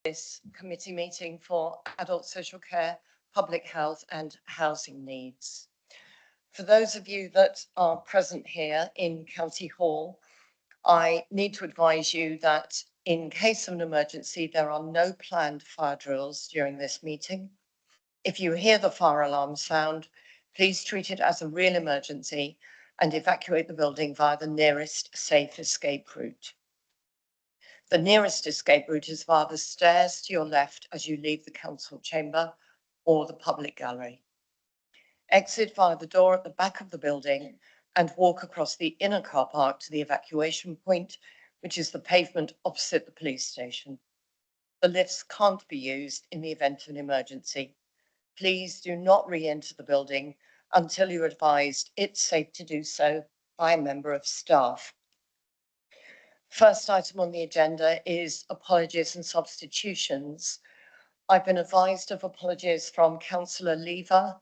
this committee meeting for adult social care, public health and housing needs. For those of you that are present here in County Hall, I need to advise you that in case of an emergency, there are no planned fire drills during this meeting. If you hear the fire alarm sound, please treat it as a real emergency and evacuate the building via the nearest safe escape route. The nearest escape route is via the stairs to your left as you leave the council chamber or the public gallery. Exit via the door at the back of the building and walk across the inner car park to the evacuation point, which is the pavement opposite the police station. The lifts can't be used in the event of an emergency. Please do not re-enter the building until you're advised it's safe to do so by a member of staff. First item on the agenda is apologies and substitutions. I've been advised of apologies from Councillor Lever,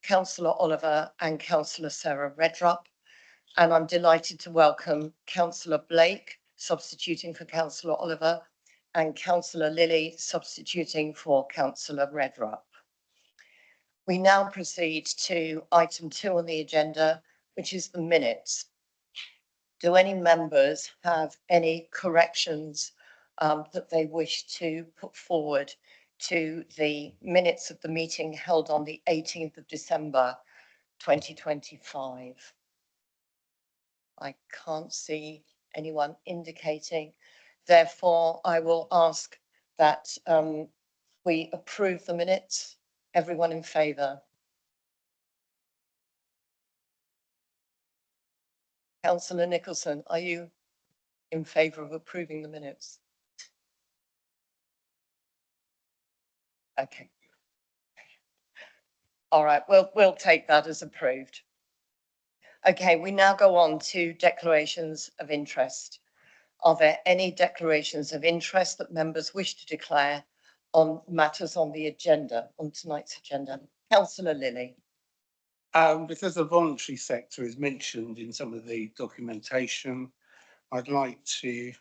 Councillor Oliver and Councillor Sarah Redrup, and I'm delighted to welcome Councillor Blake, substituting for Councillor Oliver, and Councillor Lilly, substituting for Councillor Redrup. We now proceed to item 2 on the agenda, which is the minutes. Do any members have any corrections that they wish to put forward to the minutes of the meeting held on the 18th of December 2025? I can't see anyone indicating. Therefore, I will ask that we approve the minutes. Everyone in favour? Councillor Nicholson, are you in favour of approving the minutes? Okay. All right, we'll take that as approved. Okay, we now go on to declarations of interest. Are there any declarations of interest that members wish to declare on matters on the agenda, on tonight's agenda? Councillor Lilly. Because the voluntary sector is mentioned in some of the documentation, I'd like to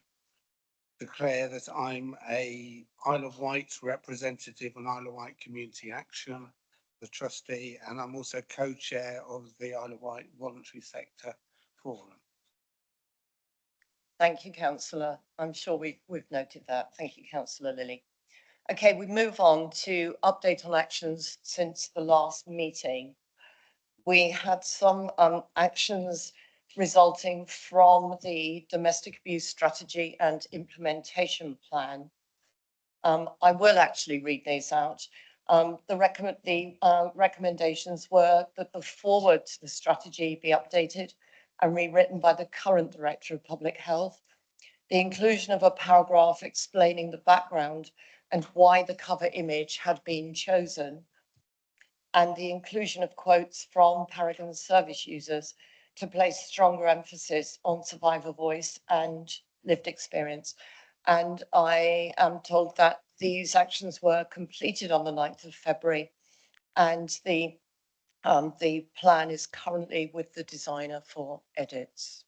declare that I'm a Isle of Wight representative on Isle of Wight Community Action, the trustee, and I'm also co-chair of the Isle of Wight Voluntary Sector Forum. Thank you, Councillor. I'm sure we've noted that. Thank you, Councillor Lilly. Okay, we move on to update on actions since the last meeting. We had some actions resulting from the domestic abuse strategy and implementation plan. I will actually read these out. The recommendations were that the forward to the strategy be updated and rewritten by the current Director of Public Health, the inclusion of a paragraph explaining the background and why the cover image had been chosen, and the inclusion of quotes from Paragon service users to place stronger emphasis on survivor voice and lived experience. And I am told that these actions were completed on the 9th of February, and the plan is currently with the designer for edits.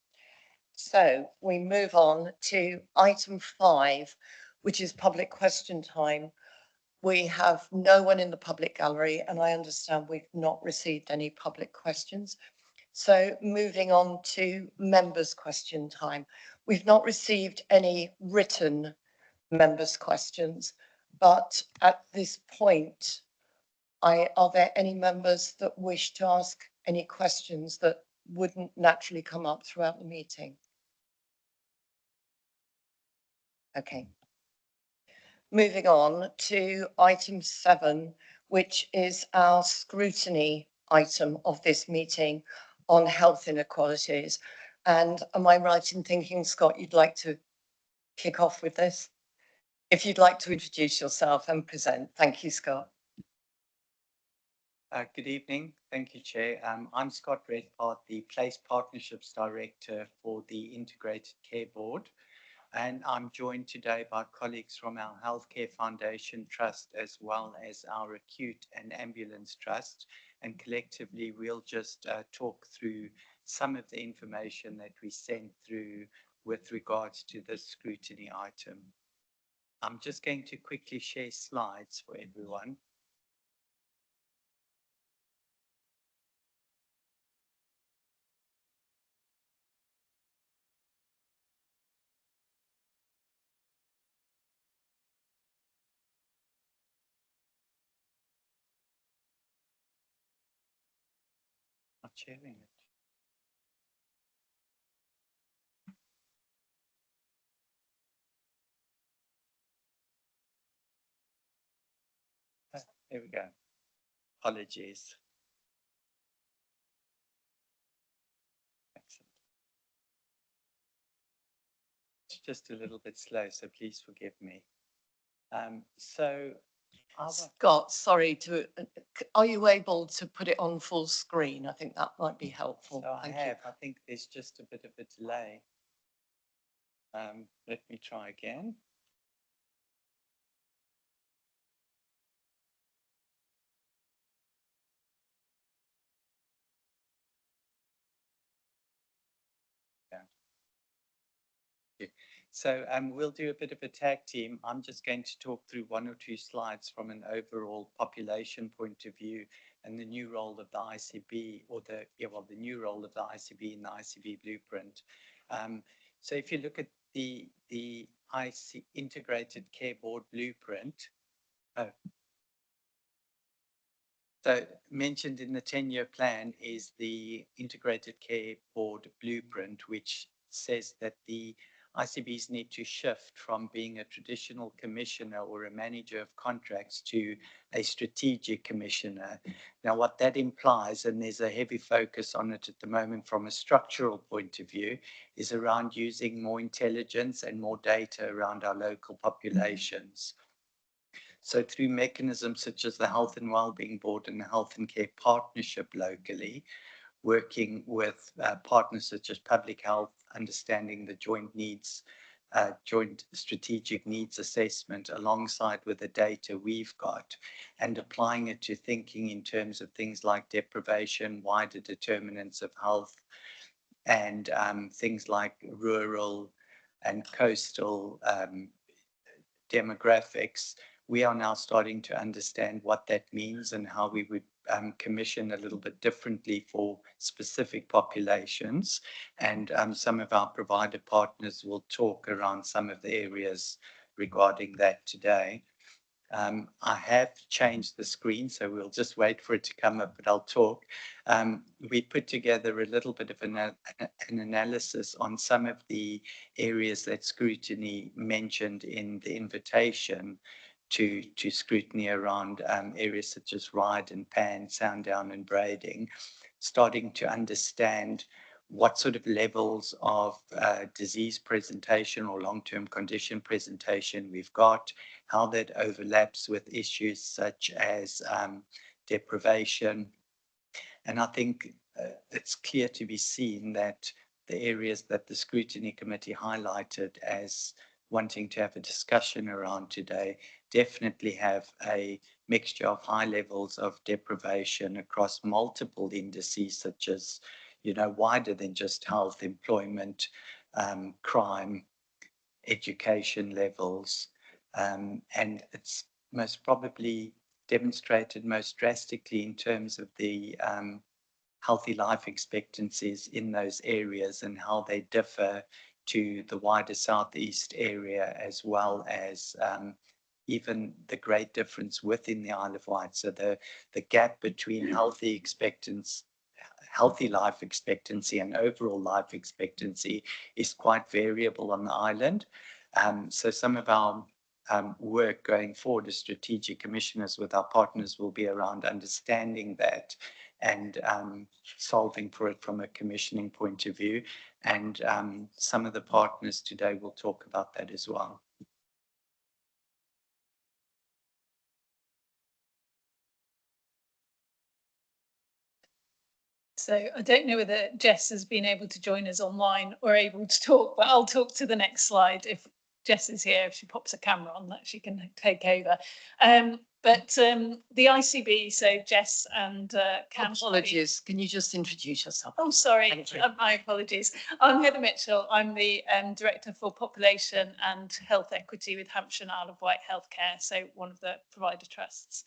So we move on to item 5, which is public question time. We have no one in the public gallery, and I understand we've not received any public questions. So moving on to members' question time. We've not received any written members' questions, but at this point, are there any members that wish to ask any questions that wouldn't naturally come up throughout the meeting? Okay. Moving on to item 7, which is our scrutiny item of this meeting on health inequalities. And am I right in thinking, Scott, you'd like to kick off with this? If you'd like to introduce yourself and present. Thank you, Scott. Good evening. Thank you, Chair. I'm Scott Redpath, the Place Partnerships Director for the Integrated Care Board. And I'm joined today by colleagues from our Healthcare Foundation Trust, as well as our Acute and Ambulance Trust. And collectively, we'll just talk through some of the information that we sent through with regards to this scrutiny item. I'm just going to quickly share slides for everyone. Not sharing it. There we go. Apologies. Excellent. It's just a little bit slow, so please forgive me. So, Scott, sorry to, are you able to put it on full screen? I think that might be helpful. so I Thank have. I think there's just a bit of a delay. Let me try again. So we'll do a bit of a tag team. I'm just going to talk through one or two slides from an overall population point of view and the new role of the ICB, or the new role of the ICB in the ICB blueprint. So if you look at the IC Integrated Care Board blueprint, so mentioned in the 10-year plan is the Integrated Care Board blueprint, which says that the ICBs need to shift from being a traditional commissioner or a manager of contracts to a strategic commissioner. Now, what that implies, and there's a heavy focus on it at the moment from a structural point of view, is around using more intelligence and more data around our local populations. So through mechanisms such as the Health and Wellbeing Board and the Health and Care Partnership locally, working with partners such as public health, understanding the joint needs, joint strategic needs assessment alongside with the data we've got, and applying it to thinking in terms of things like deprivation, wider determinants of health, and things like rural and coastal demographics. We are now starting to understand what that means and how we would commission a little bit differently for specific populations. And some of our provider partners will talk around some of the areas regarding that today. I have changed the screen, so we'll just wait for it to come up, but I'll talk. We put together a little bit of an analysis on some of the areas that Scrutiny mentioned in the invitation to Scrutiny around areas such as ride and pan, sound down and braiding, starting to understand what sort of levels of disease presentation or long-term condition presentation we've got, how that overlaps with issues such as deprivation. And I think it's clear to be seen that the areas that the Scrutiny Committee highlighted as wanting to have a discussion around today definitely have a mixture of high levels of deprivation across multiple indices, such as, wider than just health, employment, crime, education levels. And it's most probably demonstrated most drastically in terms of the healthy life expectancies in those areas and how they differ to the wider Southeast area, as well as even the great difference within the Isle of Wight. So the gap between healthy life expectancy and overall life expectancy is quite variable on the island. So some of our work going forward as strategic commissioners with our partners will be around understanding that and solving for it from a commissioning point of view. And some of the partners today will talk about that as well. So I don't know whether Jess has been able to join us online or able to talk, but I'll talk to the next slide. If Jess is here, if she pops a camera on, that she can take over. But the ICB, so Jess and Cam. Apologies, can you just introduce yourself? Oh, sorry, Thank you. my apologies. I'm Heather Mitchell. I'm the Director for Population and Health Equity with Hampshire and Isle of Wight Healthcare, so one of the provider trusts.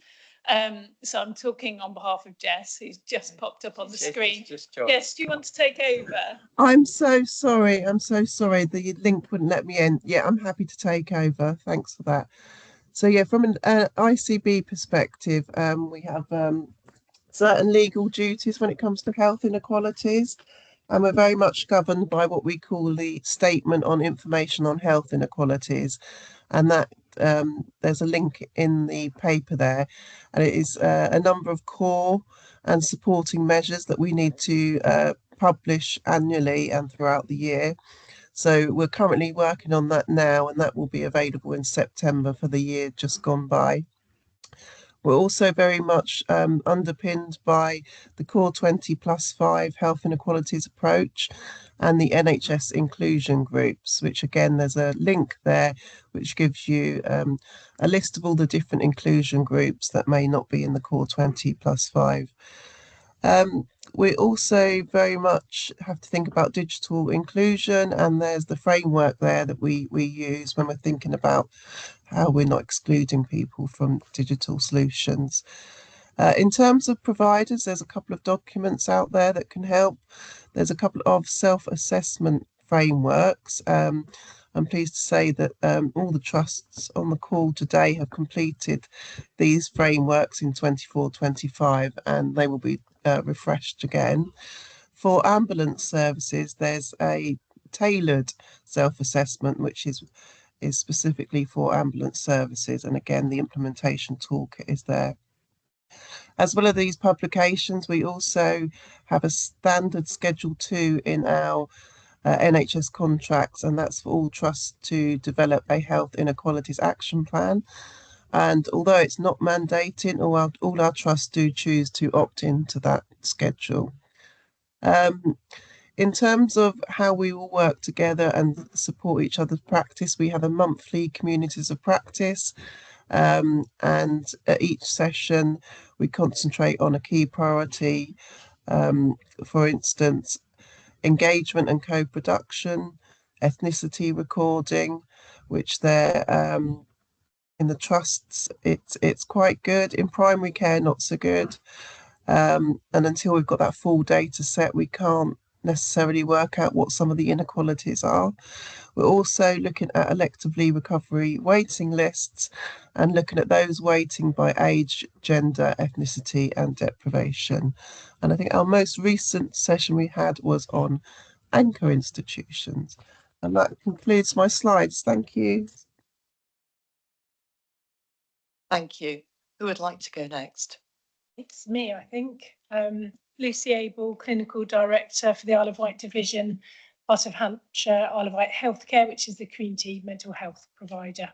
So I'm talking on behalf of Jess, who's just popped up on the screen. Jess, do you want to take over? I'm so sorry. I'm so sorry. The link wouldn't let me in. Yeah, I'm happy to take over. Thanks for that. So yeah, from an ICB perspective, we have certain legal duties when it comes to health inequalities, and we're very much governed by what we call the Statement on Information on Health Inequalities, and that there's a link in the paper there, and it is a number of core and supporting measures that we need to publish annually and throughout the year. So we're currently working on that now, and that will be available in September for the year just gone by. We're also very much underpinned by the Core 20+5 Health Inequalities approach and the NHS inclusion groups, which again, there's a link there which gives you a list of all the different inclusion groups that may not be in the Core 20+5. We also very much have to think about digital inclusion, and there's the framework there that we use when we're thinking about how we're not excluding people from digital solutions. In terms of providers, there's a couple of documents out there that can help. There's a couple of self-assessment frameworks. I'm pleased to say that all the trusts on the call today have completed these frameworks in 24-25, and they will be refreshed again. For ambulance services, there's a tailored self-assessment which is specifically for ambulance services, and again the implementation toolkit is there. As well as these publications, we also have a standard Schedule 2 in our NHS contracts, and that's for all trusts to develop a health inequalities action plan. And although it's not mandating, all our trusts do choose to opt into that schedule. In terms of how we all work together and support each other's practice, we have a monthly communities of practice, and at each session we concentrate on a key priority. For instance, engagement and co-production, ethnicity recording, which they're in the trusts, it's quite good. In primary care, not so good. And until we've got that full data set, we can't necessarily work out what some of the inequalities are. We're also looking at electively recovery waiting lists and looking at those weighting by age, gender, ethnicity and deprivation. And I think our most recent session we had was on anchor institutions. And that concludes my slides. Thank you. Thank you. Who would like to go next? It's me, I think. Lucy Abel, Clinical Director for the Isle of Wight Division, part of Hampshire Isle of Wight Healthcare, which is the community mental health provider.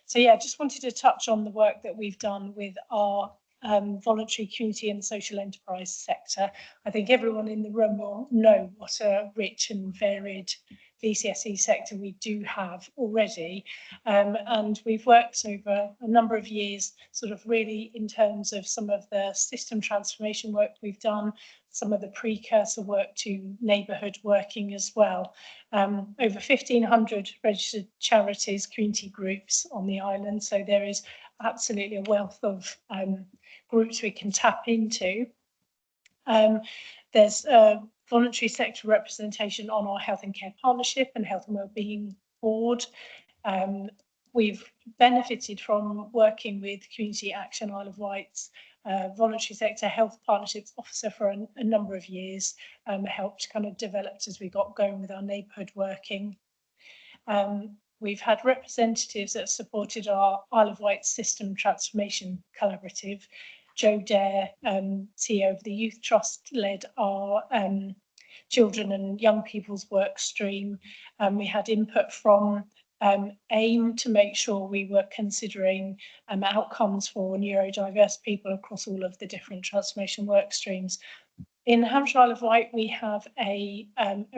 So yeah, just wanted to touch on the work that we've done with our voluntary community and social enterprise sector. I think everyone in the room will know what a rich and varied VCSE sector we do have already, and we've worked over a number of years sort of really in terms of some of the system transformation work we've done, some of the precursor work to neighbourhood working as well. Over 1,500 registered charities, community groups on the island, so there is absolutely a wealth of groups we can tap into. There's voluntary sector representation on our Health and Care Partnership and Health and Wellbeing Board. We've benefited from working with Community Action Isle of Wight's voluntary sector health partnerships officer for a number of years, helped kind of developed as we got going with our neighbourhood working. We've had representatives that supported our Isle of Wight System Transformation Collaborative. Jo Dare, CEO of the Youth Trust, led our children and young people's work stream. We had input from AIM to make sure we were considering outcomes for neurodiverse people across all of the different transformation work streams. In Hampshire Isle of Wight, we have a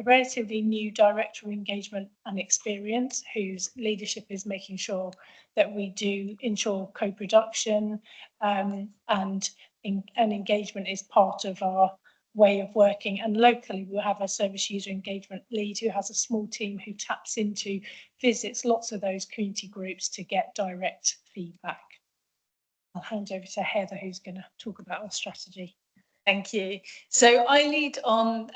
relatively new Director of Engagement and Experience, whose leadership is making sure that we do ensure co-production and engagement is part of our way of working. And locally, we'll have a service user engagement lead who has a small team who taps into, visits lots of those community groups to get direct feedback. I'll hand over to Heather, who's going to talk about our strategy. Thank you. So I lead on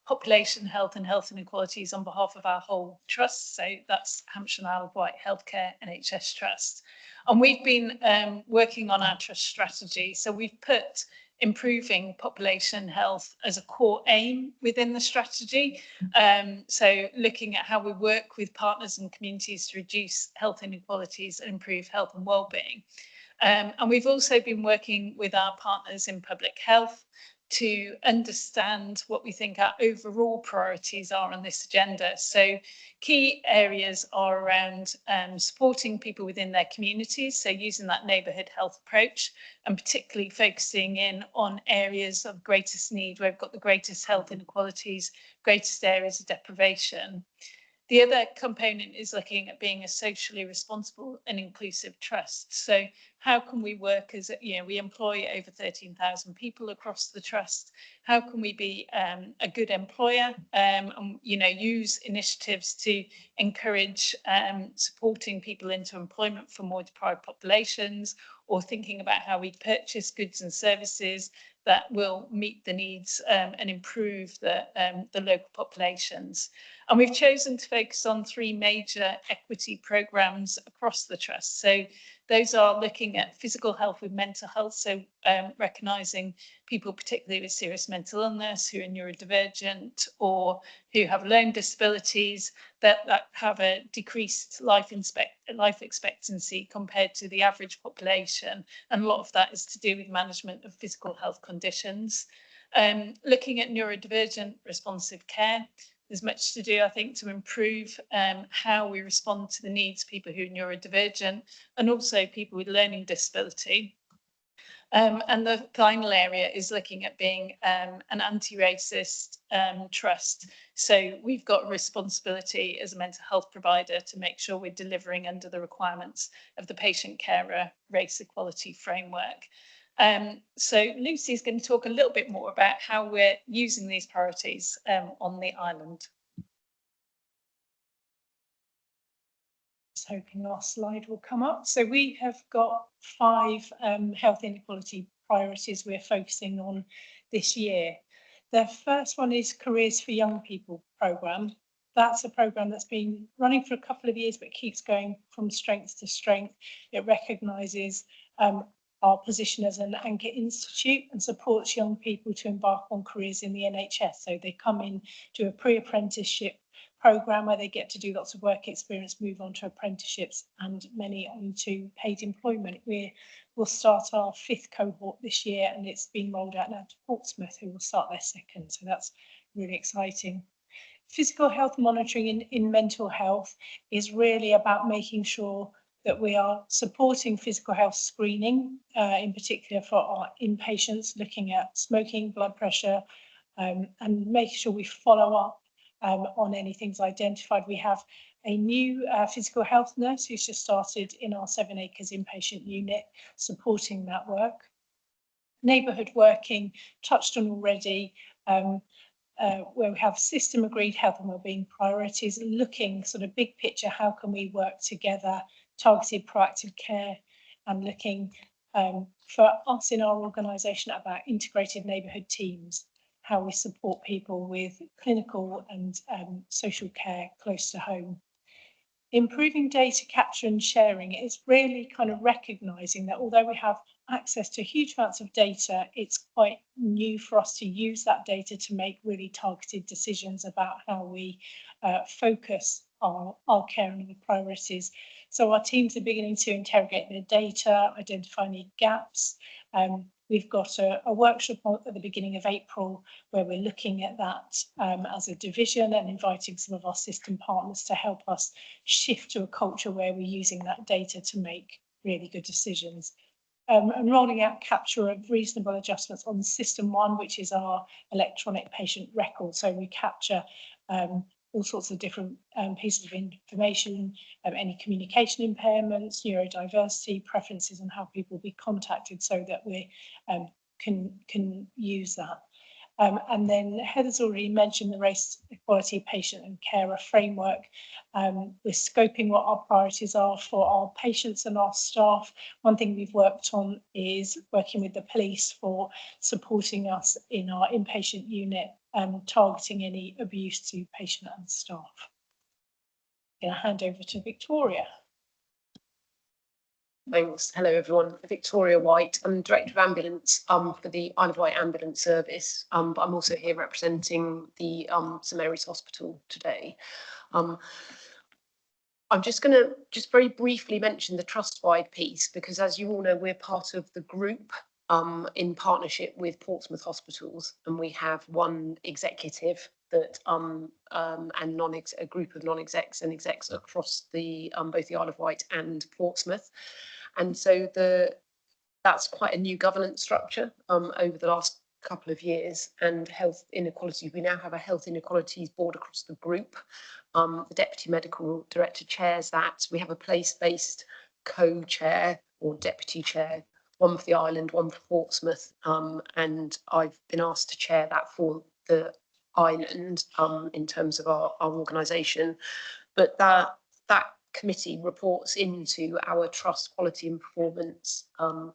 population health and health inequalities on behalf of our whole trust. So that's Hampshire and Isle of Wight Healthcare NHS Trust. And we've been working on our trust strategy. So we've put improving population health as a core aim within the strategy. So looking at how we work with partners and communities to reduce health inequalities and improve health and wellbeing. And we've also been working with our partners in public health to understand what we think our overall priorities are on this agenda. So key areas are around supporting people within their communities, so using that neighbourhood health approach, and particularly focusing in on areas of greatest need, where we've got the greatest health inequalities, greatest areas of deprivation. The other component is looking at being a socially responsible and inclusive trust. So how can we work as, we employ over 13,000 people across the trust. How can we be a good employer and, use initiatives to encourage supporting people into employment for more deprived populations, or thinking about how we purchase goods and services that will meet the needs and improve the local populations. And we've chosen to focus on 3 major equity programmes across the trust. So those are looking at physical health with mental health, so recognising people particularly with serious mental illness, who are neurodivergent or who have learning disabilities that have a decreased life expectancy compared to the average population. And a lot of that is to do with management of physical health conditions. Looking at neurodivergent responsive care, there's much to do, I think, to improve how we respond to the needs of people who are neurodivergent and also people with learning disability. And the final area is looking at being an anti-racist trust. So we've got a responsibility as a mental health provider to make sure we're delivering under the requirements of the patient carer race equality framework. So Lucy's going to talk a little bit more about how we're using these priorities on the island. Just hoping our slide will come up. So we have got 5 health inequality priorities we're focusing on this year. The first one is Careers for Young People programme. That's a programme that's been running for a couple of years, but keeps going from strength to strength. It recognises our position as an anchor institute and supports young people to embark on careers in the NHS. So they come in to a pre-apprenticeship programme where they get to do lots of work experience, move on to apprenticeships and many on to paid employment. We'll start our 5th cohort this year, and it's been rolled out now to Portsmouth, who will start their 2nd. So that's really exciting. Physical health monitoring in mental health is really about making sure that we are supporting physical health screening, in particular for our inpatients, looking at smoking, blood pressure, and making sure we follow up on any things identified. We have a new physical health nurse who's just started in our 7 Acres inpatient unit, supporting that work. Neighbourhood working, touched on already, where we have system agreed health and wellbeing priorities, looking sort of big picture, how can we work together, targeted proactive care, and looking for us in our organisation about integrated neighbourhood teams, how we support people with clinical and social care close to home. Improving data capture and sharing is really kind of recognising that although we have access to huge amounts of data, it's quite new for us to use that data to make really targeted decisions about how we focus our care and our priorities. So our teams are beginning to interrogate their data, identify any gaps. We've got a workshop at the beginning of April where we're looking at that as a division and inviting some of our system partners to help us shift to a culture where we're using that data to make really good decisions. and rolling out capture of reasonable adjustments on system 1, which is our electronic patient record. So we capture all sorts of different pieces of information, any communication impairments, neurodiversity, preferences, and how people will be contacted, so that we can use that. And then Heather's already mentioned the race equality patient and carer framework. We're scoping what our priorities are for our patients and our staff. One thing we've worked on is working with the police for supporting us in our inpatient unit, targeting any abuse to patient and staff. I'm going to hand over to Victoria. Thanks. Hello, everyone. Victoria White. I'm Director of Ambulance for the Isle of Wight Ambulance Service, but I'm also here representing the St Mary's Hospital today. I'm just going to very briefly mention the trust-wide piece, because as you all know, we're part of the group in partnership with Portsmouth Hospitals, and we have one executive that and a group of non-execs and execs across the both the Isle of Wight and Portsmouth. And so that's quite a new governance structure over the last couple of years. And health inequalities, we now have a health inequalities board across the group. The deputy medical director chairs that. We have a place-based co-chair or deputy chair, one for the island, one for Portsmouth, and I've been asked to chair that for the island in terms of our organisation. But that committee reports into our Trust Quality and Performance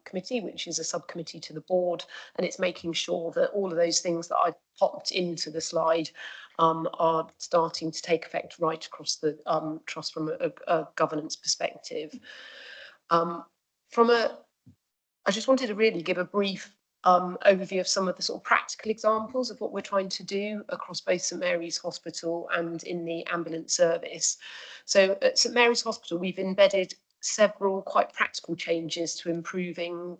Committee, which is a subcommittee to the board, and it's making sure that all of those things that I popped into the slide are starting to take effect right across the trust from a governance perspective. I just wanted to really give a brief overview of some of the sort of practical examples of what we're trying to do across both St Mary's Hospital and in the ambulance service. So at St Mary's Hospital, we've embedded several quite practical changes to improving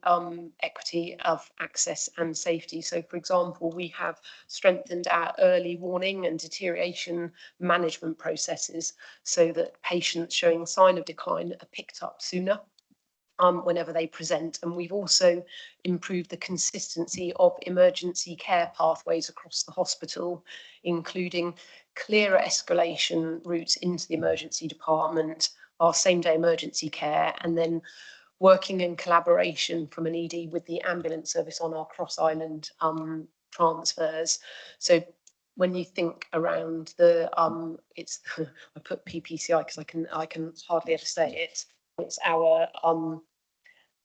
equity of access and safety. So, for example, we have strengthened our early warning and deterioration management processes so that patients showing sign of decline are picked up sooner whenever they present. And we've also improved the consistency of emergency care pathways across the hospital, including clearer escalation routes into the emergency department, our same-day emergency care, and then working in collaboration from an ED with the ambulance service on our cross-island transfers. So when you think around the, it's I put PPCI because I can hardly ever say it. It's our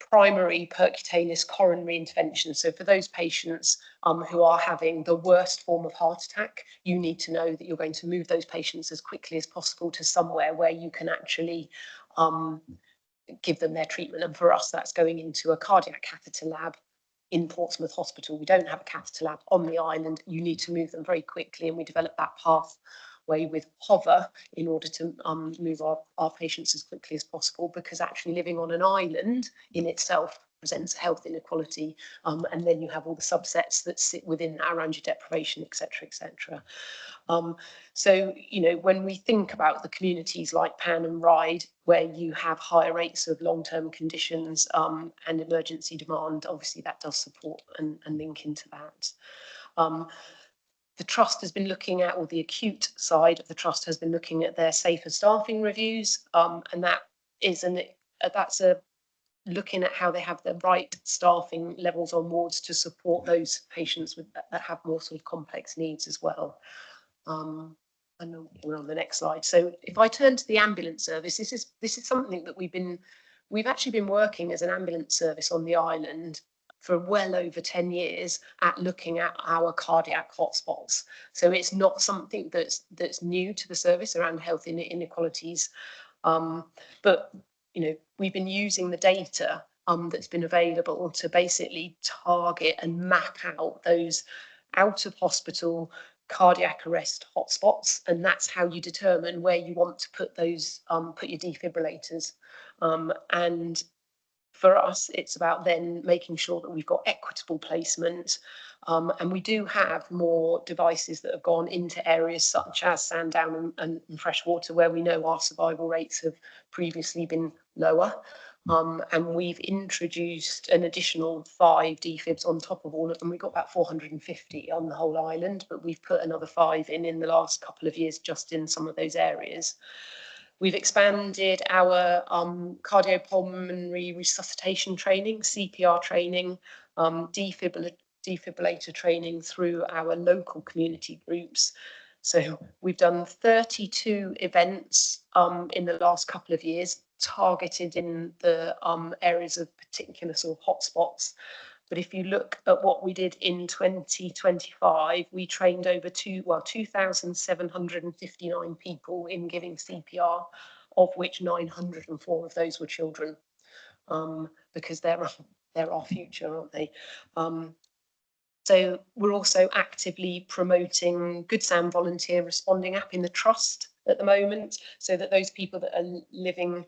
primary percutaneous coronary intervention. So for those patients who are having the worst form of heart attack, you need to know that you're going to move those patients as quickly as possible to somewhere where you can actually give them their treatment. And for us, that's going into a cardiac catheter lab in Portsmouth Hospital. We don't have a catheter lab on the island. You need to move them very quickly, and we developed that pathway with hover in order to move our patients as quickly as possible, because actually living on an island in itself presents a health inequality, and then you have all the subsets that sit within that around your deprivation, etc., etc. So, you know, when we think about the communities like Pan and Ryde, where you have higher rates of long-term conditions and emergency demand, obviously that does support and link into that. The Trust has been looking at, or the acute side of the Trust has been looking at their safer staffing reviews, and that is looking at how they have the right staffing levels on wards to support those patients that have more sort of complex needs as well. And we're on the next slide. So if I turn to the ambulance service, this is something that we've actually been working as an ambulance service on the island for well over 10 years at looking at our cardiac hotspots. So it's not something that's new to the service around health inequalities, but you know, we've been using the data that's been available to basically target and map out those out of hospital cardiac arrest hotspots, and that's how you determine where you want to put those, put your defibrillators. And for us, it's about then making sure that we've got equitable placement, and we do have more devices that have gone into areas such as Sandown and freshwater, where we know our survival rates have previously been lower. And we've introduced an additional 5 defibs on top of all of them. We've got about 450 on the whole island, but we've put another 5 in the last couple of years just in some of those areas. We've expanded our cardiopulmonary resuscitation training, CPR training, defibrillator training through our local community groups. So we've done 32 events in the last couple of years, targeted in the areas of particular sort of hotspots. But if you look at what we did in 2025, we trained over 2,759 people in giving CPR, of which 904 of those were children, because they're our future, aren't they? So we're also actively promoting Good Sam Volunteer Responding app in the trust at the moment, so that those people that are living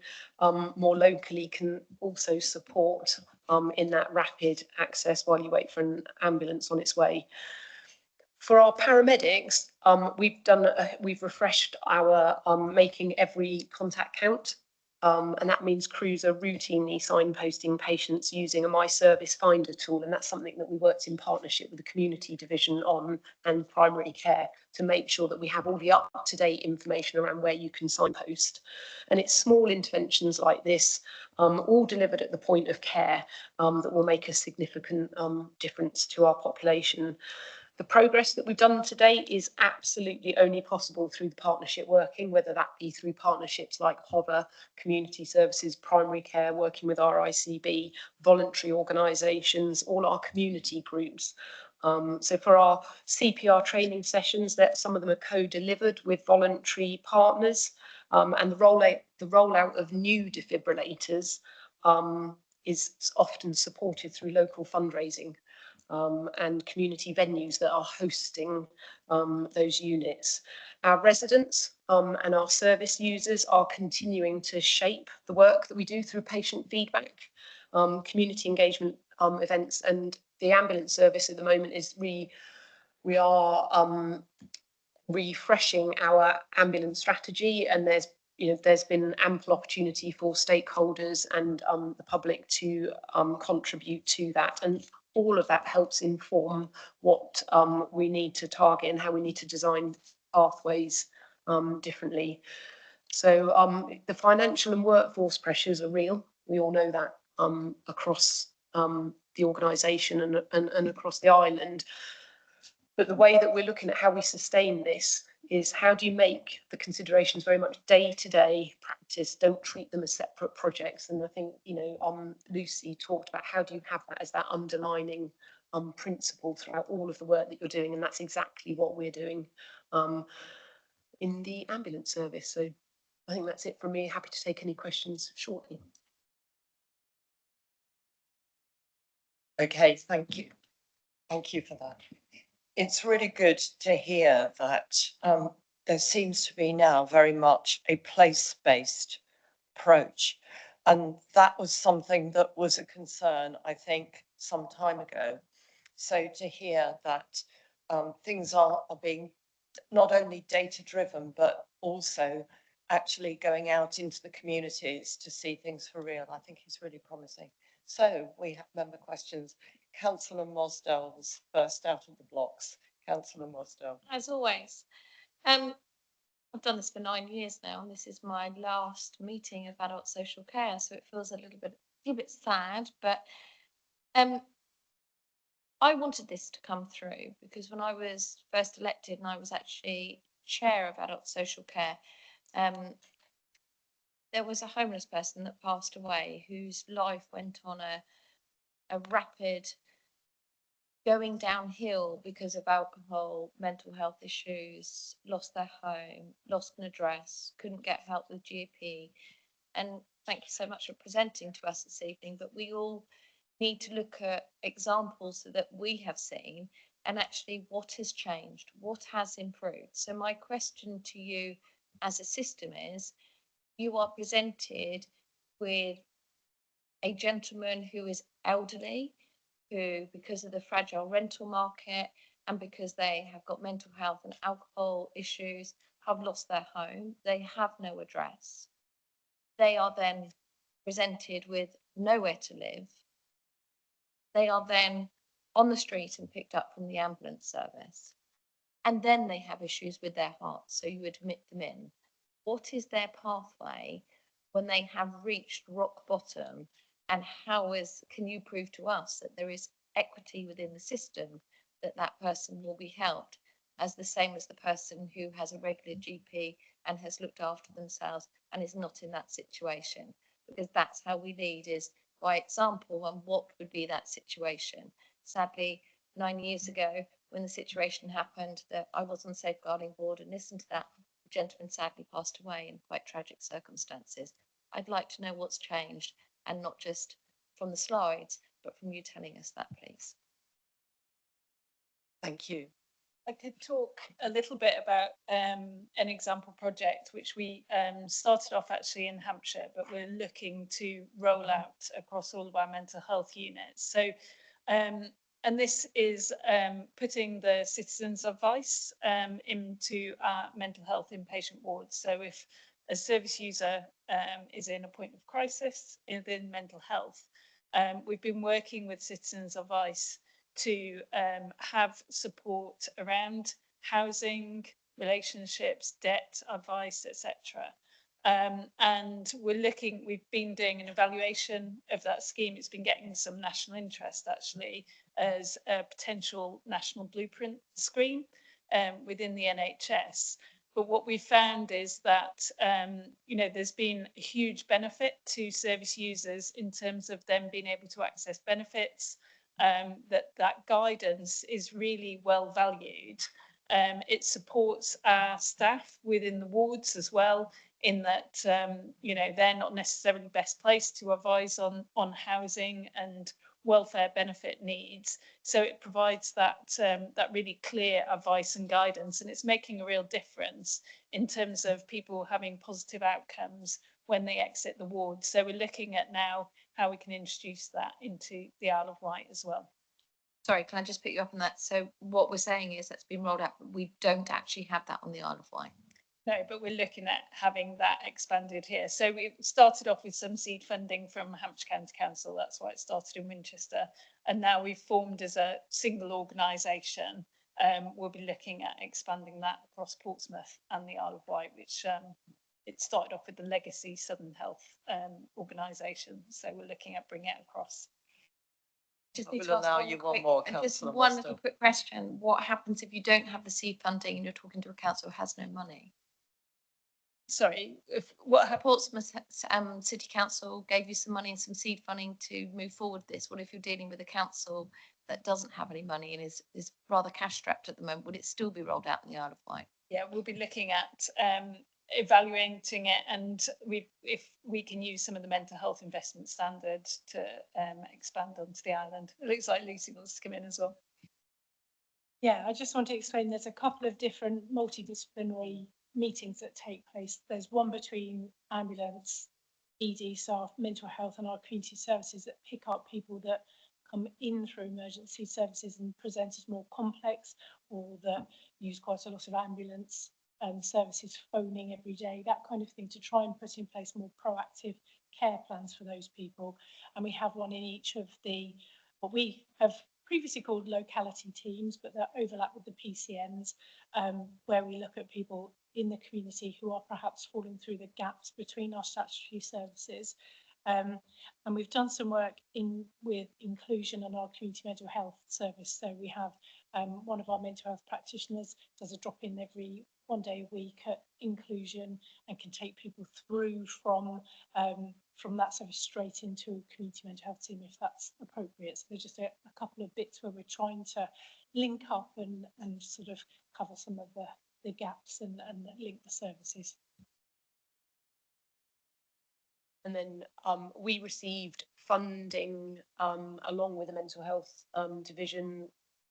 more locally can also support in that rapid access while you wait for an ambulance on its way. For our paramedics, we've refreshed our making every contact count. And that means crews are routinely signposting patients using a My Service Finder tool. And that's something that we worked in partnership with the community division on and primary care to make sure that we have all the up-to-date information around where you can signpost. And it's small interventions like this, all delivered at the point of care, that will make a significant difference to our population. The progress that we've done to date is absolutely only possible through the partnership working, whether that be through partnerships like Hover, community services, primary care, working with RICB, voluntary organisations, all our community groups. So for our CPR training sessions, that some of them are co-delivered with voluntary partners, and the rollout of new defibrillators is often supported through local fundraising. And community venues that are hosting those units. Our residents and our service users are continuing to shape the work that we do through patient feedback, community engagement events, and the ambulance service at the moment is we are refreshing our ambulance strategy, and there's been ample opportunity for stakeholders and the public to contribute to that, and all of that helps inform what we need to target and how we need to design pathways differently. So the financial and workforce pressures are real. We all know that across the organisation and across the island. But the way that we're looking at how we sustain this is how do you make the considerations very much day-to-day practice, don't treat them as separate projects. And I think, Lucy talked about how do you have that as that underlining principle throughout all of the work that you're doing. And that's exactly what we're doing in the ambulance service. So I think that's it from me. Happy to take any questions shortly. Okay, thank you. Thank you for that. It's really good to hear that there seems to be now very much a place-based approach. And that was something that was a concern, I think, some time ago. So to hear that things are being not only data-driven, but also actually going out into the communities to see things for real, I think is really promising. So we have member questions. Councillor Mosdell's first out of the blocks. Councillor Mosdell. As always. I've done this for 9 years now, and this is my last meeting of adult social care, so it feels a little bit sad, but I wanted this to come through because when I was first elected and I was actually chair of adult social care, there was a homeless person that passed away whose life went on a rapid going downhill because of alcohol, mental health issues, lost their home, lost an address, couldn't get help with GP. And thank you so much for presenting to us this evening, but we all need to look at examples that we have seen and actually what has changed, what has improved. So my question to you as a system is, you are presented with a gentleman who is elderly, who, because of the fragile rental market and because they have got mental health and alcohol issues, have lost their home. They have no address. They are then presented with nowhere to live, they are then on the street and picked up from the ambulance service. And then they have issues with their hearts, so you admit them in. What is their pathway when they have reached rock bottom? And can you prove to us that there is equity within the system, that that person will be helped as the same as the person who has a regular GP and has looked after themselves and is not in that situation? Because that's how we lead, is by example. And what would be that situation? Sadly, 9 years ago, when the situation happened, that I was on the safeguarding board and listened to that, the gentleman sadly passed away in quite tragic circumstances. I'd like to know what's changed, and not just from the slides, but from you telling us that, please. Thank you. I could talk a little bit about an example project which we started off actually in Hampshire, but we're looking to roll out across all of our mental health units. So, and this is putting the citizens' advice into our mental health inpatient wards. So if a service user is in a point of crisis within mental health, we've been working with citizens' advice to have support around housing, relationships, debt advice, etc. And we've been doing an evaluation of that scheme. It's been getting some national interest actually as a potential national blueprint scheme within the NHS. But what we found is that, there's been a huge benefit to service users in terms of them being able to access benefits, that guidance is really well valued. It supports our staff within the wards as well, in that, they're not necessarily best placed to advise on housing and welfare benefit needs. So it provides that really clear advice and guidance, and it's making a real difference in terms of people having positive outcomes when they exit the ward. So we're looking at now how we can introduce that into the Isle of Wight as well. Sorry, can I just pick you up on that? So what we're saying is that's been rolled out, but we don't actually have that on the Isle of Wight. No, but we're looking at having that expanded here. So we started off with some seed funding from Hampshire County Council. That's why it started in Winchester. And now we've formed as a single organisation. We'll be looking at expanding that across Portsmouth and the Isle of Wight, which it started off with the Legacy Southern Health organisation. So we're looking at bringing it across. Just We'll need to ask allow one you quick- one more, and just Councillor one Musto. little quick question. What happens if you don't have the seed funding and you're talking to a council who has no money? Sorry, what happened? Portsmouth City Council gave you some money and some seed funding to move forward this. What if you're dealing with a council that doesn't have any money and is rather cash strapped at the moment? Would it still be rolled out in the Isle of Wight? Yeah, we'll be looking at evaluating it, and if we can use some of the mental health investment standard to expand onto the island. It looks like Lucy wants to come in as well. Yeah, I just want to explain there's a couple of different multidisciplinary meetings that take place. There's one between ambulance, ED staff, mental health and our community services that pick up people that come in through emergency services and present as more complex, or that use quite a lot of ambulance services phoning every day, that kind of thing, to try and put in place more proactive care plans for those people. And we have one in each of what we have previously called locality teams, but that overlap with the PCNs, where we look at people in the community who are perhaps falling through the gaps between our statutory services. And we've done some work with inclusion on our community mental health service. So we have one of our mental health practitioners does a drop-in every 1 day a week at inclusion, and can take people through from that service straight into a community mental health team if that's appropriate. So there's just a couple of bits where we're trying to link up and sort of cover some of the gaps and link the services. And then we received funding along with the mental health division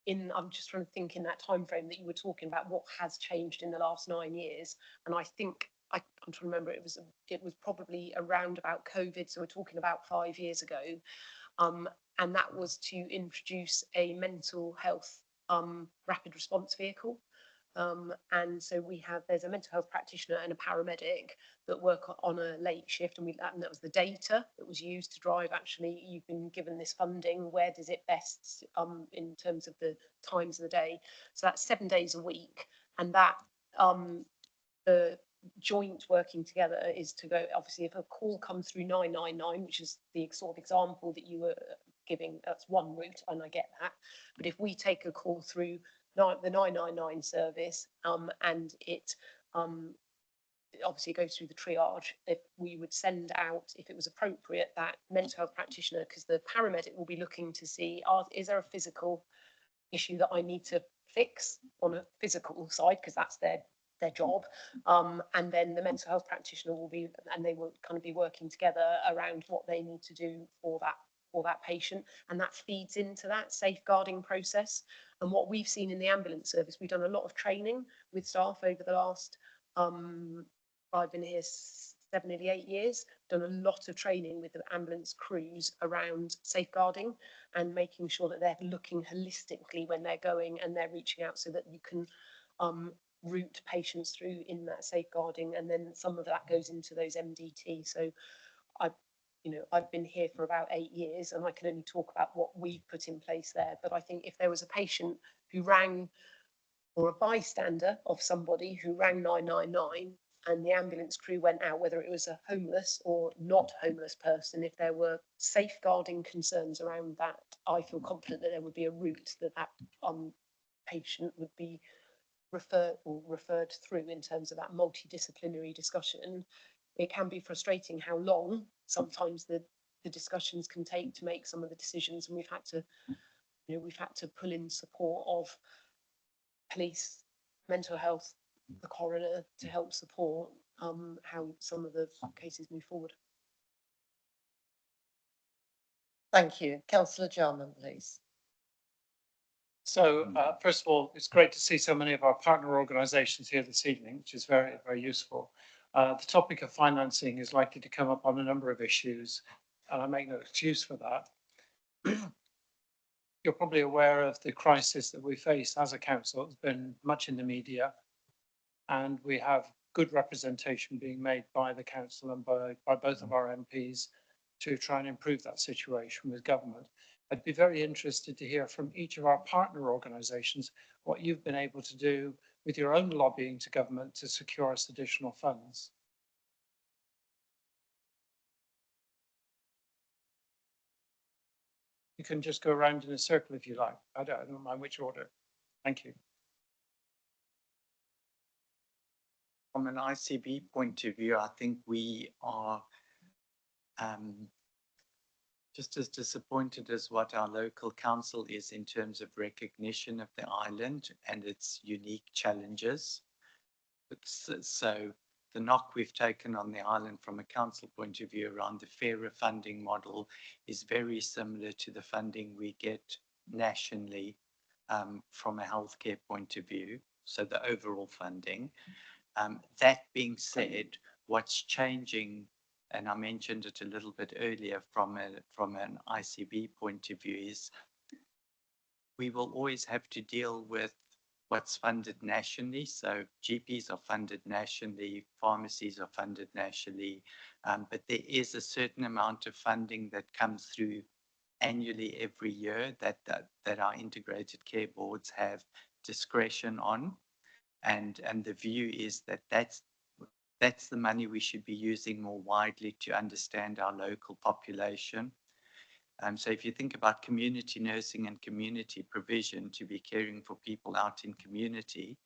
I'm just trying to think in that time frame that you were talking about, what has changed in the last 9 years. And I think I'm trying to remember, it was probably around about COVID, so we're talking about 5 years ago, and that was to introduce a mental health rapid response vehicle. And so there's a mental health practitioner and a paramedic that work on a late shift, and that was the data that was used to drive, actually, you've been given this funding, where does it best, in terms of the times of the day. So that's 7 days a week, and that the joint working together is to go, obviously, if a call comes through 999, which is the sort of example that you were giving, that's one route, and I get that. But if we take a call through the 999 service, and it obviously goes through the triage, if we would send out, if it was appropriate, that mental health practitioner, because the paramedic will be looking to see, is there a physical issue that I need to fix on a physical side, because that's their job, and then the mental health practitioner will be, and they will kind of be working together around what they need to do for that patient, and that feeds into that safeguarding process. And what we've seen in the ambulance service, we've done a lot of training with staff over the last, I've been here 7, nearly 8 years, done a lot of training with the ambulance crews around safeguarding and making sure that they're looking holistically when they're going and they're reaching out, so that you can route patients through in that safeguarding, and then some of that goes into those MDT. So I've been here for about 8 years, and I can only talk about what we put in place there. But I think if there was a patient who rang, or a bystander of somebody who rang 999, and the ambulance crew went out, whether it was a homeless or not homeless person, if there were safeguarding concerns around that, I feel confident that there would be a route that patient would be referred through in terms of that multidisciplinary discussion. It can be frustrating how long sometimes the discussions can take to make some of the decisions, and we've had to pull in support of police, mental health, the coroner, to help support how some of the cases move forward. Thank you. Councillor Jarman, please. So first of all, it's great to see so many of our partner organisations here this evening, which is very, very useful. The topic of financing is likely to come up on a number of issues, and I make no excuse for that. You're probably aware of the crisis that we face as a council. It's been much in the media, and we have good representation being made by the council and by both of our MPs to try and improve that situation with government. I'd be very interested to hear from each of our partner organisations what you've been able to do with your own lobbying to government to secure us additional funds. You can just go around in a circle if you like. I don't mind which order. Thank you. From an ICB point of view, I think we are just as disappointed as what our local council is in terms of recognition of the island and its unique challenges. So the knock we've taken on the island from a council point of view around the fairer funding model is very similar to the funding we get nationally from a healthcare point of view, so the overall funding. That being said, what's changing, and I mentioned it a little bit earlier from an ICB point of view, is we will always have to deal with what's funded nationally. So GPs are funded nationally, pharmacies are funded nationally, but there is a certain amount of funding that comes through annually every year that our integrated care boards have discretion on. And the view is that that's the money we should be using more widely to understand our local population. So if you think about community nursing and community provision to be caring for people out in community,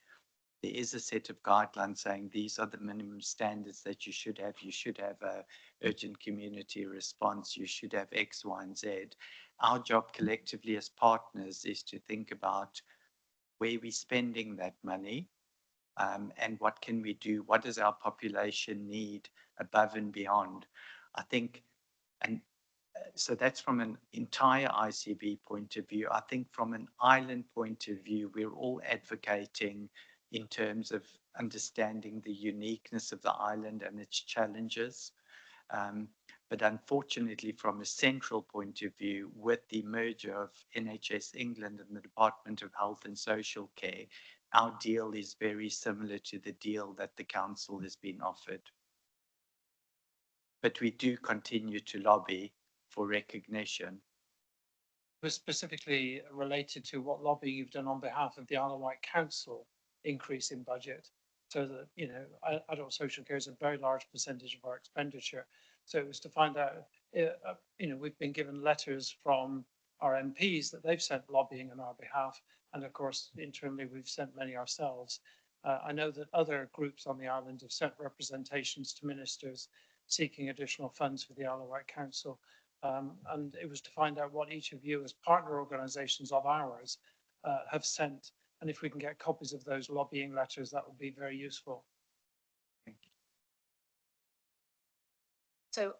there is a set of guidelines saying these are the minimum standards that you should have. You should have a urgent community response. You should have X, Y, and Z. Our job collectively as partners is to think about where we're spending that money, and what can we do? What does our population need above and beyond? I think, and so that's from an entire ICB point of view. I think from an island point of view, we're all advocating in terms of understanding the uniqueness of the island and its challenges. But unfortunately, from a central point of view, with the merger of NHS England and the Department of Health and Social Care, our deal is very similar to the deal that the council has been offered. But we do continue to lobby for recognition. Was specifically related to what lobbying you've done on behalf of the Isle of Wight Council increase in budget. So that, you know, adult social care is a very large percentage of our expenditure. So it was to find out, you know, we've been given letters from our MPs that they've sent lobbying on our behalf. And of course, internally, we've sent many ourselves. I know that other groups on the island have sent representations to ministers seeking additional funds for the Isle of Wight Council. And it was to find out what each of you as partner organisations of ours have sent. And if we can get copies of those lobbying letters, that would be very useful. So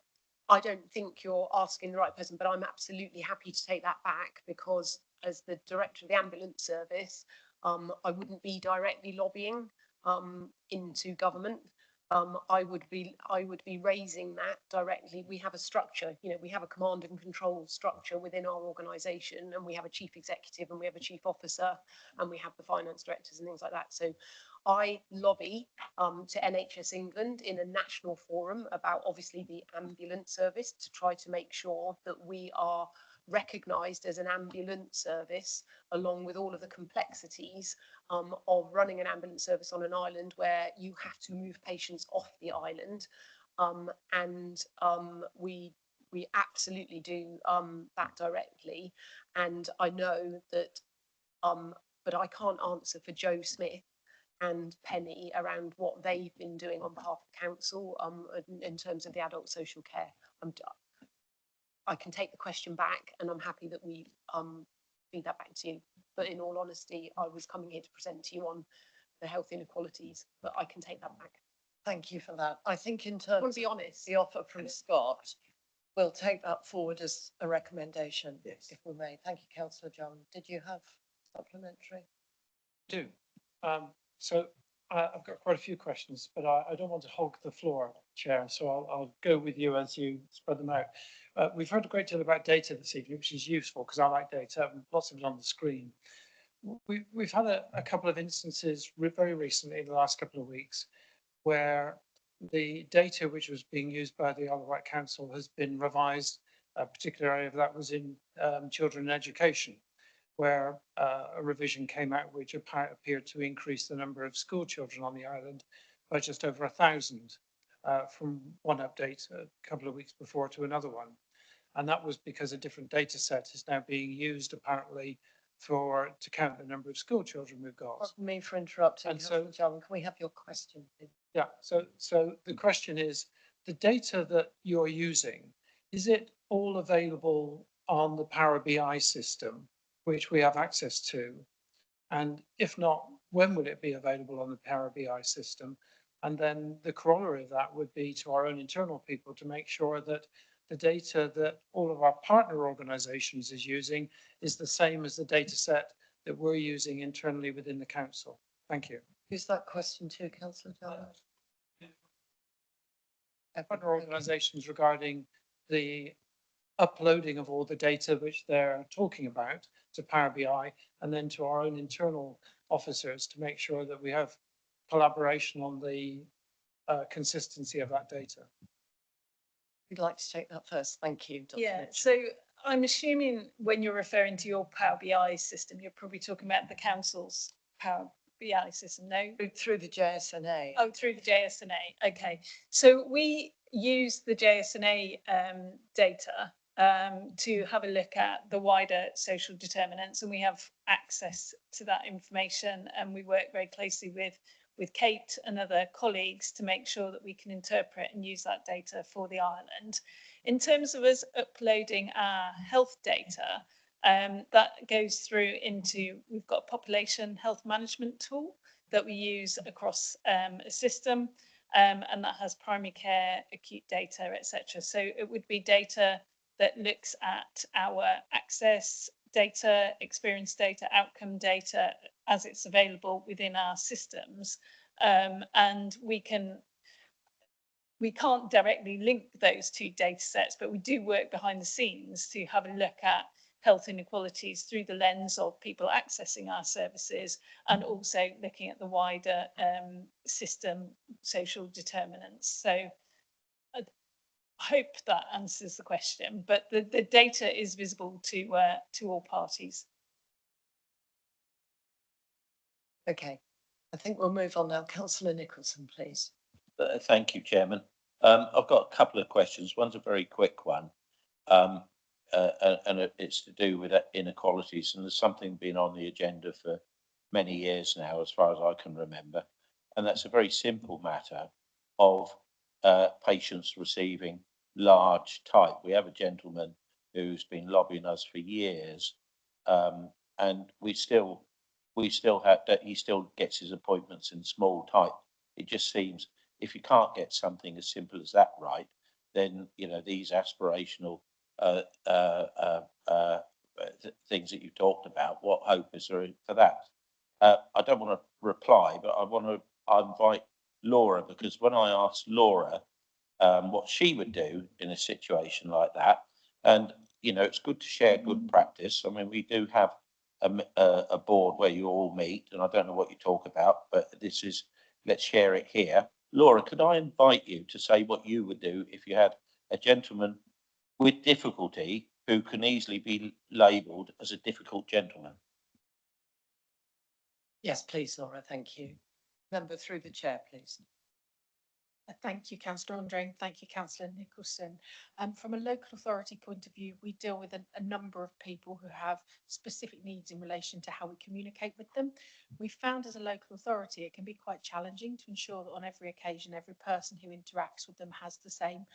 I don't think you're asking the right person, but I'm absolutely happy to take that back, because as the director of the ambulance service, I wouldn't be directly lobbying into government. I would be raising that directly. We have a structure, you know, we have a command and control structure within our organisation, and we have a chief executive and we have a chief officer and we have the finance directors and things like that. So I lobby to NHS England in a national forum about obviously the ambulance service, to try to make sure that we are recognised as an ambulance service, along with all of the complexities of running an ambulance service on an island where you have to move patients off the island. We absolutely do that directly. And I know that, but I can't answer for Joe Smith and Penny around what they've been doing on behalf of council in terms of the adult social care. I can take the question back, and I'm happy that we feed that back to you. But in all honesty, I was coming here to present to you on the health inequalities, but I can take that back. Thank you for that. I think in I terms want to be of honest. the offer from Scott, we'll take that forward as a recommendation, Yes. if we may. Thank you, Councillor John. Did you have supplementary? Do. So I've got quite a few questions, but I don't want to hog the floor, Chair, so I'll go with you as you spread them out. We've heard a great deal about data this evening, which is useful because I like data, and lots of it on the screen. We've had a couple of instances very recently in the last couple of weeks where the data which was being used by the Isle of Wight Council has been revised. A particular area of that was in children and education, where a revision came out which appeared to increase the number of school children on the island by just over 1,000 from one update a couple of weeks before to another one. And that was because a different data set is now being used apparently to count the number of school children we've got. Pardon me for interrupting, And so- Councillor John. Can we have your question, please? Yeah, so the question is, the data that you're using, is it all available on the Power BI system, which we have access to? And if not, when will it be available on the Power BI system? And then the corollary of that would be to our own internal people to make sure that the data that all of our partner organisations is using is the same as the data set that we're using internally within the council. Thank you. Who's that question to, Councillor John? Partner organisations regarding the uploading of all the data which they're talking about to Power BI, and then to our own internal officers to make sure that we have collaboration on the consistency of that data. You'd like to take that first? Thank you, Dr. Yeah, Mitchell. so I'm assuming when you're referring to your Power BI system, you're probably talking about the council's Power BI system, no? Through the JSNA. Oh, through the JSNA. Okay. So we use the JSNA data to have a look at the wider social determinants, and we have access to that information, and we work very closely with Kate and other colleagues to make sure that we can interpret and use that data for the island. In terms of us uploading our health data, that goes through into, we've got a population health management tool that we use across a system, and that has primary care, acute data, etc. So it would be data that looks at our access data, experience data, outcome data as it's available within our systems. And we can't directly link those two data sets, but we do work behind the scenes to have a look at health inequalities through the lens of people accessing our services, and also looking at the wider system social determinants. So I hope that answers the question, but the data is visible to all parties. Okay, I think we'll move on now. Councillor Nicholson, please. Thank you, Chairman. I've got a couple of questions. One's a very quick one, and it's to do with inequalities, and there's something been on the agenda for many years now, as far as I can remember, and that's a very simple matter of patients receiving large type. We have a gentleman who's been lobbying us for years, and we still have that. He still gets his appointments in small type. It just seems, if you can't get something as simple as that right, then these aspirational things that you talked about, what hope is there for that? I don't want to reply, but I want to invite Laura, because when I asked Laura what she would do in a situation like that, and it's good to share good practice. I mean, we do have a board where you all meet, and I don't know what you talk about, but let's share it here. Laura, could I invite you to say what you would do if you had a gentleman with difficulty who can easily be labelled as a difficult gentleman? Yes, please, Laura, thank you. Member through the chair, please. Thank you, Councillor Andre, and thank you, Councillor Nicholson. From a local authority point of view, we deal with a number of people who have specific needs in relation to how we communicate with them. We found as a local authority it can be quite challenging to ensure that on every occasion, every person who interacts with them has the same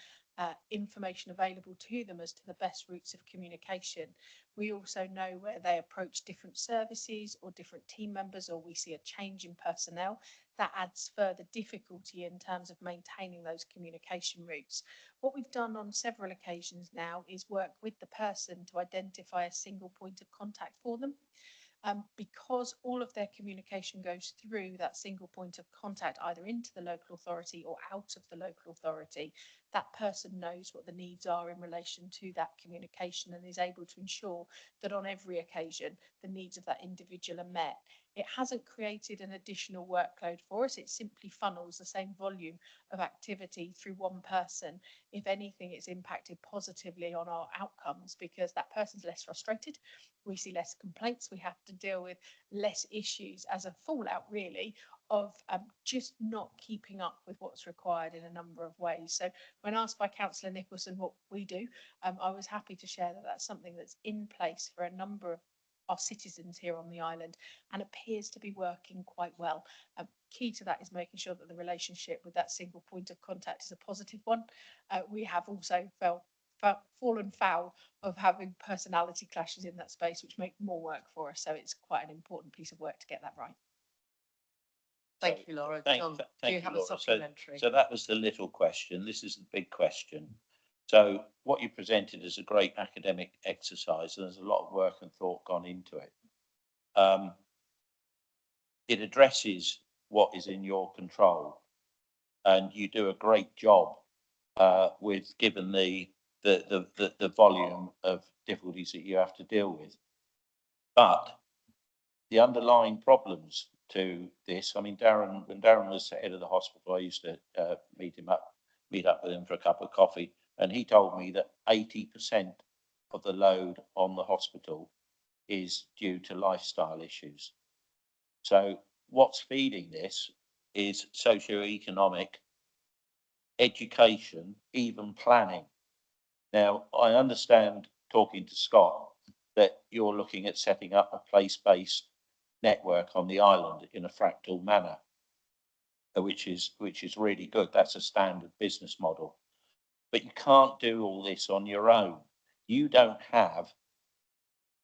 information available to them as to the best routes of communication. We also know where they approach different services or different team members, or we see a change in personnel. That adds further difficulty in terms of maintaining those communication routes. What we've done on several occasions now is work with the person to identify a single point of contact for them. Because all of their communication goes through that single point of contact, either into the local authority or out of the local authority, that person knows what the needs are in relation to that communication and is able to ensure that on every occasion the needs of that individual are met. It hasn't created an additional workload for us. It simply funnels the same volume of activity through one person. If anything, it's impacted positively on our outcomes because that person's less frustrated. We see less complaints. We have to deal with less issues as a fallout, really, of just not keeping up with what's required in a number of ways. So when asked by Councillor Nicholson what we do, I was happy to share that that's something that's in place for a number of our citizens here on the island and appears to be working quite well. Key to that is making sure that the relationship with that single point of contact is a positive one. We have also fallen foul of having personality clashes in that space, which make more work for us. So it's quite an important piece of work to get that right. Thank you, Laura. John, do you have a supplementary? So that was the little question. This is the big question. So what you presented is a great academic exercise, and there's a lot of work and thought gone into it. It addresses what is in your control, and you do a great job with given the volume of difficulties that you have to deal with. But the underlying problems to this, I mean, when Darren was head of the hospital, I used to meet up with him for a cup of coffee, and he told me that 80% of the load on the hospital is due to lifestyle issues. So what's feeding this is socio-economic, education, even planning. Now, I understand, talking to Scott, that you're looking at setting up a place-based network on the island in a fractal manner, which is really good. That's a standard business model. But you can't do all this on your own. You don't have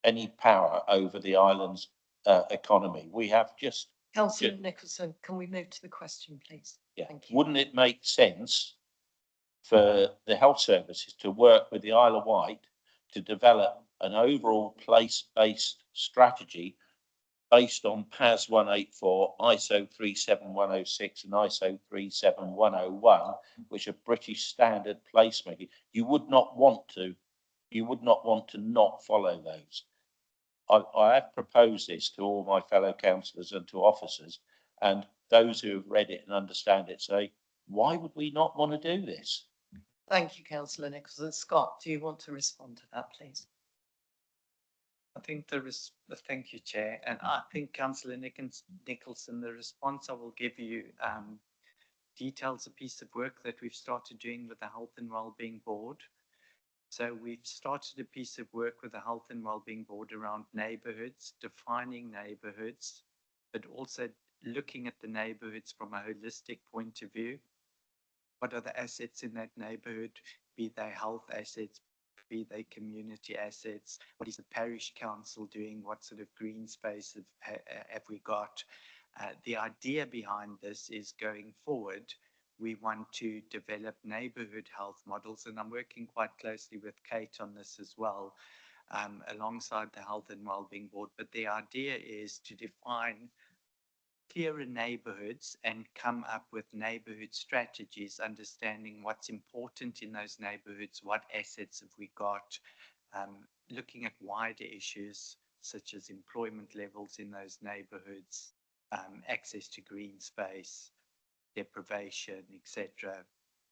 any power over the island's economy. We have just... Councillor Nicholson, can we move to the question, please? Yeah. Thank you. Wouldn't it make sense for the health services to work with the Isle of Wight to develop an overall place-based strategy based on PAS 184, ISO 37106 and ISO 37101, which are British standard placemaking? You would not want to you would not want to not follow those. I have proposed this to all my fellow councillors and to officers, and those who have read it and understand it say, why would we not want to do this? Thank you, Councillor Nicholson. Scott, do you want to respond to that, please? I think thank you, Chair. And I think Councillor Nicholson, the response I will give you details a piece of work that we've started doing with the Health and Wellbeing Board. So we've started a piece of work with the Health and Wellbeing Board around neighbourhoods, defining neighbourhoods, but also looking at the neighbourhoods from a holistic point of view. What are the assets in that neighbourhood, be they health assets, be they community assets? What is the parish council doing? What sort of green space have we got? The idea behind this is going forward, we want to develop neighbourhood health models, and I'm working quite closely with Kate on this as well, alongside the Health and Wellbeing Board. But the idea is to define clearer neighbourhoods and come up with neighbourhood strategies, understanding what's important in those neighbourhoods, what assets have we got, looking at wider issues such as employment levels in those neighbourhoods, access to green space, deprivation, etc.,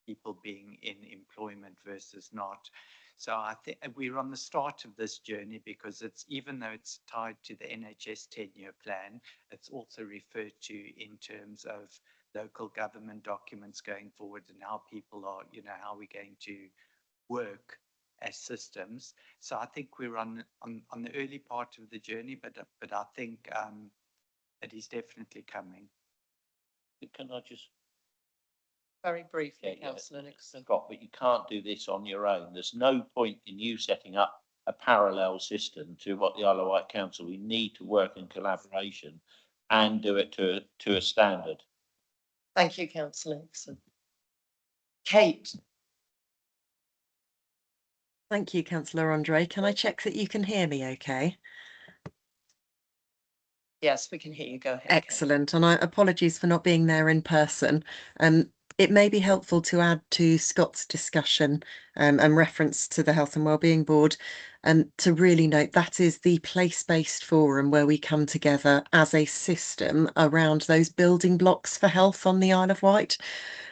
people being in employment versus not. So I think we're on the start of this journey, because it's, even though it's tied to the NHS 10-year plan, it's also referred to in terms of local government documents going forward, and how people are, how we're going to work as systems. So I think we're on the early part of the journey, but I think it is definitely coming. Can I just Very briefly, Councillor Nicholson. Scott, but you can't do this on your own. There's no point in you setting up a parallel system to what the Isle of Wight Council. We need to work in collaboration and do it to a standard. Thank you, Councillor Nicholson. Kate. Thank you, Councillor Andre. Can I check that you can hear me okay? Yes, we can hear you. Go ahead. Excellent. And apologies for not being there in person. It may be helpful to add to Scott's discussion and reference to the Health and Wellbeing Board, and to really note that is the place-based forum where we come together as a system around those building blocks for health on the Isle of Wight.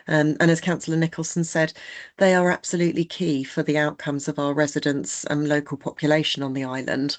And as Councillor Nicholson said, they are absolutely key for the outcomes of our residents and local population on the island.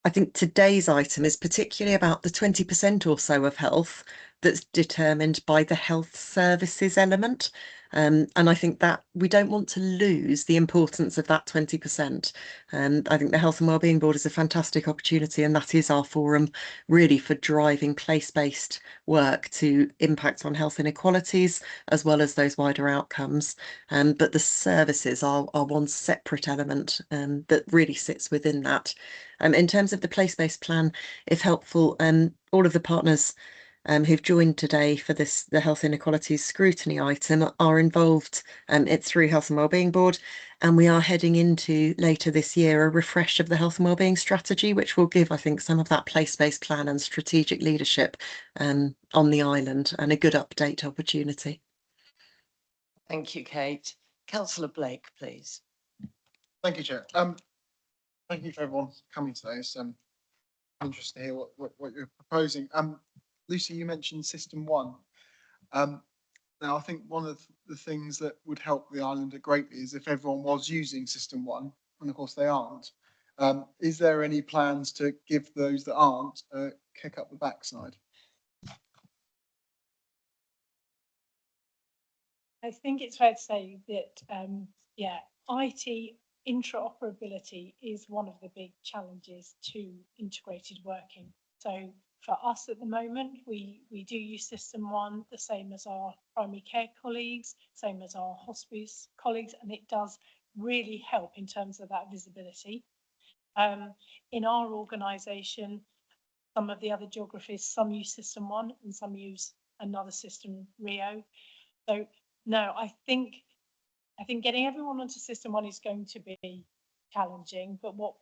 I think today's item is particularly about the 20% or so of health that's determined by the health services element. And I think that we don't want to lose the importance of that 20%. And I think the Health and Wellbeing Board is a fantastic opportunity, and that is our forum really for driving place-based work to impact on health inequalities as well as those wider outcomes. But the services are one separate element that really sits within that. In terms of the place-based plan, if helpful, all of the partners who've joined today for the Health Inequalities Scrutiny item are involved. It's through Health and Wellbeing Board, and we are heading into later this year a refresh of the Health and Wellbeing strategy, which will give, I think, some of that place-based plan and strategic leadership on the island, and a good update opportunity. Thank you, Kate. Councillor Blake, please. Thank you, Chair. Thank you for everyone coming today. It's interesting to hear what you're proposing. Lucy, you mentioned System 1. Now, I think one of the things that would help the island greatly is if everyone was using System 1, and of course they aren't. Is there any plans to give those that aren't a kick up the backside? I think it's fair to say that, yeah, IT interoperability is one of the big challenges to integrated working. So for us at the moment, we do use System 1, the same as our primary care colleagues, same as our hospice colleagues, and it does really help in terms of that visibility. In our organisation, some of the other geographies, some use System 1 and some use another system, Rio. So no, I think getting everyone onto System 1 is going to be challenging, but what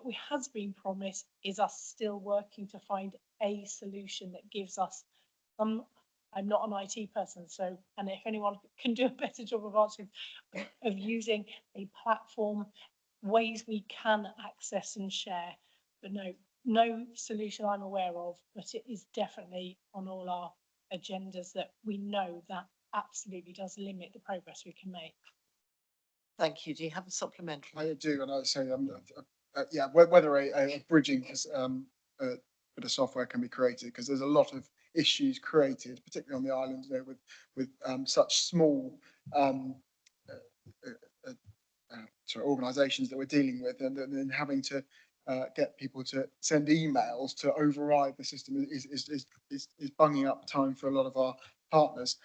we has been promised is us still working to find a solution that gives us some I'm not an IT person, so, and if anyone can do a better job of answering, of using a platform, ways we can access and share, but no solution I'm aware of, but it is definitely on all our agendas that we know that absolutely does limit the progress we can make. Thank you. Do you have a supplementary? I do, and I would say, yeah, whether a bridging bit of software can be created, because there's a lot of issues created, particularly on the islands, you know, with such small organisations that we're dealing with, and then having to get people to send emails to override the system is bunging up time for a lot of our partners.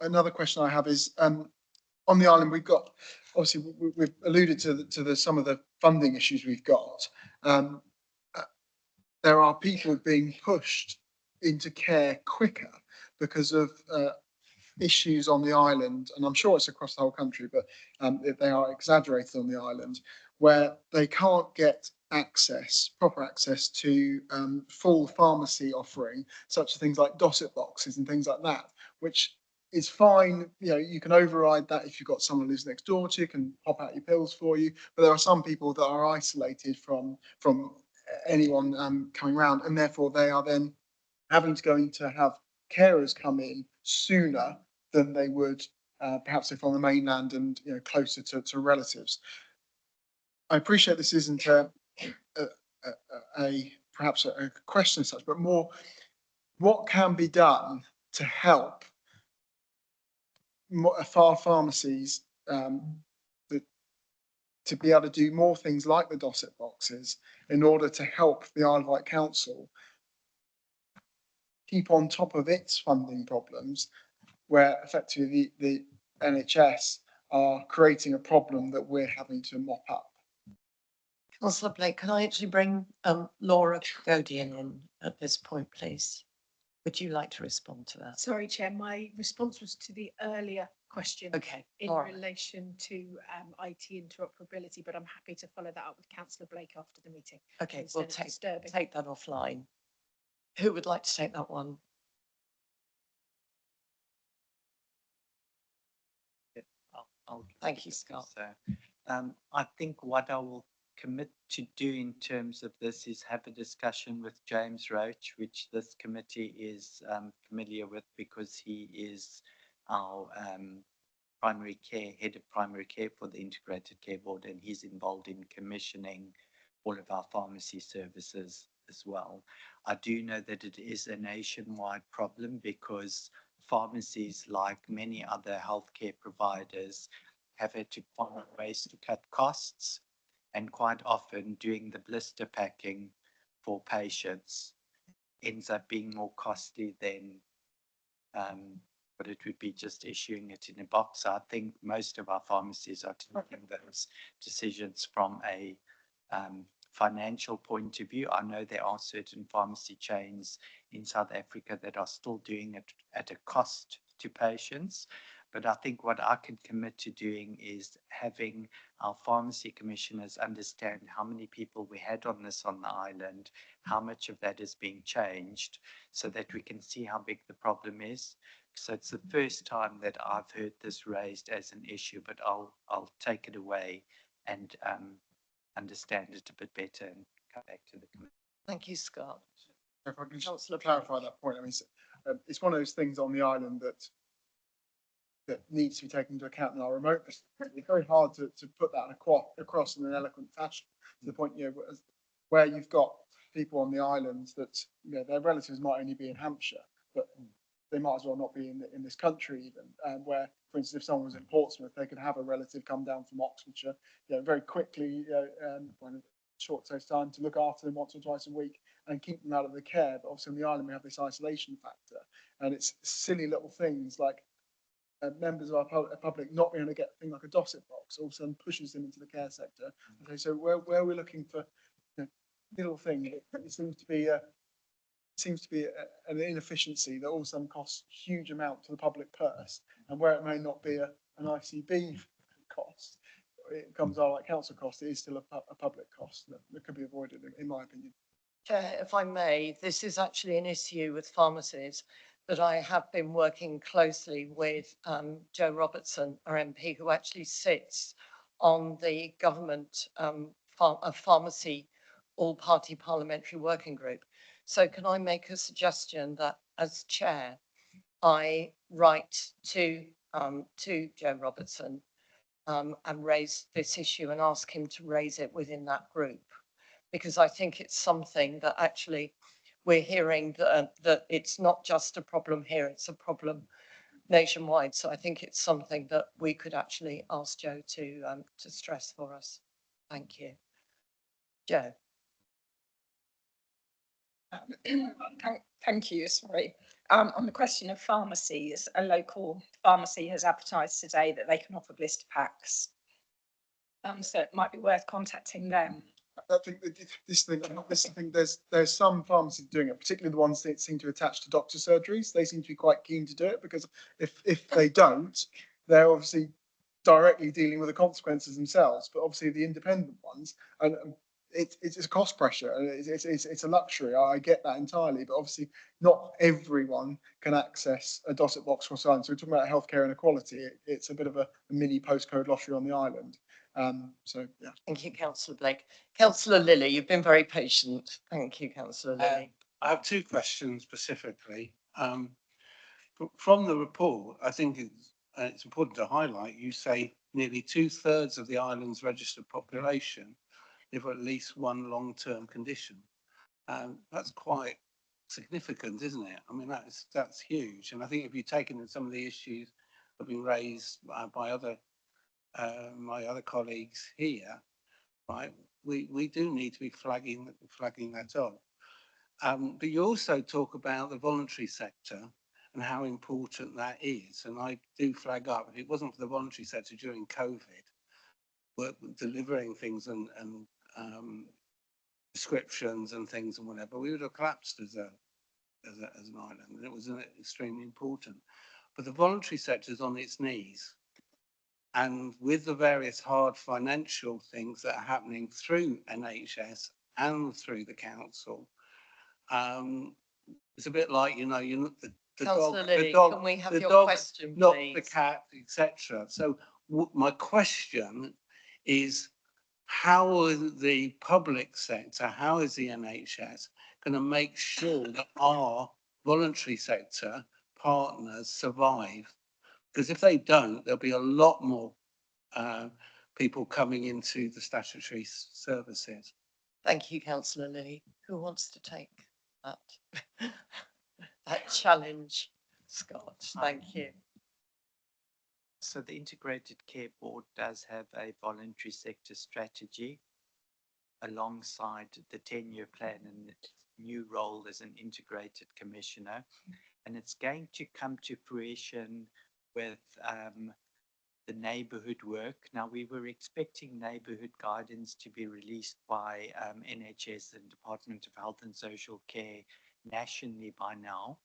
Another question I have is, on the island, we've got, obviously, we've alluded to some of the funding issues we've got. There are people being pushed into care quicker because of issues on the island, and I'm sure it's across the whole country, but they are exaggerated on the island, where they can't get proper access to full pharmacy offering, such as things like Dosset boxes and things like that, which is fine. You know, you can override that if you've got someone who's next door to you, can pop out your pills for you, but there are some people that are isolated from anyone coming around, and therefore they are then having to go in to have carers come in sooner than they would perhaps if on the mainland and, you know, closer to relatives. I appreciate this isn't perhaps a question as such, but more, what can be done to help pharmacies to be able to do more things like the Dosset boxes in order to help the Isle of Wight Council keep on top of its funding problems, where effectively the NHS are creating a problem that we're having to mop up. Councillor Blake, can I actually bring Laura Godian in at this point, please? Would you like to respond to that? Sorry, Chair, my response was to the earlier question in relation to IT interoperability, but I'm happy to follow that up with Councillor Blake after the meeting. Okay, we'll take that offline. Who would like to take that one? Thank you, Scott. So, I think what I will commit to do in terms of this is have a discussion with James Roach, which this committee is familiar with because he is our primary care, head of primary care for the Integrated Care Board, and he's involved in commissioning all of our pharmacy services as well. I do know that it is a nationwide problem because pharmacies, like many other healthcare providers, have had to find ways to cut costs, and quite often doing the blister packing for patients ends up being more costly than what it would be just issuing it in a box. So I think most of our pharmacies are taking those decisions from a financial point of view. I know there are certain pharmacy chains in South Africa that are still doing it at a cost to patients. But I think what I can commit to doing is having our pharmacy commissioners understand how many people we had on this on the island, how much of that is being changed, so that we can see how big the problem is. So it's the first time that I've heard this raised as an issue, but I'll take it away and understand it a bit better and come back to the committee. Thank you, Scott. If I can just clarify that point, I mean, it's one of those things on the island that needs to be taken into account in our remoteness. It's very hard to put that across in an eloquent fashion, to the point, you know, where you've got people on the islands that, you know, their relatives might only be in Hampshire, but they might as well not be in this country even, where, for instance, if someone was in Portsmouth, they could have a relative come down from Oxfordshire, you know, very quickly, in a short time to look after them once or twice a week and keep them out of the care. But obviously on the island we have this isolation factor, and it's silly little things like members of our public not being able to get a thing like a Dosset box all of a sudden pushes them into the care sector. Okay, so where we're looking for, you know, little thing, it seems to be an inefficiency that all of a sudden costs a huge amount to the public purse, and where it may not be an ICB cost, it comes out like council cost, it is still a public cost that could be avoided, in my opinion. Chair, if I may, this is actually an issue with pharmacies that I have been working closely with Joe Robertson, our MP, who actually sits on the government pharmacy all-party parliamentary working group. So can I make a suggestion that as chair, I write to Joe Robertson and raise this issue and ask him to raise it within that group? Because I think it's something that actually we're hearing that it's not just a problem here, it's a problem nationwide. So I think it's something that we could actually ask Joe to stress for us. Thank you. Joe. Thank you, sorry. On the question of pharmacies, a local pharmacy has advertised today that they can offer blister packs. So it might be worth contacting them. I think there's some pharmacies doing it, particularly the ones that seem to attach to doctor surgeries. They seem to be quite keen to do it, because if they don't, they're obviously directly dealing with the consequences themselves. But obviously the independent ones, and it's a cost pressure, and it's a luxury. I get that entirely, but obviously not everyone can access a dotted box cross island. So we're talking about healthcare inequality. It's a bit of a mini postcode lottery on the island. So yeah. Thank you, Councillor Blake. Councillor Lilly, you've been very patient. Thank you, Councillor Lilly. I have two questions specifically. From the report, I think it's important to highlight, you say nearly 2/3 of the island's registered population live with at least one long-term condition. That's quite significant, isn't it? I mean, that's huge. And I think if you take in some of the issues that have been raised by my other colleagues here, right, we do need to be flagging that up. But you also talk about the voluntary sector and how important that is. And I do flag up, if it wasn't for the voluntary sector during COVID, delivering things and descriptions and things and whatever, we would have collapsed as an island. And it was extremely important. But the voluntary sector is on its knees. And with the various hard financial things that are happening through NHS and through the council, it's a bit like, you know, the dog, can we have the your dog, question, not please? the cat, etc. So my question is, how is the public sector, how is the NHS going to make sure that our voluntary sector partners survive? Because if they don't, there'll be a lot more people coming into the statutory services. Thank you, Councillor Lilly. Who wants to take that challenge? Scott, thank you. So the Integrated Care Board does have a voluntary sector strategy alongside the 10-year plan and its new role as an integrated commissioner. And it's going to come to fruition with the neighbourhood work. Now, we were expecting neighbourhood guidance to be released by NHS and Department of Health and Social Care nationally by now.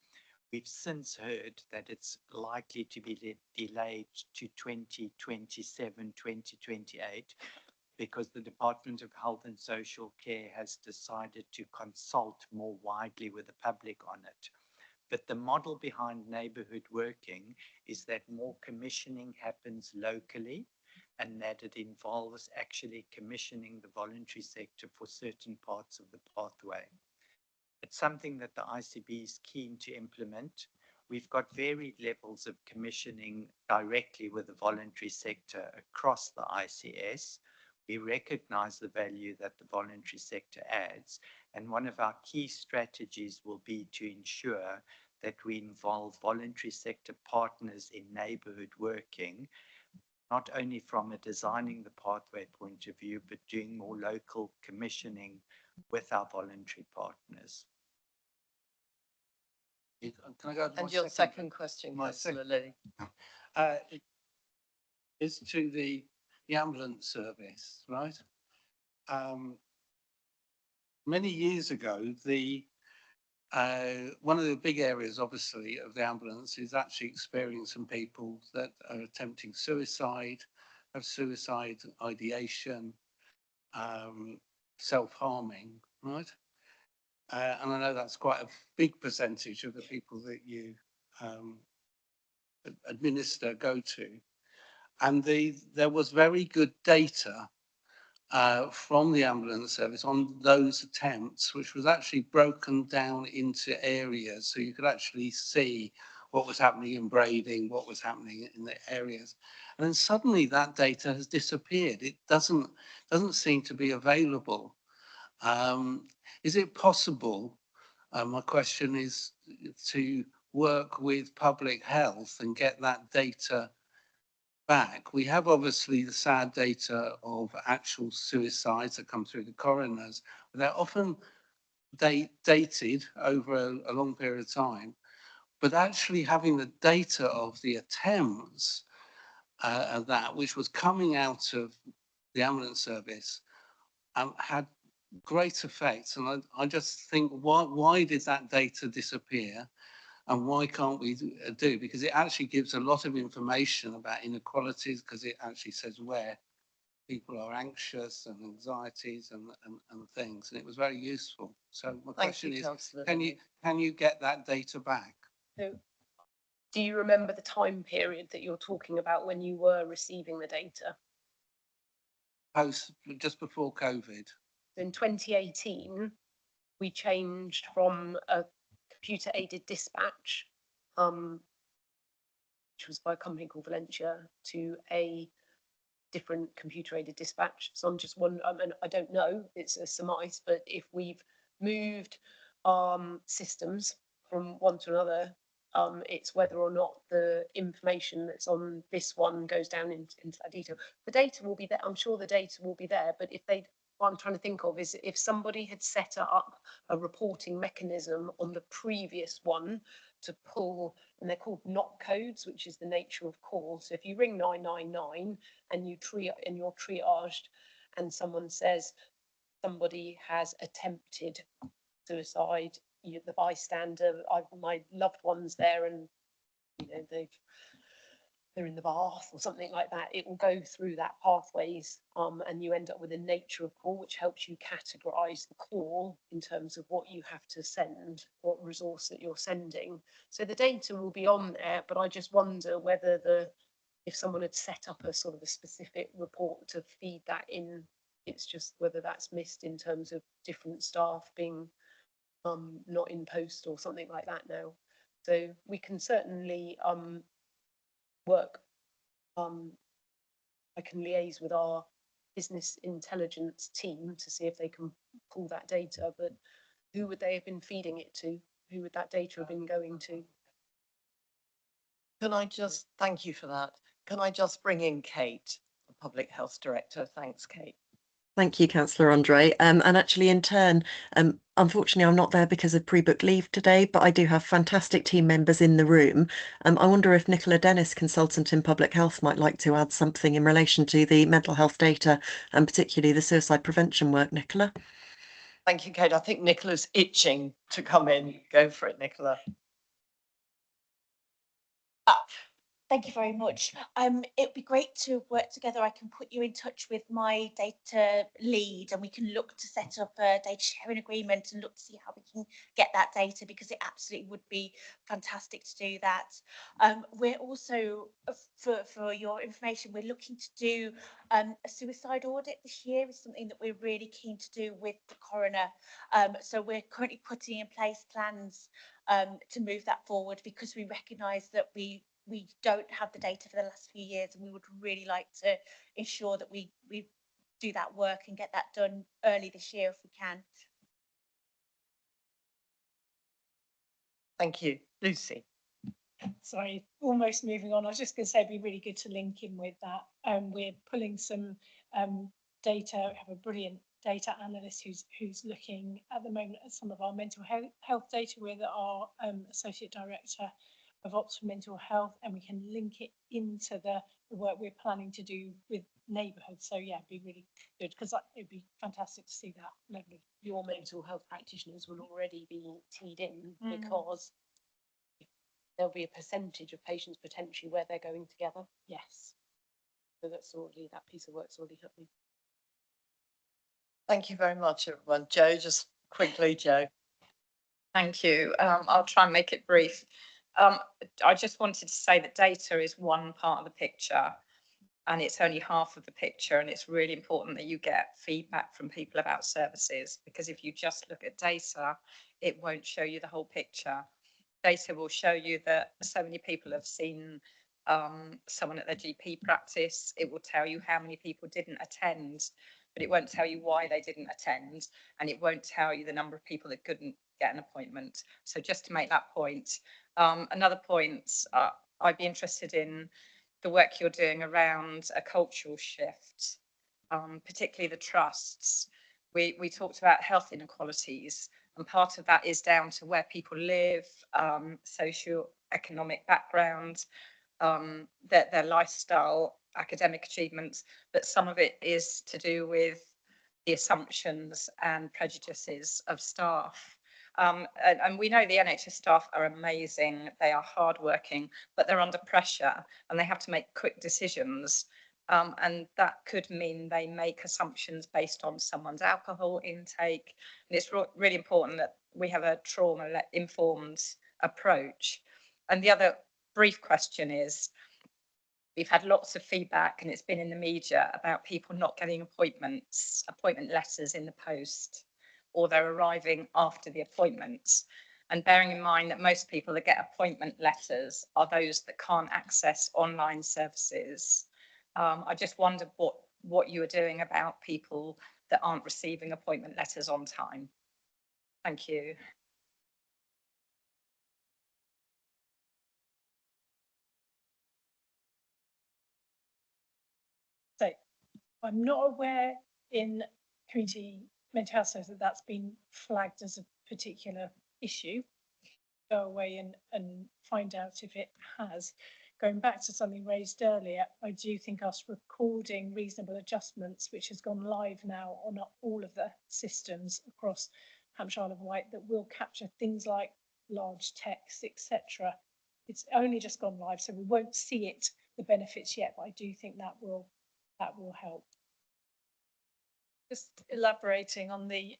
We've since heard that it's likely to be delayed to 2027, 2028, because the Department of Health and Social Care has decided to consult more widely with the public on it. But the model behind neighbourhood working is that more commissioning happens locally, and that it involves actually commissioning the voluntary sector for certain parts of the pathway. It's something that the ICB is keen to implement. We've got varied levels of commissioning directly with the voluntary sector across the ICS. We recognise the value that the voluntary sector adds, and one of our key strategies will be to ensure that we involve voluntary sector partners in neighbourhood working, not only from a designing the pathway point of view, but doing more local commissioning with our voluntary partners. Can I go to and your second question, Councillor Lilly? Is to the ambulance service, right? Many years ago, one of the big areas, obviously, of the ambulance is actually experiencing people that are attempting suicide, have suicide ideation, self-harming, right? And I know that's quite a big percentage of the people that you administer go to. And there was very good data from the ambulance service on those attempts, which was actually broken down into areas. So you could actually see what was happening in Brading, what was happening in the areas. And then suddenly that data has disappeared. It doesn't seem to be available. Is it possible, my question is, to work with public health and get that data back? We have obviously the sad data of actual suicides that come through the coroners, but they're often dated over a long period of time. But actually having the data of the attempts of that, which was coming out of the ambulance service, had great effects. And I just think, why did that data disappear? And why can't we do? Because it actually gives a lot of information about inequalities, because it actually says where people are anxious and anxieties and things. And it was very useful. So my question is, can you get that data back? So, do you remember the time period that you're talking about when you were receiving the data? Just before COVID. In 2018, we changed from a computer-aided dispatch, which was by a company called Valentia, to a different computer-aided dispatch. So I'm just wondering, I mean, I don't know, it's a surmise, but if we've moved systems from one to another, it's whether or not the information that's on this one goes down into that detail. The data will be there. I'm sure the data will be there, but what I'm trying to think of is if somebody had set up a reporting mechanism on the previous one to pull, and they're called NOC codes, which is the nature of call. So if you ring 999 and you're triaged and someone says somebody has attempted suicide, the bystander, my loved one's there, and they're in the bath or something like that, it will go through that pathways, and you end up with a nature of call, which helps you categorize the call in terms of what you have to send, what resource that you're sending. So the data will be on there, but I just wonder whether if someone had set up a sort of a specific report to feed that in, it's just whether that's missed in terms of different staff being not in post or something like that now. So we can certainly work. I can liaise with our business intelligence team to see if they can pull that data, but who would they have been feeding it to? Who would that data have been going to? Can I just, thank you for that. Can I just bring in Kate, the Public Health Director? Thanks, Kate. Thank you, Councillor Andre. And actually, in turn, unfortunately, I'm not there because of pre-booked leave today, but I do have fantastic team members in the room. I wonder if Nicola Dennis, consultant in public health, might like to add something in relation to the mental health data and particularly the suicide prevention work. Nicola. Thank you, Kate. I think Nicola's itching to come in. Go for it, Nicola. Thank you very much. It'd be great to work together. I can put you in touch with my data lead and we can look to set up a data sharing agreement and look to see how we can get that data, because it absolutely would be fantastic to do that. We're also, for your information, we're looking to do a suicide audit this year. Is something that we're really keen to do with the coroner. So we're currently putting in place plans to move that forward, because we recognise that we don't have the data for the last few years, and we would really like to ensure that we do that work and get that done early this year if we can. Thank you. Lucy. Sorry, almost moving on. I was just going to say it'd be really good to link in with that. We're pulling some data. We have a brilliant data analyst who's looking at the moment at some of our mental health data with our Associate Director of Ops for Mental Health, and we can link it into the work we're planning to do with neighbourhoods. So yeah, it'd be really good, because it'd be fantastic to see that level. Your mental health practitioners will already be teed in, because there'll be a percentage of patients potentially where they're going together. Yes. So that's already, that piece of work's already happening. Thank you very much, everyone. Jo, just quickly, Jo. Thank you. I'll try and make it brief. I just wanted to say that data is one part of the picture and it's only half of the picture, and it's really important that you get feedback from people about services, because if you just look at data, it won't show you the whole picture. Data will show you that so many people have seen someone at their GP practice. It will tell you how many people didn't attend, but it won't tell you why they didn't attend, and it won't tell you the number of people that couldn't get an appointment. So just to make that point. Another point, I'd be interested in the work you're doing around a cultural shift, particularly the trusts. We talked about health inequalities, and part of that is down to where people live, socio-economic background, their lifestyle, academic achievements, but some of it is to do with the assumptions and prejudices of staff. And we know the NHS staff are amazing, they are hardworking, but they're under pressure and they have to make quick decisions. And that could mean they make assumptions based on someone's alcohol intake. And it's really important that we have a trauma-informed approach. And the other brief question is, we've had lots of feedback, and it's been in the media, about people not getting appointment letters in the post, or they're arriving after the appointments. And bearing in mind that most people that get appointment letters are those that can't access online services. I just wondered what you were doing about people that aren't receiving appointment letters on time. Thank you. So I'm not aware in community mental health services that that's been flagged as a particular issue. Go away and find out if it has. Going back to something raised earlier, I do think us recording reasonable adjustments, which has gone live now on all of the systems across Hampshire Isle of Wight, that will capture things like large text, etc. It's only just gone live, so we won't see it, the benefits yet, but I do think that will help. Just elaborating on the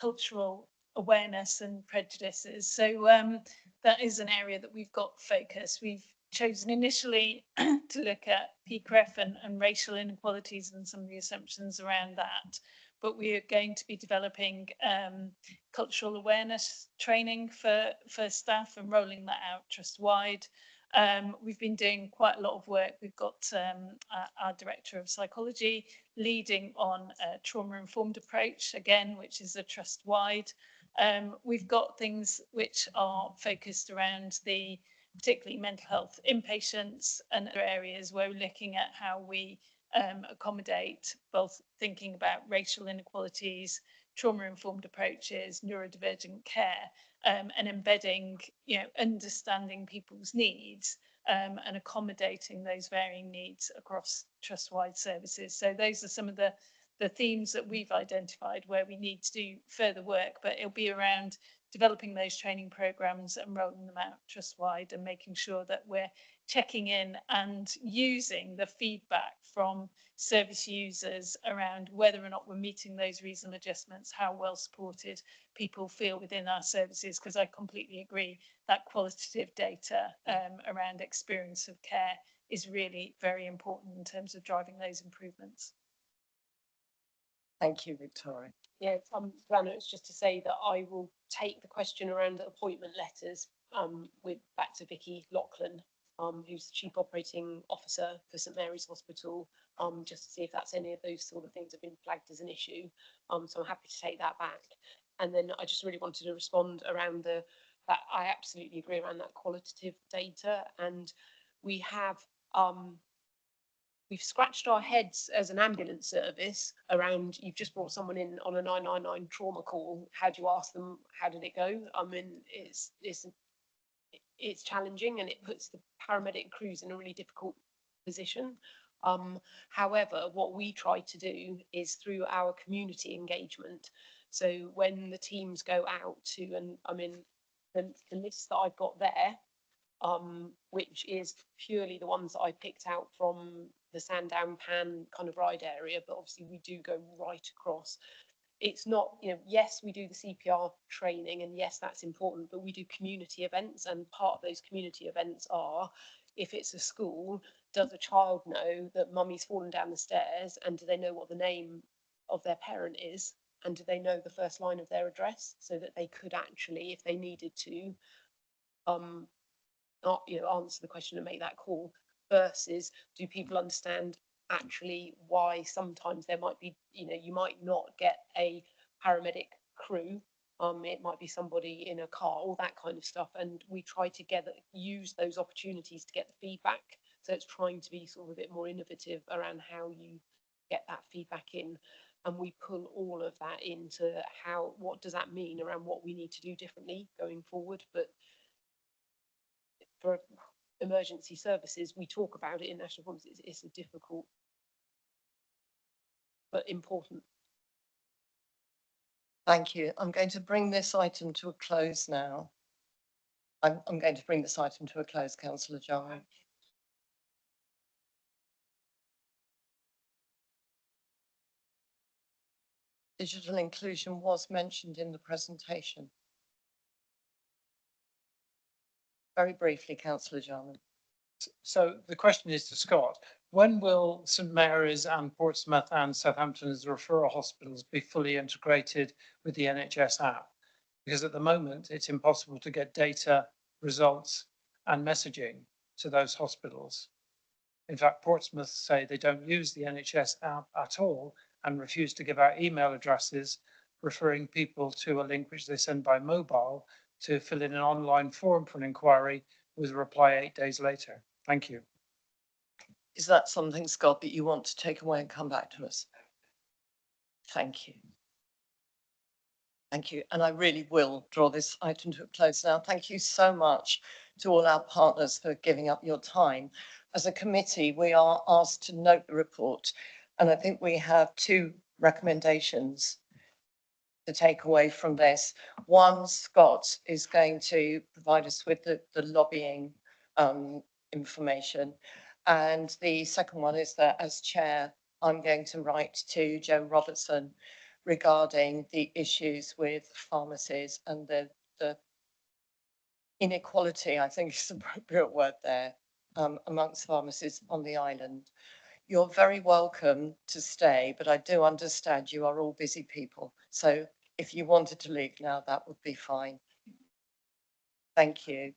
cultural awareness and prejudices. So that is an area that we've got focus. We've chosen initially to look at PCREF and racial inequalities and some of the assumptions around that. But we are going to be developing cultural awareness training for staff and rolling that out trust-wide. We've been doing quite a lot of work. We've got our Director of Psychology leading on a trauma-informed approach, again, which is a trust-wide. We've got things which are focused around the particularly mental health inpatients and other areas where we're looking at how we accommodate, both thinking about racial inequalities, trauma-informed approaches, neurodivergent care, and embedding, understanding people's needs and accommodating those varying needs across trust-wide services. So those are some of the themes that we've identified where we need to do further work, but it'll be around developing those training programs and rolling them out trust-wide and making sure that we're checking in and using the feedback from service users around whether or not we're meeting those reasonable adjustments, how well supported people feel within our services, because I completely agree that qualitative data around experience of care is really very important in terms of driving those improvements. Thank you, Victoria. Yeah, Joanna, it's just to say that I will take the question around the appointment letters back to Vicky Lachlan, who's the Chief Operating Officer for St Mary's Hospital, just to see if that's any of those sort of things have been flagged as an issue. So I'm happy to take that back. And then I just really wanted to respond around that I absolutely agree around that qualitative data, and we have we've scratched our heads as an ambulance service around, you've just brought someone in on a 999 trauma call. How do you ask them, how did it go? I mean, it's challenging, and it puts the paramedic crews in a really difficult position. However, what we try to do is through our community engagement. So when the teams go out to, and I mean, the list that I've got there, which is purely the ones that I picked out from the Sandown Pan kind of ride area, but obviously we do go right across. it's not, yes, we do the CPR training and yes, that's important, but we do community events, and part of those community events are, if it's a school, does a child know that mummy's fallen down the stairs, and do they know what the name of their parent is, and do they know the first line of their address, so that they could actually, if they needed to, not, answer the question and make that call, versus do people understand actually why sometimes there might be, you might not get a paramedic crew, it might be somebody in a car, all that kind of stuff, and we try to use those opportunities to get the feedback. So it's trying to be sort of a bit more innovative around how you get that feedback in, and we pull all of that into what does that mean around what we need to do differently going forward. But for emergency services, we talk about it in national policies. It's a difficult but important. Thank you. I'm going to bring this item to a close now. I'm going to bring this item to a close, Councillor Jarman. Digital inclusion was mentioned in the presentation. Very briefly, Councillor Jarman. So the question is to Scott, when will St Mary's and Portsmouth and Southampton's referral hospitals be fully integrated with the NHS app? Because at the moment, it's impossible to get data, results and messaging to those hospitals. In fact, Portsmouth say they don't use the NHS app at all and refuse to give out email addresses, referring people to a link which they send by mobile to fill in an online form for an inquiry with a reply 8 days later. Thank you. Is that something, Scott, that you want to take away and come back to us? Thank you. Thank you. And I really will draw this item to a close now. Thank you so much to all our partners for giving up your time. As a committee, we are asked to note the report, and I think we have two recommendations to take away from this. One, Scott is going to provide us with the lobbying information. And the second one is that as chair, I'm going to write to Joe Robertson regarding the issues with pharmacies and the inequality, I think is the appropriate word there, amongst pharmacies on the island. You're very welcome to stay, but I do understand you are all busy people. So if you wanted to leave now, that would be fine. Thank you.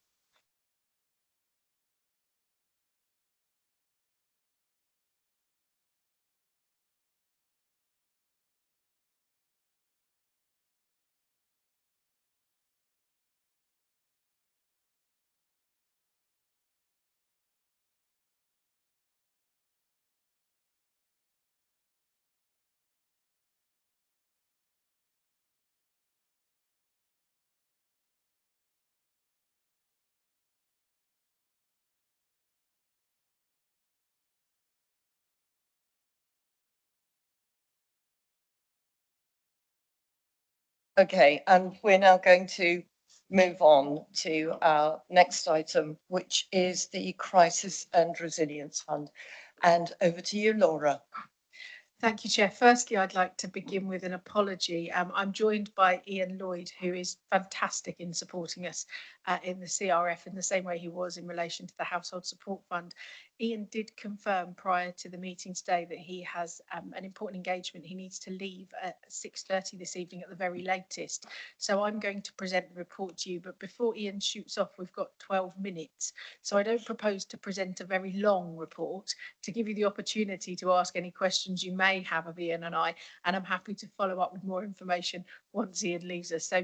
Okay, and we're now going to move on to our next item, which is the Crisis and Resilience Fund. And over to you, Laura. Thank you, Chair. Firstly, I'd like to begin with an apology. I'm joined by Ian Lloyd, who is fantastic in supporting us in the CRF in the same way he was in relation to the Household Support Fund. Ian did confirm prior to the meeting today that he has an important engagement. He needs to leave at 6:30 this evening at the very latest. So I'm going to present the report to you, but before Ian shoots off, we've got 12 minutes. So I don't propose to present a very long report, to give you the opportunity to ask any questions you may have of Ian and I, and I'm happy to follow up with more information once Ian leaves us. So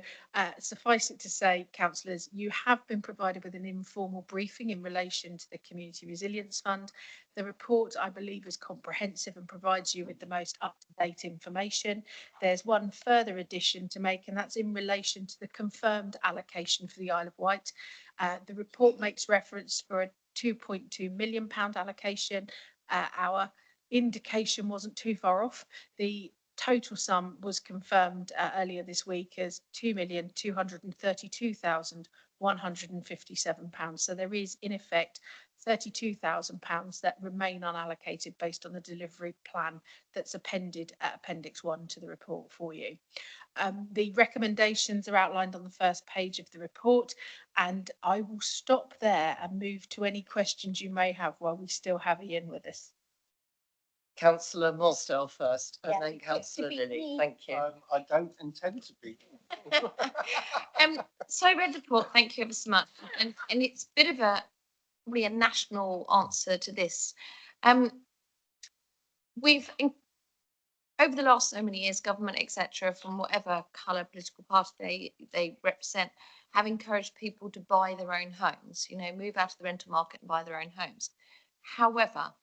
suffice it to say, councillors, you have been provided with an informal briefing in relation to the Community Resilience Fund. The report, I believe, is comprehensive and provides you with the most up-to-date information. There's one further addition to make, and that's in relation to the confirmed allocation for the Isle of Wight. The report makes reference for a £2.2 million allocation. Our indication wasn't too far off. The total sum was confirmed earlier this week as £2,232,000 £157. So there is in effect £32,000 that remain unallocated based on the delivery plan that's appended at Appendix 1 to the report for you. The recommendations are outlined on the first page of the report, and I will stop there and move to any questions you may have while we still have Ian with us. Councillor Morsdale first, and Yeah, then it's to Councillor be Lilly. me. Thank you. I don't intend to be. So I read the report, thank you ever so much. And it's a bit of a, really a national answer to this. We've, over the last so many years, government, etc., from whatever colour political party they represent, have encouraged people to buy their own homes, you know, move out of the rental market and buy their own homes. However,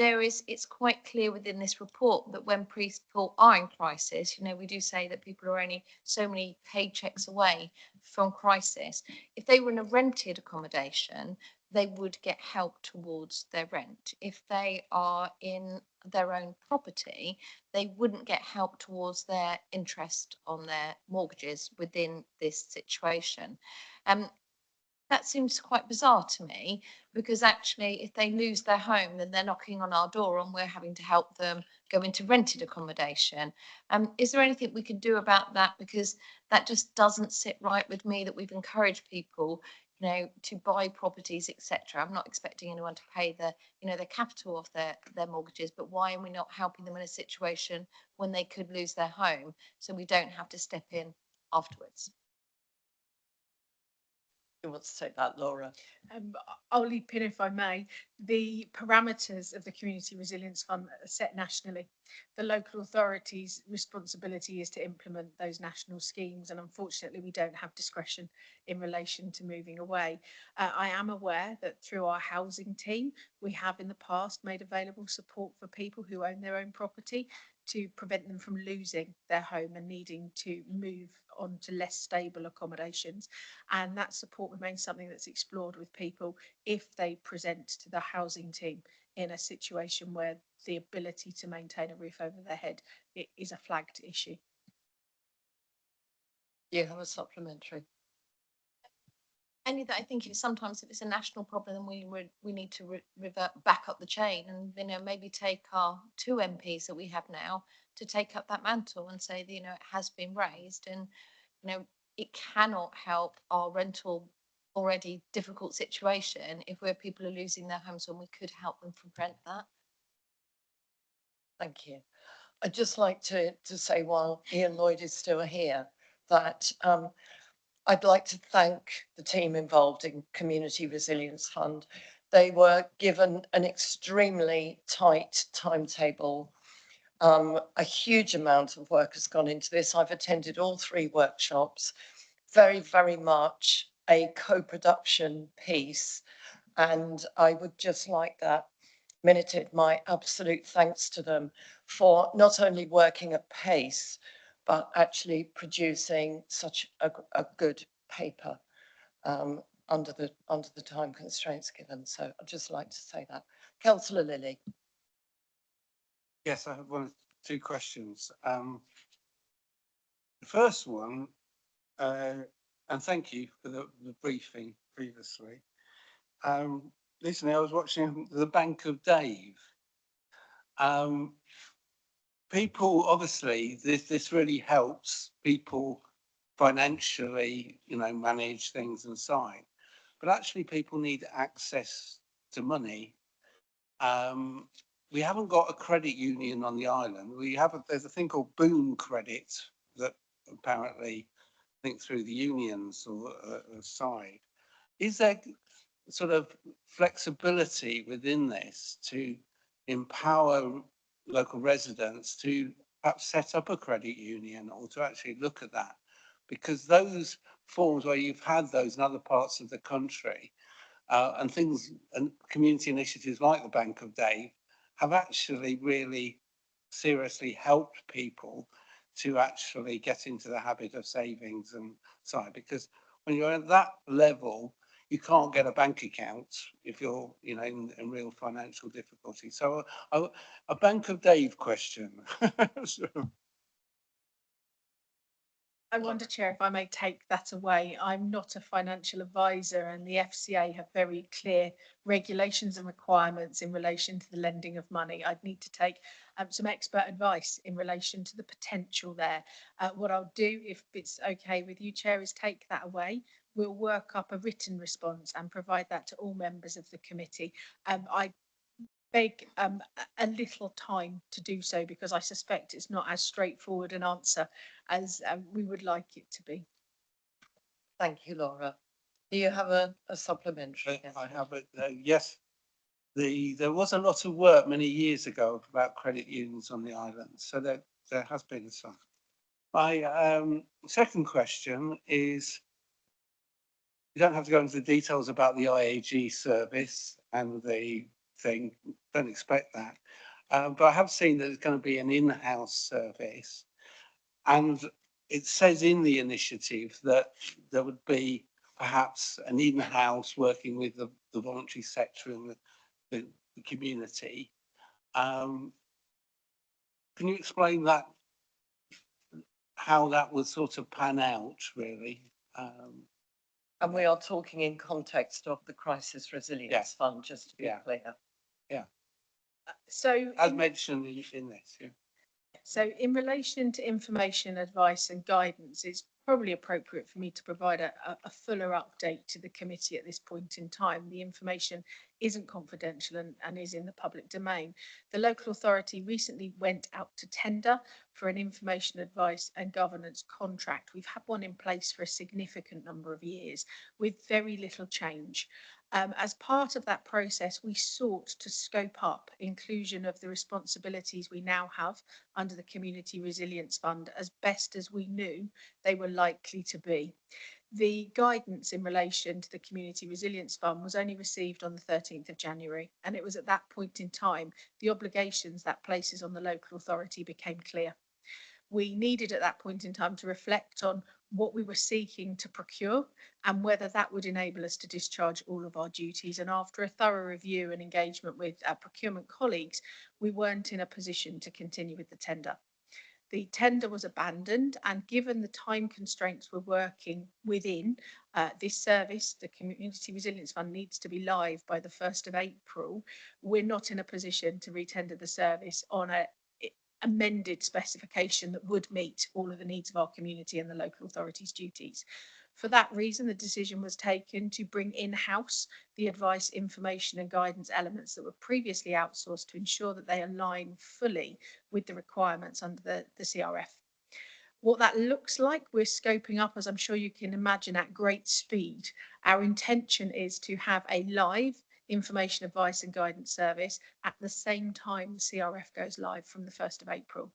it's quite clear within this report that when people are in crisis, you know, we do say that people are only so many paychecks away from crisis. If they were in a rented accommodation, they would get help towards their rent. If they are in their own property, they wouldn't get help towards their interest on their mortgages within this situation. That seems quite bizarre to me, because actually if they lose their home, then they're knocking on our door and we're having to help them go into rented accommodation. Is there anything we can do about that? Because that just doesn't sit right with me, that we've encouraged people, you know, to buy properties, etc. I'm not expecting anyone to pay the, you know, the capital of their mortgages, but why are we not helping them in a situation when they could lose their home, so we don't have to step in afterwards? Who wants to take that, Laura? I'll leap in if I may. The parameters of the Community Resilience Fund are set nationally. The local authorities' responsibility is to implement those national schemes, and unfortunately we don't have discretion in relation to moving away. I am aware that through our housing team, we have in the past made available support for people who own their own property to prevent them from losing their home and needing to move on to less stable accommodations. And that support remains something that's explored with people if they present to the housing team in a situation where the ability to maintain a roof over their head is a flagged issue. You have a supplementary. Only that I think sometimes if it's a national problem, then we need to revert back up the chain, and, you know, maybe take our 2 MPs that we have now to take up that mantle and say that, you know, it has been raised, and, you know, it cannot help our rental already difficult situation if people are losing their homes, when we could help them prevent that. Thank you. I'd just like to say, while Ian Lloyd is still here, that I'd like to thank the team involved in Community Resilience Fund. They were given an extremely tight timetable. A huge amount of work has gone into this. I've attended all 3 workshops, very, very much a co-production piece. And I would just like that minuted my absolute thanks to them for not only working at pace, but actually producing such a good paper under the time constraints given. So I'd just like to say that. Councillor Lilly. Yes, I have 2 questions. The first one, and thank you for the briefing previously. Recently I was watching The Bank of Dave. People, obviously, this really helps people financially, you know, manage things inside. But actually people need access to money. We haven't got a credit union on the island. There's a thing called Boom Credit that apparently, I think through the unions or side. Is there sort of flexibility within this to empower local residents to perhaps set up a credit union, or to actually look at that? Because those forms where you've had those in other parts of the country, and things and community initiatives like the Bank of Dave have actually really seriously helped people to actually get into the habit of savings and side. Because when you're at that level, you can't get a bank account if you're, you know, in real financial difficulty. So a Bank of Dave question. I wonder, Chair, if I may take that away. I'm not a financial advisor, and the FCA have very clear regulations and requirements in relation to the lending of money. I'd need to take some expert advice in relation to the potential there. What I'll do, if it's okay with you, Chair, is take that away. We'll work up a written response and provide that to all members of the committee. I beg a little time to do so because I suspect it's not as straightforward an answer as we would like it to be. Thank you, Laura. Do you have a supplementary? I have it. Yes, there was a lot of work many years ago about credit unions on the island, so there has been some. My second question is, you don't have to go into the details about the IAG service and the thing, don't expect that. But I have seen that there's going to be an in-house service, and it says in the initiative that there would be perhaps an in-house working with the voluntary sector and the community. Can you explain that, how that would sort of pan out, really? And we are talking in context of the Crisis Resilience Fund, just to be clear. Yeah. So, as mentioned in this, yeah. So in relation to information, advice and guidance, it's probably appropriate for me to provide a fuller update to the committee at this point in time. The information isn't confidential and is in the public domain. The local authority recently went out to tender for an information, advice and governance contract. We've had one in place for a significant number of years with very little change. As part of that process, we sought to scope up inclusion of the responsibilities we now have under the Community Resilience Fund as best as we knew they were likely to be. The guidance in relation to the Community Resilience Fund was only received on the 13th of January, and it was at that point in time the obligations that places on the local authority became clear. We needed at that point in time to reflect on what we were seeking to procure and whether that would enable us to discharge all of our duties. And after a thorough review and engagement with our procurement colleagues, we weren't in a position to continue with the tender. The tender was abandoned, and given the time constraints we're working within, this service, the Community Resilience Fund, needs to be live by the 1st of April. We're not in a position to retender the service on a amended specification that would meet all of the needs of our community and the local authority's duties. For that reason, the decision was taken to bring in-house the advice, information and guidance elements that were previously outsourced to ensure that they align fully with the requirements under the CRF. What that looks like, we're scoping up, as I'm sure you can imagine, at great speed. Our intention is to have a live information, advice and guidance service at the same time the CRF goes live from the 1st of April.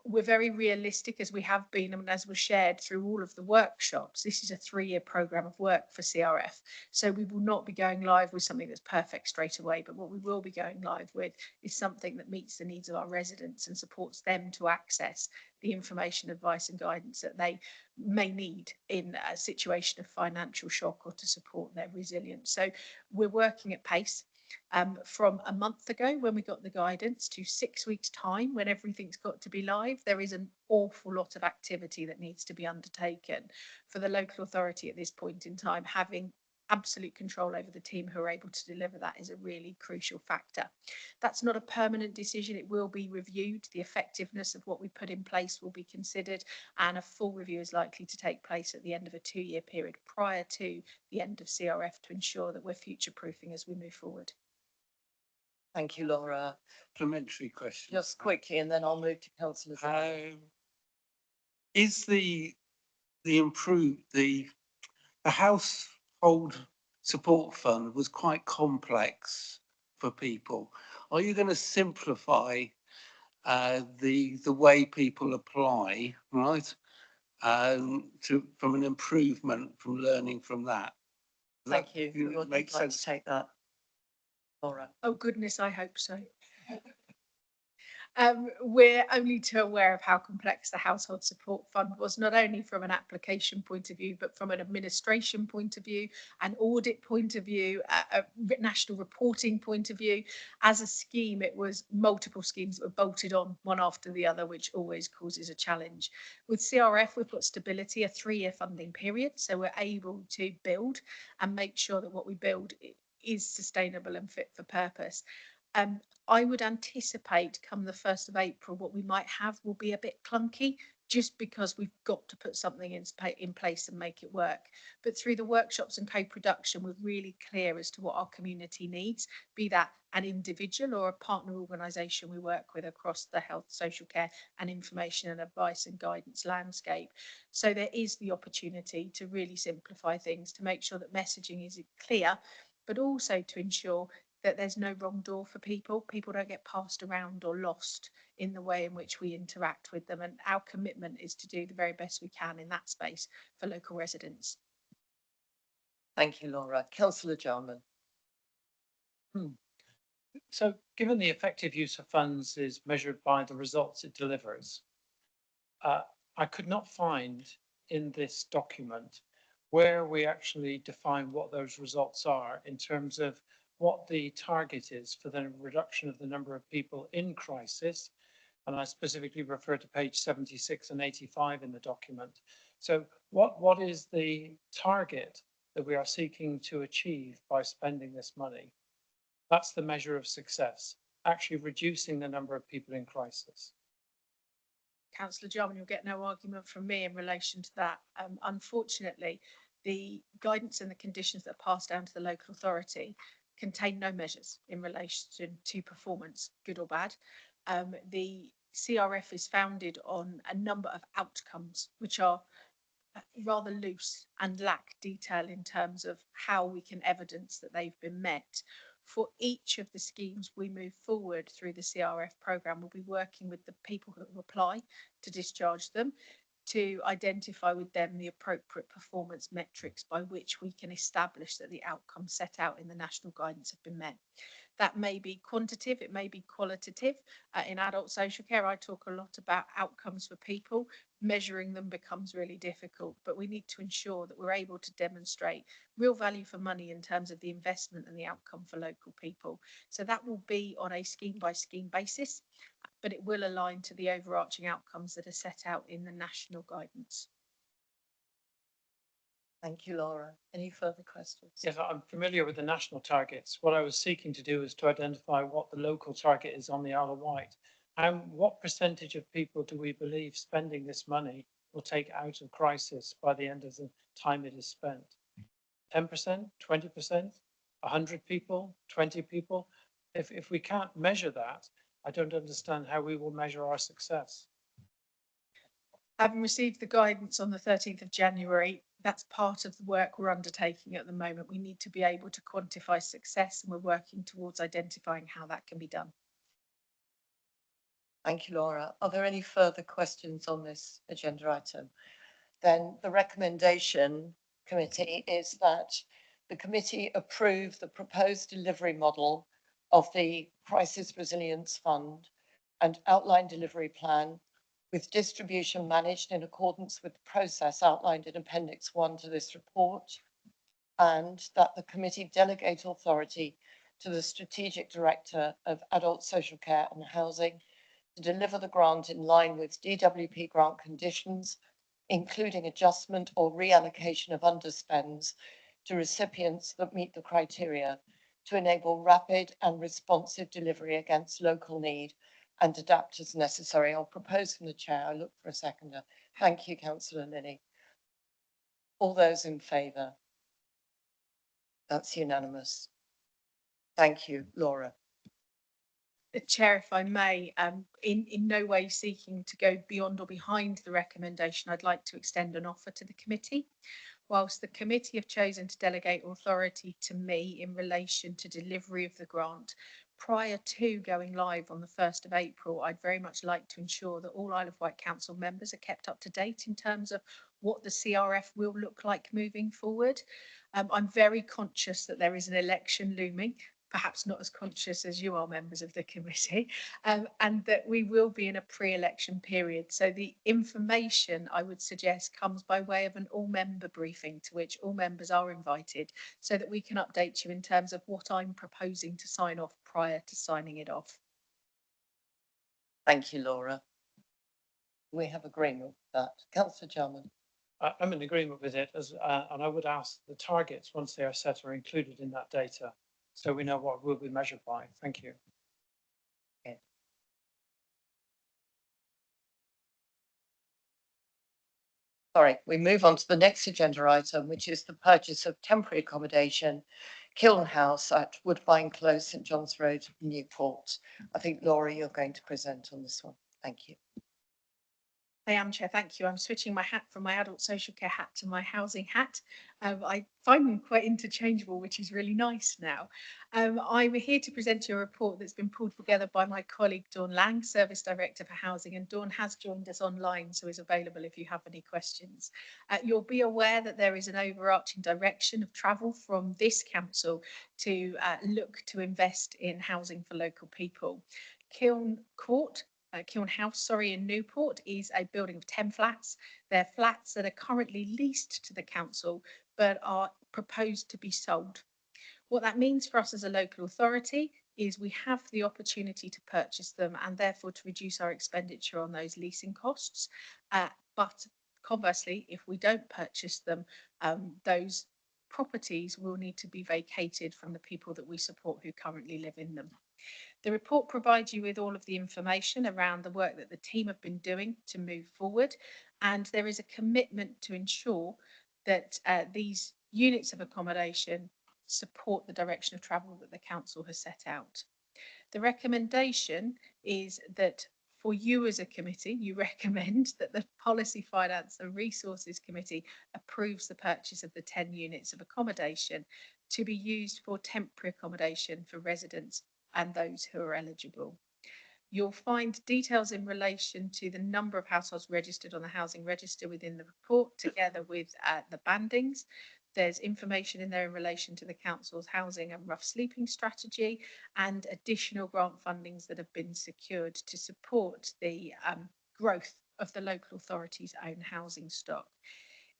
We're very realistic, as we have been and as was shared through all of the workshops. This is a 3-year programme of work for CRF. So we will not be going live with something that's perfect straight away, but what we will be going live with is something that meets the needs of our residents and supports them to access the information, advice and guidance that they may need in a situation of financial shock or to support their resilience. So we're working at pace. From a month ago when we got the guidance to 6 weeks time when everything's got to be live, there is an awful lot of activity that needs to be undertaken. For the local authority at this point in time, having absolute control over the team who are able to deliver that is a really crucial factor. That's not a permanent decision. It will be reviewed. The effectiveness of what we put in place will be considered, and a full review is likely to take place at the end of a 2-year period prior to the end of CRF to ensure that we're future proofing as we move forward. Thank you, Laura. Supplementary question. Just quickly, and then I'll move to Councillor. Is the household support fund was quite complex for people. Are you going to simplify the way people apply, right? From an improvement, from learning from that. Thank you. Who would Makes like sense to take that? Laura. Oh goodness, I hope so. We're only too aware of how complex the Household Support Fund was, not only from an application point of view, but from an administration point of view, an audit point of view, a national reporting point of view. As a scheme, it was multiple schemes that were bolted on one after the other, which always causes a challenge. With CRF, we've got stability, a 3-year funding period, so we're able to build and make sure that what we build is sustainable and fit for purpose. I would anticipate come the 1st of April, what we might have will be a bit clunky, just because we've got to put something in place and make it work. But through the workshops and co-production, we're really clear as to what our community needs, be that an individual or a partner organisation we work with across the health, social care and information and advice and guidance landscape. So there is the opportunity to really simplify things, to make sure that messaging is clear, but also to ensure that there's no wrong door for people. People don't get passed around or lost in the way in which we interact with them. And our commitment is to do the very best we can in that space for local residents. Thank you, Laura. Councillor Jarman. So given the effective use of funds is measured by the results it delivers, I could not find in this document where we actually define what those results are in terms of what the target is for the reduction of the number of people in crisis. And I specifically refer to page 76 and 85 in the document. So what is the target that we are seeking to achieve by spending this money? That's the measure of success, actually reducing the number of people in crisis. Councillor Jarman, you'll get no argument from me in relation to that. Unfortunately, the guidance and the conditions that are passed down to the local authority contain no measures in relation to performance, good or bad. The CRF is founded on a number of outcomes, which are rather loose and lack detail in terms of how we can evidence that they've been met. For each of the schemes we move forward through the CRF programme, we'll be working with the people who apply to discharge them, to identify with them the appropriate performance metrics by which we can establish that the outcomes set out in the national guidance have been met. That may be quantitative, it may be qualitative. In adult social care, I talk a lot about outcomes for people. Measuring them becomes really difficult, but we need to ensure that we're able to demonstrate real value for money in terms of the investment and the outcome for local people. So that will be on a scheme by scheme basis, but it will align to the overarching outcomes that are set out in the national guidance. Thank you, Laura. Any further questions? Yes, I'm familiar with the national targets. What I was seeking to do is to identify what the local target is on the Isle of Wight. And what percentage of people do we believe spending this money will take out of crisis by the end of the time it is spent? 10%, 20%, 100 people, 20 people? If we can't measure that, I don't understand how we will measure our success. Having received the guidance on the 13th of January, that's part of the work we're undertaking at the moment. We need to be able to quantify success, and we're working towards identifying how that can be done. Thank you, Laura. Are there any further questions on this agenda item? Then the recommendation committee is that the committee approve the proposed delivery model of the Crisis Resilience Fund and outline delivery plan with distribution managed in accordance with the process outlined in Appendix 1 to this report, and that the committee delegate authority to the Strategic Director of Adult Social Care and Housing to deliver the grant in line with DWP grant conditions, including adjustment or reallocation of underspends to recipients that meet the criteria to enable rapid and responsive delivery against local need and adapt as necessary. I'll propose from the chair. I look for a seconder. Thank you, Councillor Lilly. All those in favour? That's unanimous. Thank you, Laura. Chair, if I may, in no way seeking to go beyond or behind the recommendation, I'd like to extend an offer to the committee. Whilst the committee have chosen to delegate authority to me in relation to delivery of the grant, prior to going live on the 1st of April, I'd very much like to ensure that all Isle of Wight Council members are kept up to date in terms of what the CRF will look like moving forward. I'm very conscious that there is an election looming. perhaps not as conscious as you are, members of the committee, and that we will be in a pre-election period. So the information, I would suggest, comes by way of an all-member briefing to which all members are invited, so that we can update you in terms of what I'm proposing to sign off prior to signing it off. Thank you, Laura. We have agreement with that. Councillor Jarman. I'm in agreement with it, and I would ask the targets, once they are set, are included in that data, so we know what will be measured by. Thank you. Okay. Sorry, we move on to the next agenda item, which is the purchase of temporary accommodation, Kiln House at Woodbine Close, St John's Road, Newport. I think, Laura, you're going to present on this one. Thank you. I am, Chair, thank you. I'm switching my hat from my adult social care hat to my housing hat. I find them quite interchangeable, which is really nice now. I'm here to present you a report that's been pulled together by my colleague Dawn Lang, Service Director for Housing, and Dawn has joined us online, so is available if you have any questions. You'll be aware that there is an overarching direction of travel from this council to look to invest in housing for local people. Kiln House, in Newport is a building of 10 flats. They're flats that are currently leased to the council, but are proposed to be sold. What that means for us as a local authority is we have the opportunity to purchase them and therefore to reduce our expenditure on those leasing costs. But conversely, if we don't purchase them, those properties will need to be vacated from the people that we support who currently live in them. The report provides you with all of the information around the work that the team have been doing to move forward, and there is a commitment to ensure that these units of accommodation support the direction of travel that the council has set out. The recommendation is that for you as a committee, you recommend that the Policy, Finance and Resources Committee approves the purchase of the 10 units of accommodation to be used for temporary accommodation for residents and those who are eligible. You'll find details in relation to the number of households registered on the housing register within the report, together with the bandings. There's information in there in relation to the council's housing and rough sleeping strategy and additional grant fundings that have been secured to support the growth of the local authority's own housing stock.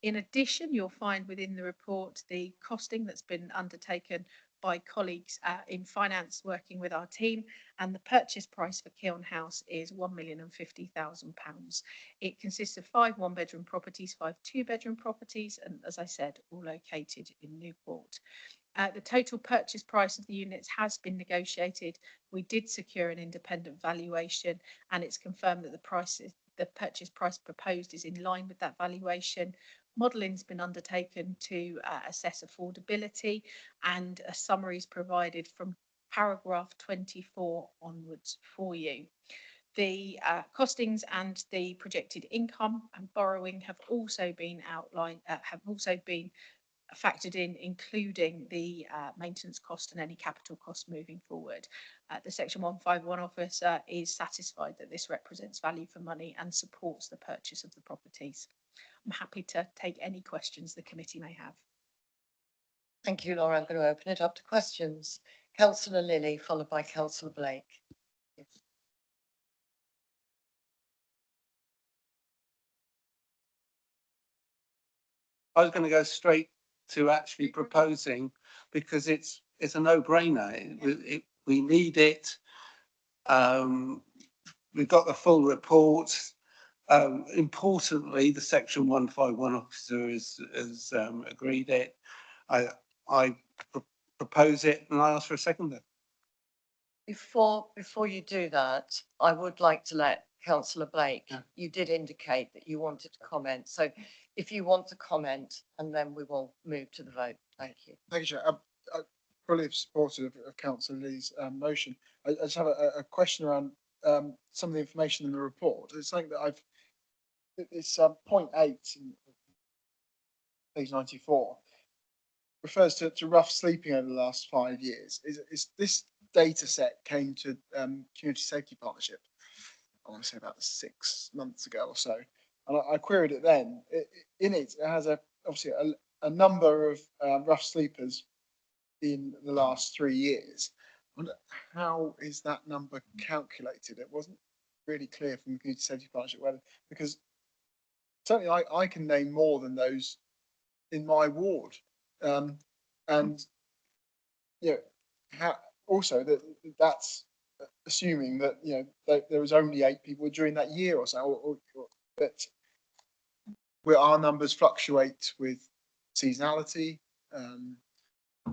In addition, you'll find within the report the costing that's been undertaken by colleagues in finance working with our team, and the purchase price for Kiln House is £1,050,000. It consists of 5 one-bedroom properties, 5 two-bedroom properties, and as I said, all located in Newport. The total purchase price of the units has been negotiated. We did secure an independent valuation, and it's confirmed that the purchase price proposed is in line with that valuation. Modelling's been undertaken to assess affordability, and a summary is provided from paragraph 24 onwards for you. The costings and the projected income and borrowing have also been outlined, factored in, including the maintenance cost and any capital cost moving forward. The Section 151 officer is satisfied that this represents value for money and supports the purchase of the properties. I'm happy to take any questions the committee may have. Thank you, Laura. I'm going to open it up to questions. Councillor Lilly, followed by Councillor Blake. Yes. I was going to go straight to actually proposing, because it's a no-brainer. We need it. We've got the full report. Importantly, the Section 151 officer has agreed it. I propose it, and I ask for a seconder. Before you do that, I would like to let Councillor Blake, you did indicate that you wanted to comment. So if you want to comment, and then we will move to the vote. Thank you. Thank you, Chair. I'm fully supportive of Councillor Lee's motion. I just have a question around some of the information in the report. It's something that it's point 8 in page 94, refers to rough sleeping over the last 5 years. Is this data set came to Community Safety Partnership, I want to say about 6 months ago or so, and I queried it then. In it has obviously a number of rough sleepers in the last 3 years, wonder how is that number calculated? It wasn't really clear from the Community Safety Partnership whether, because certainly I can name more than those in my ward. And you know, how, also that's assuming that there was only 8 people during that year or so, or that where our numbers fluctuate with seasonality,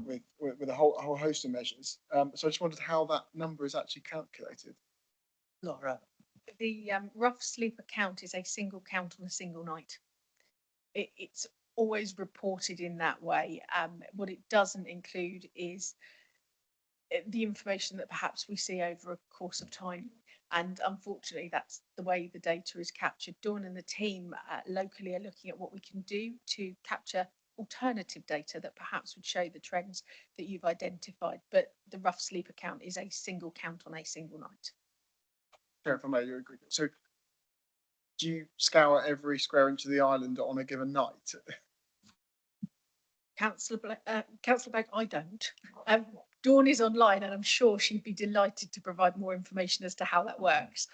with a whole host of measures. So I just wondered how that number is actually calculated. Laura. The rough sleeper count is a single count on a single night. It's always reported in that way. What it doesn't include is the information that perhaps we see over a course of time. And unfortunately, that's the way the data is captured. Dawn and the team locally are looking at what we can do to capture alternative data that perhaps would show the trends that you've identified. But the rough sleeper count is a single count on a single night. If I may, you agree. So do you scour every square inch of the island on a given night? Councillor Begg, I don't. Dawn is online and I'm sure she'd be delighted to provide more information as to how that works.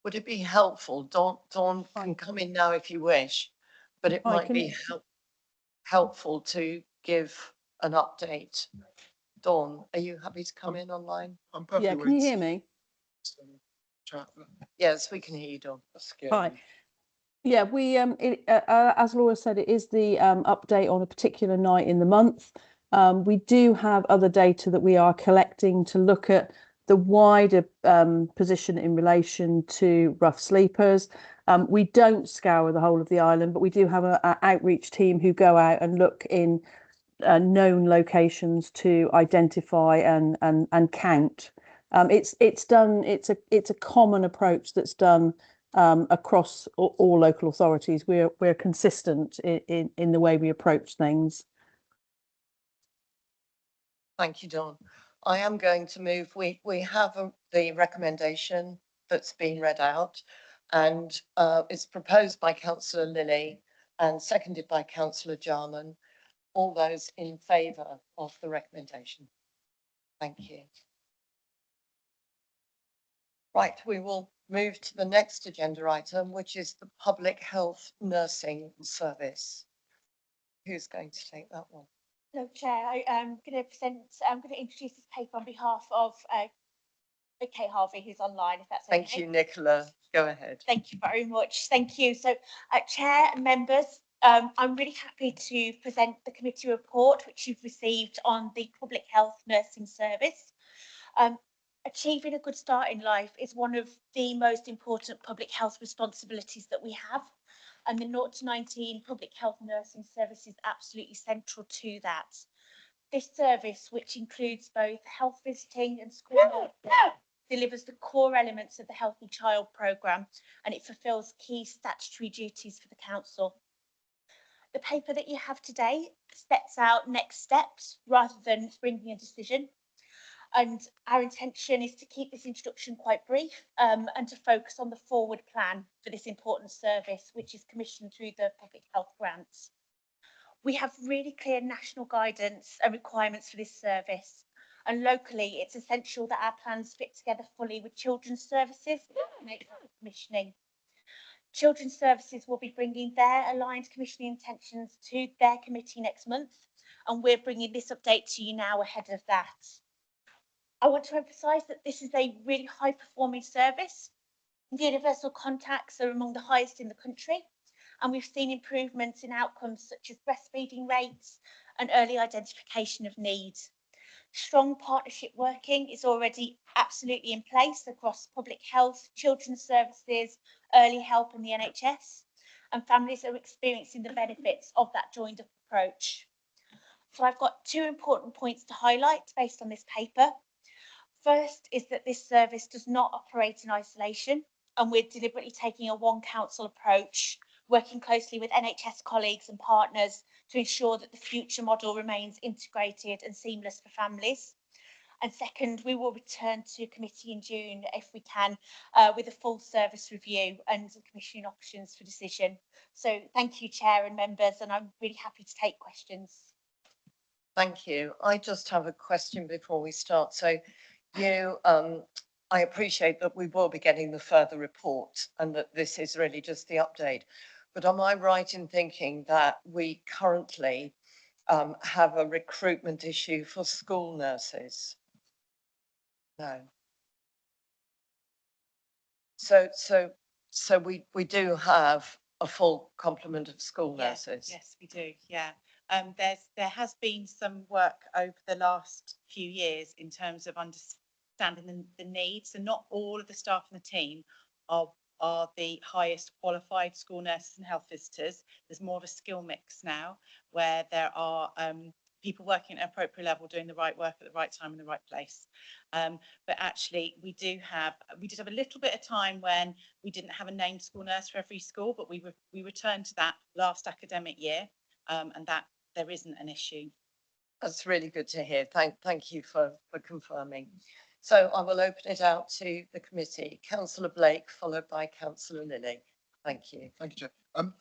Would it be helpful? Dawn can come in now if you wish, but it might be helpful to give an update. Dawn, are you happy to come in online? I'm perfectly Yeah, can you hear me? Yes, we can hear you, Dawn. Hi. Yeah, we as Laura said, it is the update on a particular night in the month. We do have other data that we are collecting to look at the wider position in relation to rough sleepers. We don't scour the whole of the island, but we do have an outreach team who go out and look in known locations to identify and count. It's done. It's a common approach that's done across all local authorities. We're consistent in the way we approach things. Thank you, Dawn. I am going to move. We have the recommendation that's been read out, and it's proposed by Councillor Lilly and seconded by Councillor Jarman. All those in favour of the recommendation? Thank you. Right, we will move to the next agenda item, which is the Public Health Nursing Service. Who's going to take that one? Hello, Chair. I'm going to introduce this paper on behalf of Kate Harvey, who's online, if that's okay. Thank you, Nicola. Go ahead. Thank you very much. Thank you. So, Chair and members, I'm really happy to present the committee report, which you've received on the Public Health Nursing Service. Achieving a good start in life is one of the most important public health responsibilities that we have. And the 0 to 19 Public Health Nursing Service is absolutely central to that. This service, which includes both health visiting and school nursing, delivers the core elements of the Healthy Child programme, and it fulfils key statutory duties for the council. The paper that you have today sets out next steps rather than bringing a decision. And our intention is to keep this introduction quite brief and to focus on the forward plan for this important service, which is commissioned through the public health grants. We have really clear national guidance and requirements for this service. And locally, it's essential that our plans fit together fully with children's services and commissioning. Children's Services will be bringing their aligned commissioning intentions to their committee next month, and we're bringing this update to you now ahead of that. I want to emphasise that this is a really high-performing service. The universal contacts are among the highest in the country, and we've seen improvements in outcomes such as breastfeeding rates and early identification of needs. Strong partnership working is already absolutely in place across public health, children's services, early help and the NHS, and families are experiencing the benefits of that joined up approach. So I've got 2 important points to highlight based on this paper. First is that this service does not operate in isolation, and we're deliberately taking a one council approach, working closely with NHS colleagues and partners to ensure that the future model remains integrated and seamless for families. And second, we will return to committee in June if we can, with a full service review and commissioning options for decision. So thank you, Chair and members, and I'm really happy to take questions. Thank you. I just have a question before we start. So you, I appreciate that we will be getting the further report and that this is really just the update. But am I right in thinking that we currently have a recruitment issue for school nurses? No. So we do have a full complement of school nurses. Yes, we do. Yeah. There has been some work over the last few years in terms of understanding the needs, and not all of the staff in the team are the highest qualified school nurses and health visitors. There's more of a skill mix now, where there are people working at an appropriate level, doing the right work at the right time in the right place. But actually, we did have a little bit of time when we didn't have a named school nurse for every school, but we returned to that last academic year, and that there isn't an issue. That's really good to hear. Thank you for confirming. So I will open it out to the committee. Councillor Blake, followed by Councillor Lilly. Thank you. Thank you, Chair.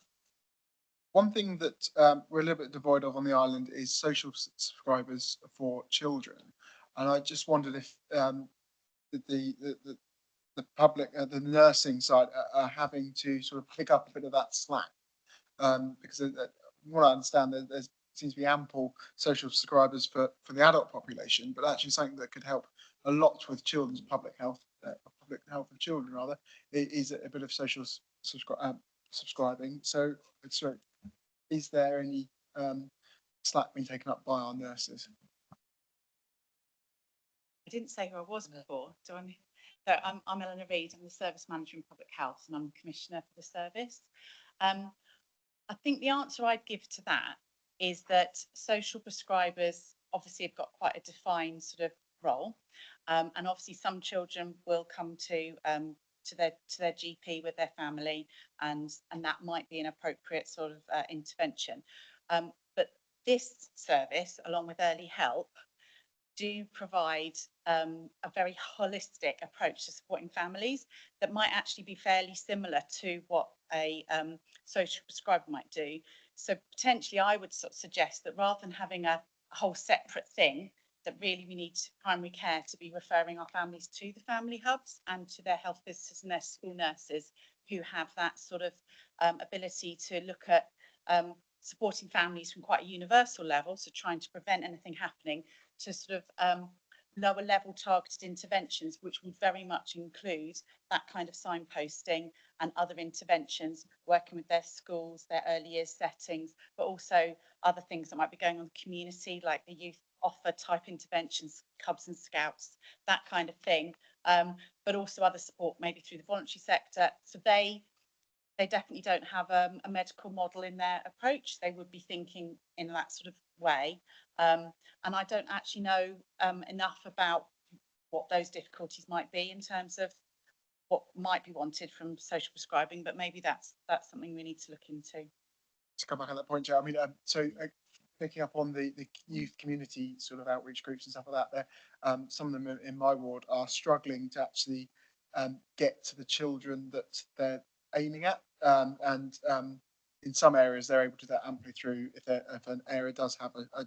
One thing that we're a little bit devoid of on the island is social subscribers for children, and I just wondered if the public, the nursing side, are having to sort of pick up a bit of that slack, because from what I understand, there seems to be ample social subscribers for the adult population, but actually something that could help a lot with children's public health of children rather, is a bit of social subscribing. So is there any slack being taken up by our nurses? I didn't say who I was before. So I'm Eleanor Reid. I'm the Service Manager in Public Health, and I'm the Commissioner for the service. I think the answer I'd give to that is that social prescribers obviously have got quite a defined sort of role, and obviously some children will come to their GP with their family, and that might be an appropriate sort of intervention. But this service, along with early help, do provide a very holistic approach to supporting families that might actually be fairly similar to what a social prescriber might do. So potentially I would sort of suggest that rather than having a whole separate thing, that really we need primary care to be referring our families to the family hubs and to their health visitors and their school nurses who have that sort of ability to look at supporting families from quite a universal level, so trying to prevent anything happening, to sort of lower level targeted interventions, which would very much include that kind of signposting and other interventions, working with their schools, their early years settings, but also other things that might be going on in the community, like the youth offer type interventions, Cubs and Scouts, that kind of thing, but also other support maybe through the voluntary sector. So they definitely don't have a medical model in their approach. They would be thinking in that sort of way. And I don't actually know enough about what those difficulties might be in terms of what might be wanted from social prescribing, but maybe that's something we need to look into. To come back on that point, Joe, I mean, picking up on the youth community sort of outreach groups and stuff like that, there, some of them in my ward are struggling to actually get to the children that they're aiming at, and in some areas they're able to do that amply through if an area does have a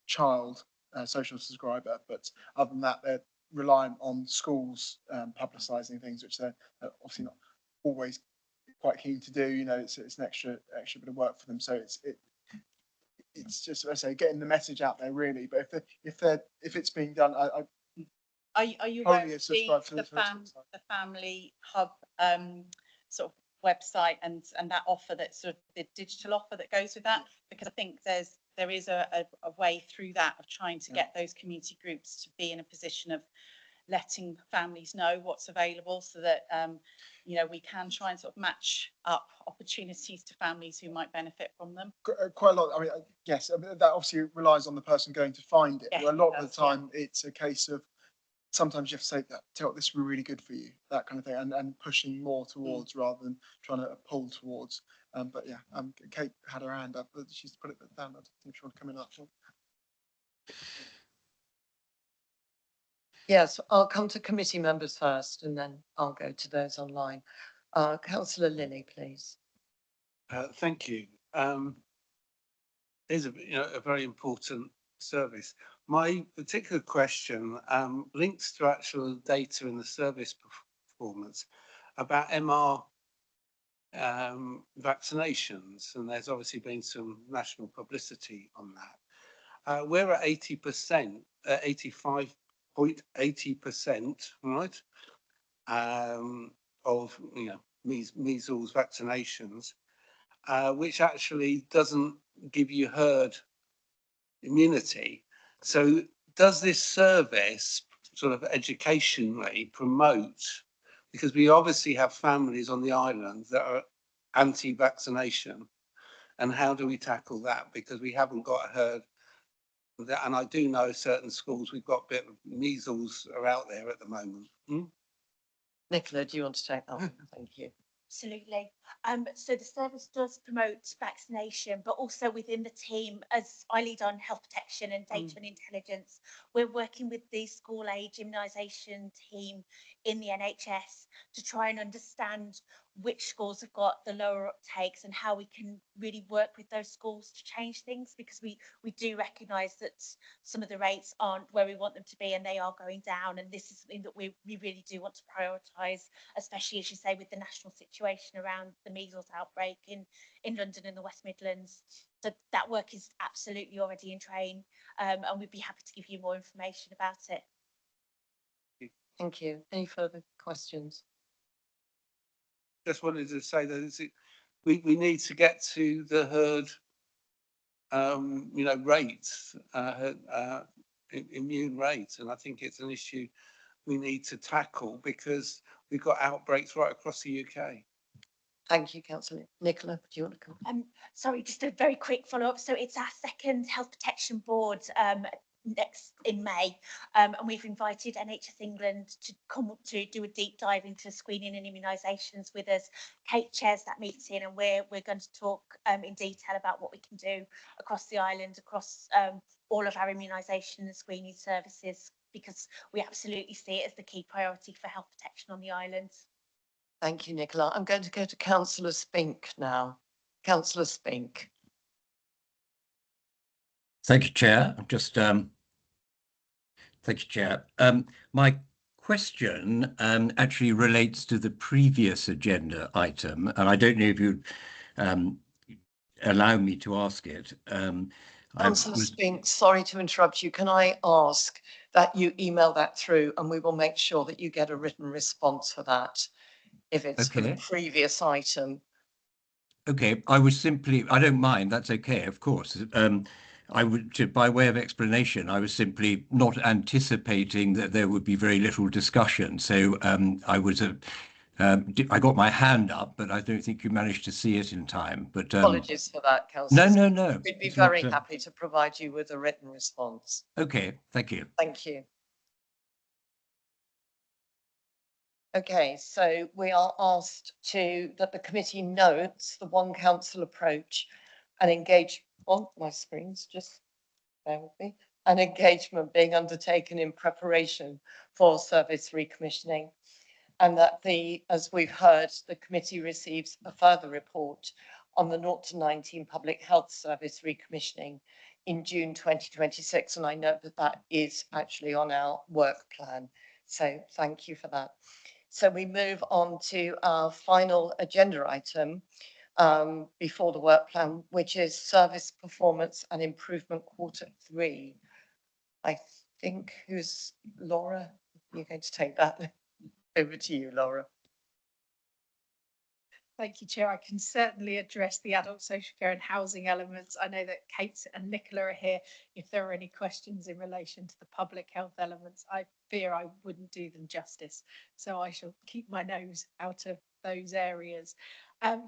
child social subscriber, but other than that they're reliant on schools publicising things, which they're obviously not always quite keen to do. You know, it's an extra bit of work for them, so it's just, I say, getting the message out there really. But if it's being done, Are you aware of the family hub sort of website and that offer, that sort of the digital offer that goes with that? Because I think there is a way through that of trying to get those community groups to be in a position of letting families know what's available, so that you know, we can try and sort of match up opportunities to families who might benefit from them. Quite a lot. I mean, yes, I mean, that obviously relies on the person going to find it. Yes, a lot of the time, it's a case of sometimes you have to say that, tell this will be really good for you, that kind of thing, and pushing more towards rather than trying to pull towards. But yeah, Kate had her hand up, but she's put it down. I don't think she wants to come in on that one. Yes, I'll come to committee members first, and then I'll go to those online. Councillor Lilly, please. Thank you. There's a very important service. My particular question links to actual data in the service performance about MR vaccinations, and there's obviously been some national publicity on that. We're at 80%, 85.80%, right, of measles vaccinations, which actually doesn't give you herd immunity. So does this service sort of educationally promote, because we obviously have families on the island that are anti-vaccination, and how do we tackle that? Because we haven't got a herd. And I do know certain schools, we've got a bit of measles are out there at the moment. Nicola, do you want to take that one? Thank you. Absolutely. So the service does promote vaccination, but also within the team, as I lead on health protection and data and intelligence, we're working with the school age immunisation team in the NHS to try and understand which schools have got the lower uptakes and how we can really work with those schools to change things, because we do recognise that some of the rates aren't where we want them to be and they are going down, and this is something that we really do want to prioritise, especially as you say with the national situation around the measles outbreak in London and the West Midlands. So that work is absolutely already in train, and we'd be happy to give you more information about it. Thank you. Any further questions? Just wanted to say that we need to get to the herd, rates, immune rates, and I think it's an issue we need to tackle because we've got outbreaks right across the UK. Thank you, Councillor. Nicola, do you want to come? Sorry, just a very quick follow-up. So it's our second health protection board next in May, and we've invited NHS England to come up to do a deep dive into screening and immunisations with us. Kate chairs that meeting, and we're going to talk in detail about what we can do across the island, across all of our immunisation and screening services, because we absolutely see it as the key priority for health protection on the island. Thank you, Nicola. I'm going to go to Councillor Spink now. Councillor Spink. Thank you, Chair. Thank you, Chair. My question actually relates to the previous agenda item, and I don't know if you'd allow me to ask it. Councillor Spink, sorry to interrupt you. Can I ask that you email that through, and we will make sure that you get a written response for that, if it's for the previous item. Okay, I don't mind, that's okay, of course. By way of explanation, I was simply not anticipating that there would be very little discussion. So I got my hand up, but I don't think you managed to see it in time. But apologies for that, Councillor. No. We'd be very happy to provide you with a written response. Okay, thank you. Thank you. Okay, so we are asked that the committee notes the one council approach and engage on my screens, just bear with me, an engagement being undertaken in preparation for service recommissioning, and that as we've heard, the committee receives a further report on the 0 to 19 public health service recommissioning in June 2026, and I note that is actually on our work plan. So thank you for that. So we move on to our final agenda item before the work plan, which is service performance and improvement Q3. I think who's Laura? You're going to take that. Over to you, Laura. Thank you, Chair. I can certainly address the adult social care and housing elements. I know that Kate and Nicola are here. If there are any questions in relation to the public health elements, I fear I wouldn't do them justice. So I shall keep my nose out of those areas.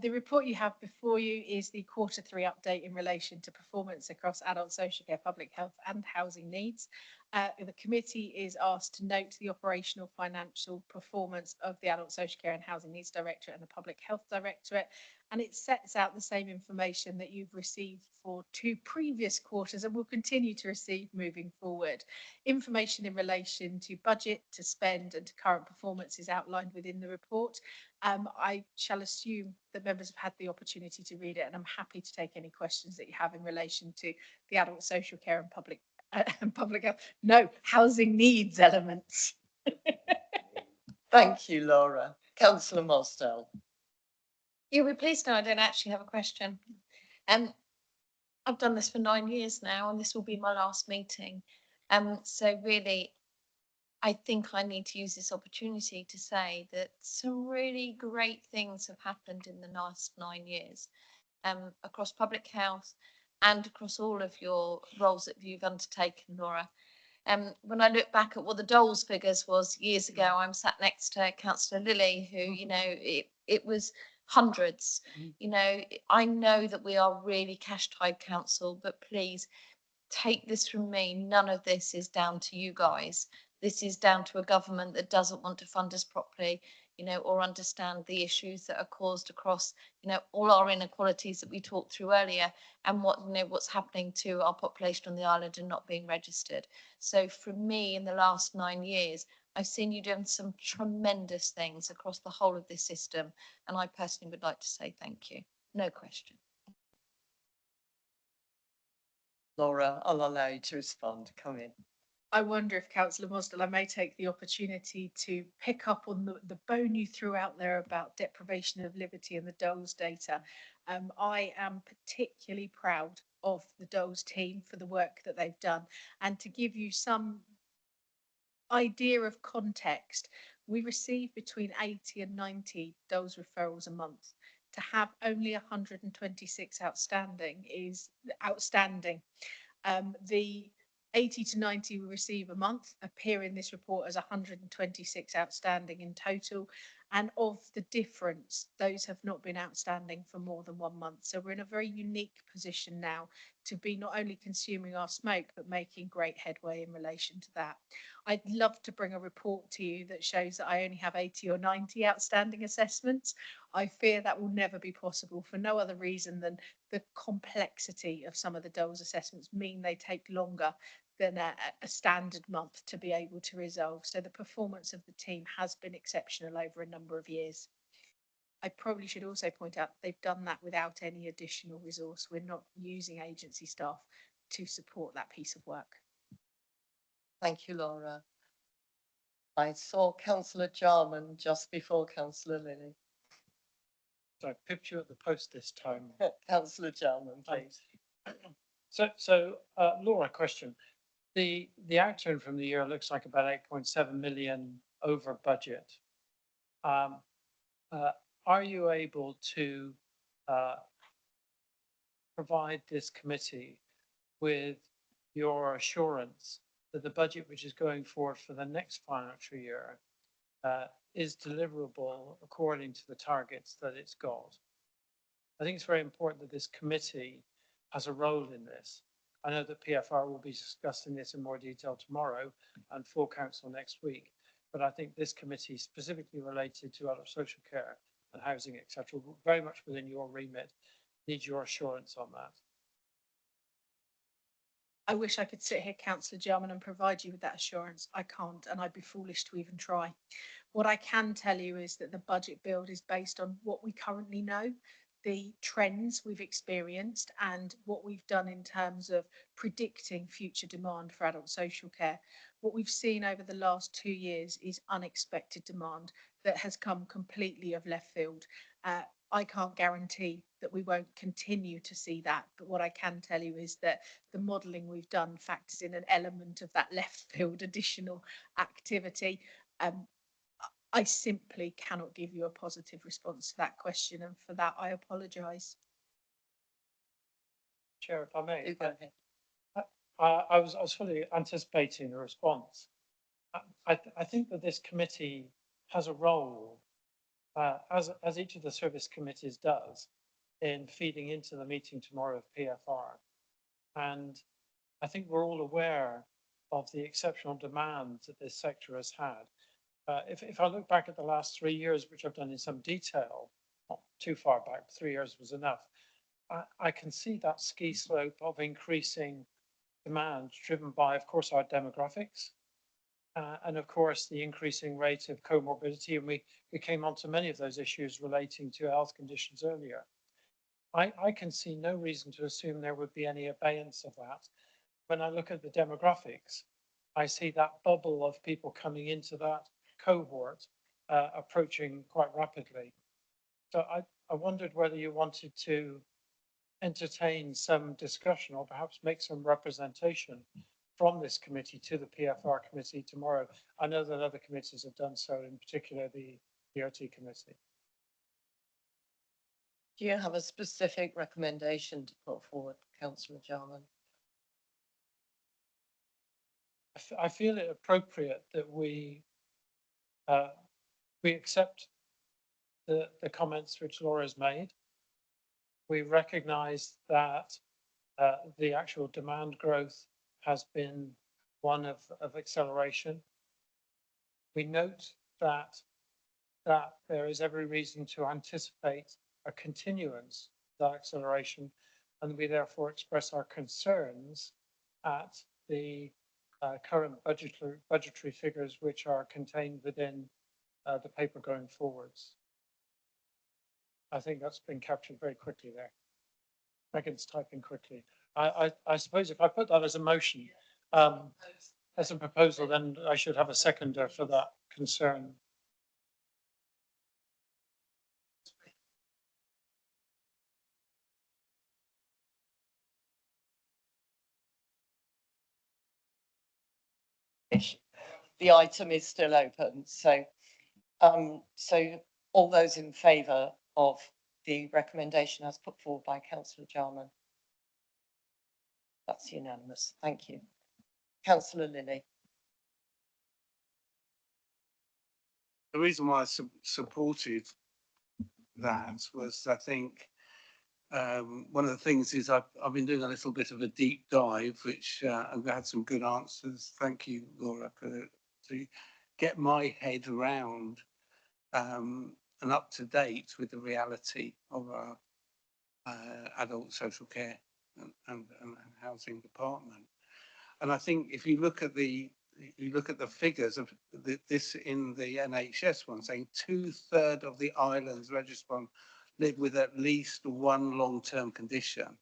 The report you have before you is the Q3 update in relation to performance across adult social care, public health and housing needs. The committee is asked to note the operational financial performance of the Adult Social Care and Housing Needs Directorate and the Public Health Directorate, and it sets out the same information that you've received for 2 previous quarters and will continue to receive moving forward. Information in relation to budget, to spend and to current performance is outlined within the report. I shall assume that members have had the opportunity to read it, and I'm happy to take any questions that you have in relation to the adult social care and public and public health. No, housing needs elements. Thank you, Laura. Councillor Mosdale. You'll be pleased to know I don't actually have a question. I've done this for 9 years now, and this will be my last meeting. So really, I think I need to use this opportunity to say that some really great things have happened in the last 9 years, across public health and across all of your roles that you've undertaken, Laura. When I look back at what the Doles figures was years ago, I'm sat next to Councillor Lilly, who, you know, it was hundreds. You know, I know that we are really cash-tied council, but please take this from me. None of this is down to you guys. This is down to a government that doesn't want to fund us properly, you know, or understand the issues that are caused across, you know, all our inequalities that we talked through earlier, and what, you know, what's happening to our population on the island and not being registered. So for me, in the last 9 years, I've seen you doing some tremendous things across the whole of this system, and I personally would like to say thank you. No question. Laura, I'll allow you to respond. Come in. I wonder if Councillor Mosdale, I may take the opportunity to pick up on the bone you threw out there about deprivation of liberty and the Doles data. I am particularly proud of the Doles team for the work that they've done. And to give you some idea of context, we receive between 80 and 90 Doles referrals a month. To have only 126 outstanding is outstanding. The 80 to 90 we receive a month appear in this report as 126 outstanding in total. And of the difference, those have not been outstanding for more than 1 month. So we're in a very unique position now to be not only consuming our smoke, but making great headway in relation to that. I'd love to bring a report to you that shows that I only have 80 or 90 outstanding assessments. I fear that will never be possible for no other reason than the complexity of some of the Doles assessments mean they take longer than a standard month to be able to resolve. So the performance of the team has been exceptional over a number of years. I probably should also point out they've done that without any additional resource. We're not using agency staff to support that piece of work. Thank you, Laura. I saw Councillor Jarman just before Councillor Lilly. So I pipped you at the post this time. Councillor Jarman, please. Laura, question. The outturn from the year looks like about 8.7 million over budget. Are you able to provide this committee with your assurance that the budget which is going forward for the next financial year is deliverable according to the targets that it's got? I think it's very important that this committee has a role in this. I know that PFR will be discussing this in more detail tomorrow and full council next week, but I think this committee, specifically related to adult social care and housing, etc., very much within your remit, needs your assurance on that. I wish I could sit here, Councillor Jarman, and provide you with that assurance. I can't, and I'd be foolish to even try. What I can tell you is that the budget build is based on what we currently know, the trends we've experienced, and what we've done in terms of predicting future demand for adult social care. What we've seen over the last 2 years is unexpected demand that has come completely of left field. I can't guarantee that we won't continue to see that, but what I can tell you is that the modelling we've done factors in an element of that left field additional activity. I simply cannot give you a positive response to that question, and for that I apologise. Chair, if I may, Go ahead. I was fully anticipating the response. I think that this committee has a role, as each of the service committees does, in feeding into the meeting tomorrow of PFR. And I think we're all aware of the exceptional demand that this sector has had. If I look back at the last 3 years, which I've done in some detail, not too far back, 3 years was enough, I can see that ski slope of increasing demand driven by, of course, our demographics, and of course, the increasing rate of comorbidity. And we came on to many of those issues relating to health conditions earlier. I can see no reason to assume there would be any abeyance of that. when I look at the demographics, I see that bubble of people coming into that cohort approaching quite rapidly. So I wondered whether you wanted to entertain some discussion or perhaps make some representation from this committee to the PFR committee tomorrow. I know that other committees have done so, in particular the DRT committee. Do you have a specific recommendation to put forward, Councillor Jarman? I feel it appropriate that we accept the comments which Laura's made. We recognise that the actual demand growth has been one of acceleration. We note that there is every reason to anticipate a continuance of that acceleration, and we therefore express our concerns at the current budgetary figures which are contained within the paper going forwards. I think that's been captured very quickly there. Megan's typing quickly. I suppose if I put that as a motion, as a proposal, then I should have a seconder for that concern. The item is still open, so all those in favour of the recommendation as put forward by Councillor Jarman? That's unanimous. Thank you. Councillor Lilly. The reason why I supported that was, I think, one of the things is I've been doing a little bit of a deep dive, which I've had some good answers. Thank you, Laura, to get my head around and up to date with the reality of our adult social care and housing department. And I think if you look at the figures of this in the NHS one, saying 2/3 of the island's registrants live with at least one long-term condition.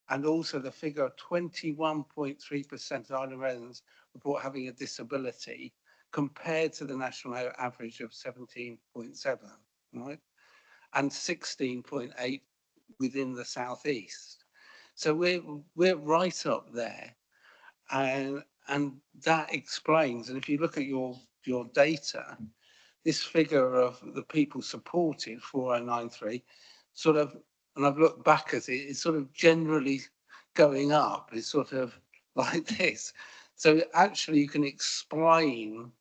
And also the figure of 21.3% of Island residents report having a disability compared to the national average of 17.7, right? And 16.8 within the southeast. So we're right up there. And that explains, and if you look at your data, this figure of the people supported, 4093, sort of, and I've looked back at it, it's sort of generally going up. It's sort of like this. So actually you can explain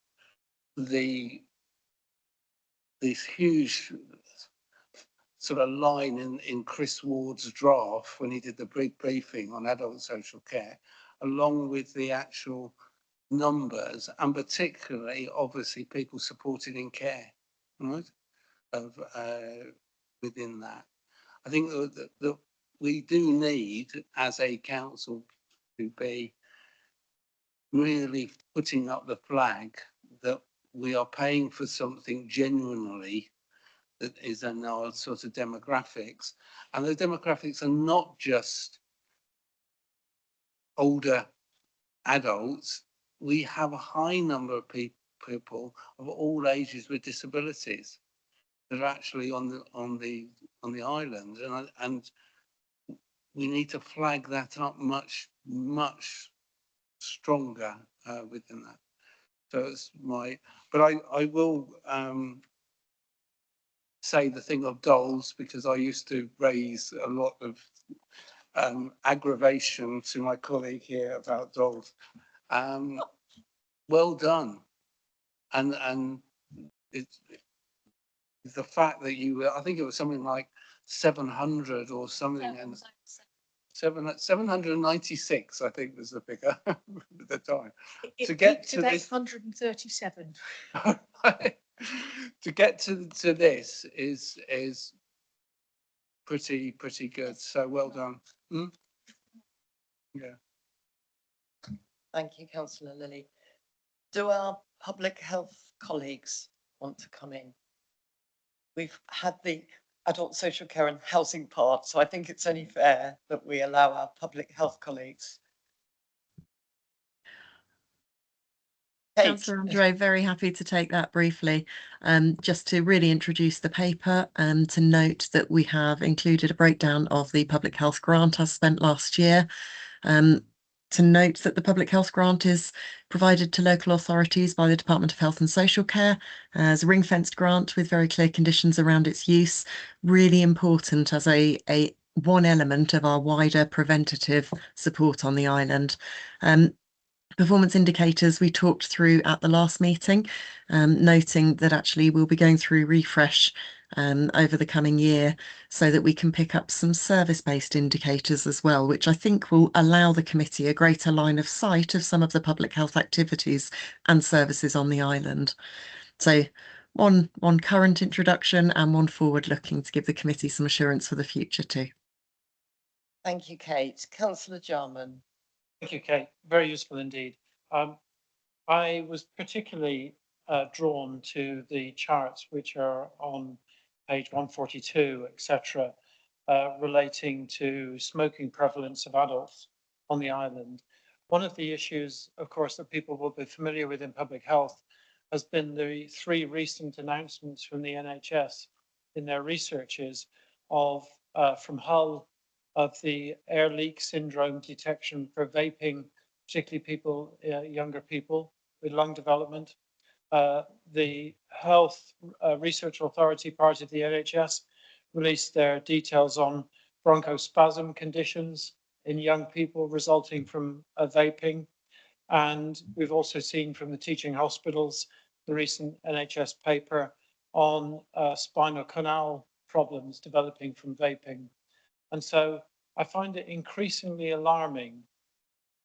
this huge sort of line in Chris Ward's draft when he did the briefing on adult social care, along with the actual numbers, and particularly obviously people supported in care, right? Of within that, I think that we do need, as a council, to be really putting up the flag that we are paying for something genuinely that is in our sort of demographics, and the demographics are not just older adults. We have a high number of people of all ages with disabilities that are actually on the island, and we need to flag that up much stronger within that. So it's but I will say the thing of dolls, because I used to raise a lot of aggravation to my colleague here about dolls. Well done, and it's the fact that I think it was something like 700 or something, and 796, I think was the figure at the time. To get to this, 837. to get to this is pretty good. So well done. Yeah. Thank you, Councillor Lilly. Do our public health colleagues want to come in? We've had the adult social care and housing part, so I think it's only fair that we allow our public health colleagues Councillor Andre, very happy to take that briefly. Just to really introduce the paper and to note that we have included a breakdown of the public health grant as spent last year. To note that the public health grant is provided to local authorities by the Department of Health and Social Care as a ring-fenced grant with very clear conditions around its use. Really important as a one element of our wider preventative support on the island. Performance indicators we talked through at the last meeting, noting that actually we'll be going through refresh over the coming year so that we can pick up some service-based indicators as well, which I think will allow the committee a greater line of sight of some of the public health activities and services on the island. So one current introduction and one forward-looking to give the committee some assurance for the future too. Thank you, Kate. Councillor Jarman. Thank you, Kate. Very useful indeed. I was particularly drawn to the charts which are on page 142, etc., relating to smoking prevalence of adults on the island. One of the issues, of course, that people will be familiar with in public health has been the 3 recent announcements from the NHS in their researches of from Hull of the air leak syndrome detection for vaping, particularly people, younger people with lung development. The Health Research Authority, part of the NHS, released their details on bronchospasm conditions in young people resulting from vaping. And we've also seen from the teaching hospitals the recent NHS paper on spinal canal problems developing from vaping. And so I find it increasingly alarming,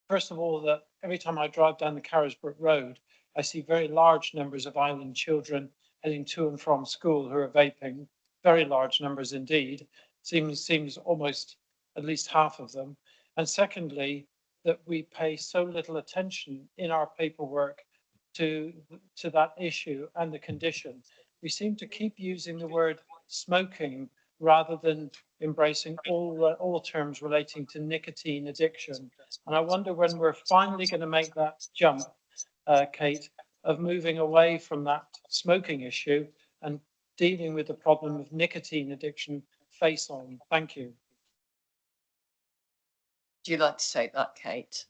first of all, that every time I drive down the Carisbrooke Road, I see very large numbers of island children heading to and from school who are vaping, very large numbers indeed, seems almost at least half of them. And secondly, that we pay so little attention in our paperwork to that issue and the condition. We seem to keep using the word smoking rather than embracing all terms relating to nicotine addiction. And I wonder when we're finally going to make that jump, Kate, of moving away from that smoking issue and dealing with the problem of nicotine addiction face on. Thank you. Do you like to take that, Kate?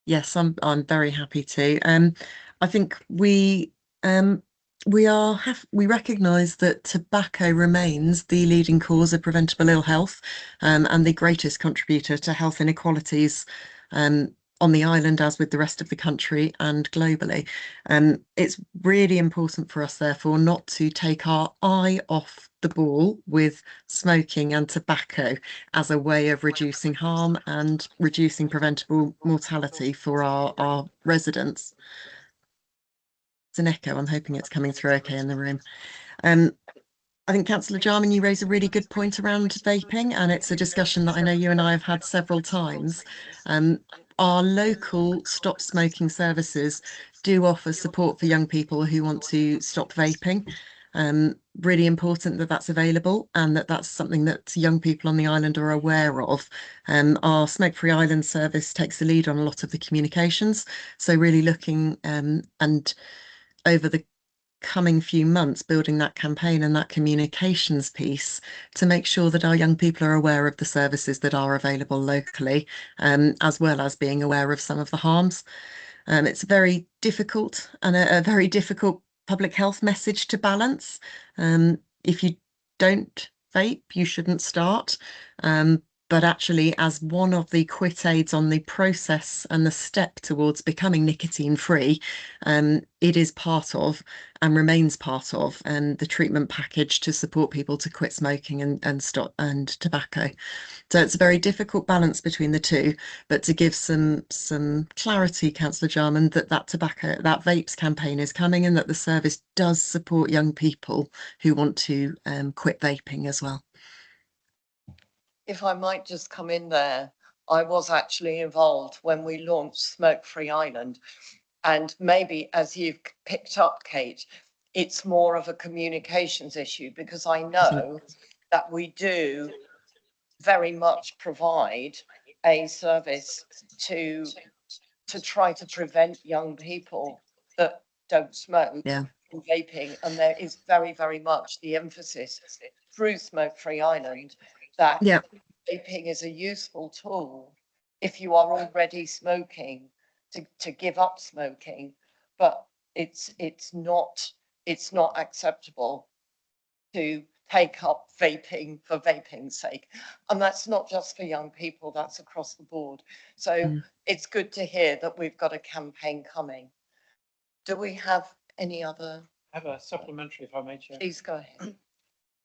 Yes, I'm very happy to. I think we recognise that tobacco remains the leading cause of preventable ill health and the greatest contributor to health inequalities on the island, as with the rest of the country and globally. It's really important for us, therefore, not to take our eye off the ball with smoking and tobacco as a way of reducing harm and reducing preventable mortality for our residents. It's an echo. I'm hoping it's coming through okay in the room. I think Councillor Jarman, you raise a really good point around vaping, and it's a discussion that I know you and I have had several times. Our local stop smoking services do offer support for young people who want to stop vaping. Really important that that's available and that that's something that young people on the island are aware of. Our Smoke Free Island service takes the lead on a lot of the communications. So really looking and over the coming few months building that campaign and that communications piece to make sure that our young people are aware of the services that are available locally, as well as being aware of some of the harms. It's very difficult and a very difficult public health message to balance. If you don't vape, you shouldn't start. But actually, as one of the quit aids on the process and the step towards becoming nicotine free, it is part of and remains part of the treatment package to support people to quit smoking and stop and tobacco. So it's a very difficult balance between the two, but to give some clarity, Councillor Jarman, that vapes campaign is coming and that the service does support young people who want to quit vaping as well. If I might just come in there, I was actually involved when we launched Smoke Free Island. And maybe as you've picked up, Kate, it's more of a communications issue because I know that we do very much provide a service to try to prevent young people that don't smoke Yeah. in vaping, and there is very, very much the emphasis through Smoke-Free Ireland that Yeah. vaping is a useful tool if you are already smoking to give up smoking, but it's not acceptable to take up vaping for vaping's sake. And that's not just for young people, that's across the board. So it's good to hear that we've got a campaign coming. Do we have any other? I have a supplementary, if I may, Chair. Please go ahead.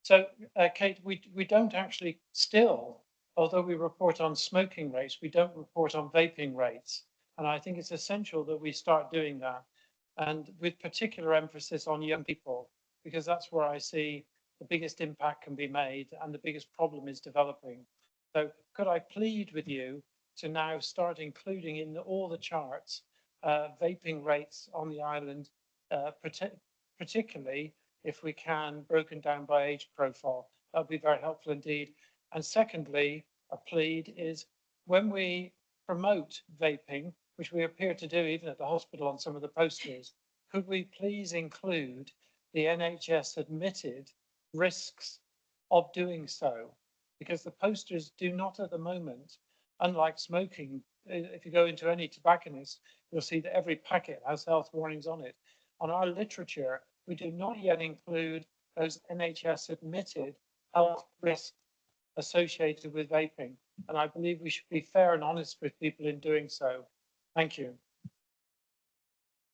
So, Kate, we don't actually still, although we report on smoking rates, we don't report on vaping rates. And I think it's essential that we start doing that, and with particular emphasis on young people, because that's where I see the biggest impact can be made and the biggest problem is developing. So could I plead with you to now start including in all the charts vaping rates on the island, particularly if we can, broken down by age profile. That would be very helpful indeed. And secondly, a plead is when we promote vaping, which we appear to do even at the hospital on some of the posters, could we please include the NHS admitted risks of doing so? Because the posters do not at the moment, unlike smoking, if you go into any tobacconist, you'll see that every packet has health warnings on it. On our literature, we do not yet include those NHS admitted health risks associated with vaping. And I believe we should be fair and honest with people in doing so. Thank you.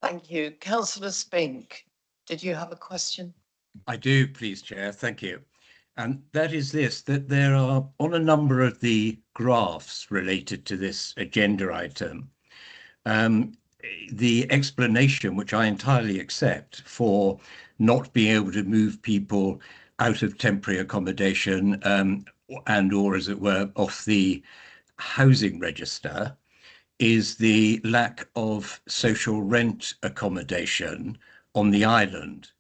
Thank you. Councillor Spink, did you have a question? I do, please, Chair. Thank you. And that is this, that there are on a number of the graphs related to this agenda item, the explanation, which I entirely accept, for not being able to move people out of temporary accommodation and or, as it were, off the housing register, is the lack of social rent accommodation on the island.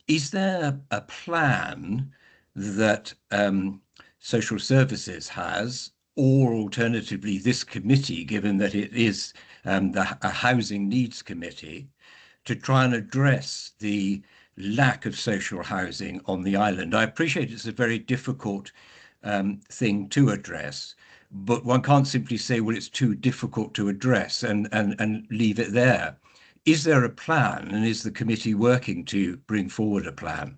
Is there a plan that social services has, or alternatively this committee, given that it is a housing needs committee, to try and address the lack of social housing on the island? I appreciate it's a very difficult thing to address, but one can't simply say, well, it's too difficult to address and leave it there. Is there a plan, and is the committee working to bring forward a plan?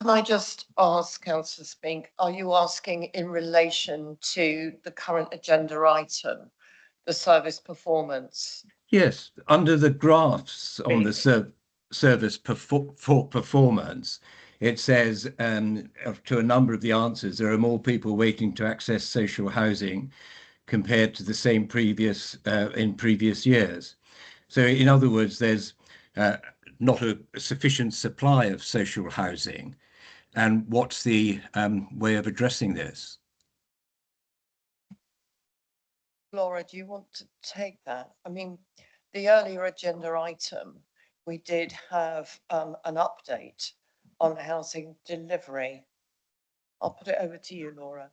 Can I just ask, Councillor Spink, are you asking in relation to the current agenda item, the service performance? Yes, under the graphs on the service for performance, it says to a number of the answers, there are more people waiting to access social housing compared to the same in previous years. So in other words, there's not a sufficient supply of social housing. And what's the way of addressing this? Laura, do you want to take that? I mean, the earlier agenda item, we did have an update on housing delivery. I'll put it over to you, Laura.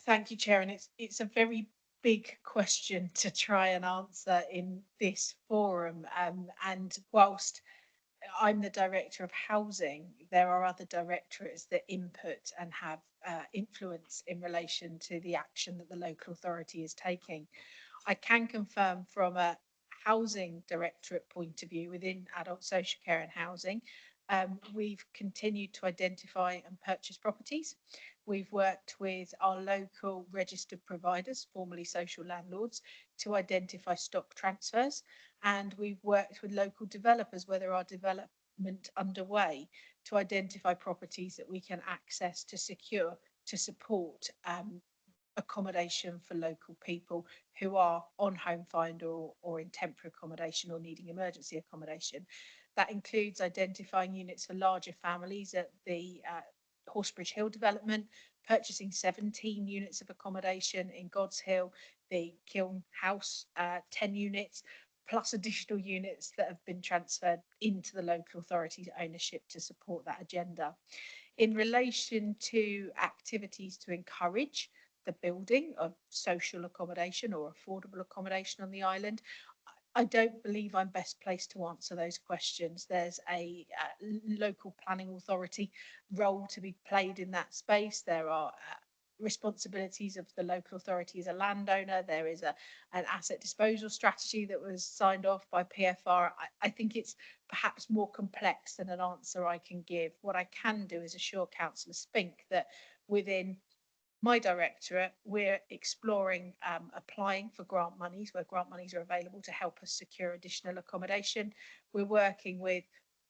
Thank you, Chair. And it's a very big question to try and answer in this forum. And whilst I'm the Director of Housing, there are other directorates that input and have influence in relation to the action that the local authority is taking. I can confirm from a housing directorate point of view within adult social care and housing, we've continued to identify and purchase properties. We've worked with our local registered providers, formerly social landlords, to identify stock transfers. And we've worked with local developers where there are development underway to identify properties that we can access to secure to support accommodation for local people who are on home finder or in temporary accommodation or needing emergency accommodation. That includes identifying units for larger families at the Horsebridge Hill development, purchasing 17 units of accommodation in God's Hill, the Kiln House, 10 units, plus additional units that have been transferred into the local authority's ownership to support that agenda. In relation to activities to encourage the building of social accommodation or affordable accommodation on the island. I don't believe I'm best placed to answer those questions. There's a local planning authority role to be played in that space. There are responsibilities of the local authority as a landowner. There is an asset disposal strategy that was signed off by PFR. I think it's perhaps more complex than an answer I can give. What I can do is assure Councillor Spink that within my directorate, we're exploring applying for grant monies where grant monies are available to help us secure additional accommodation. We're working with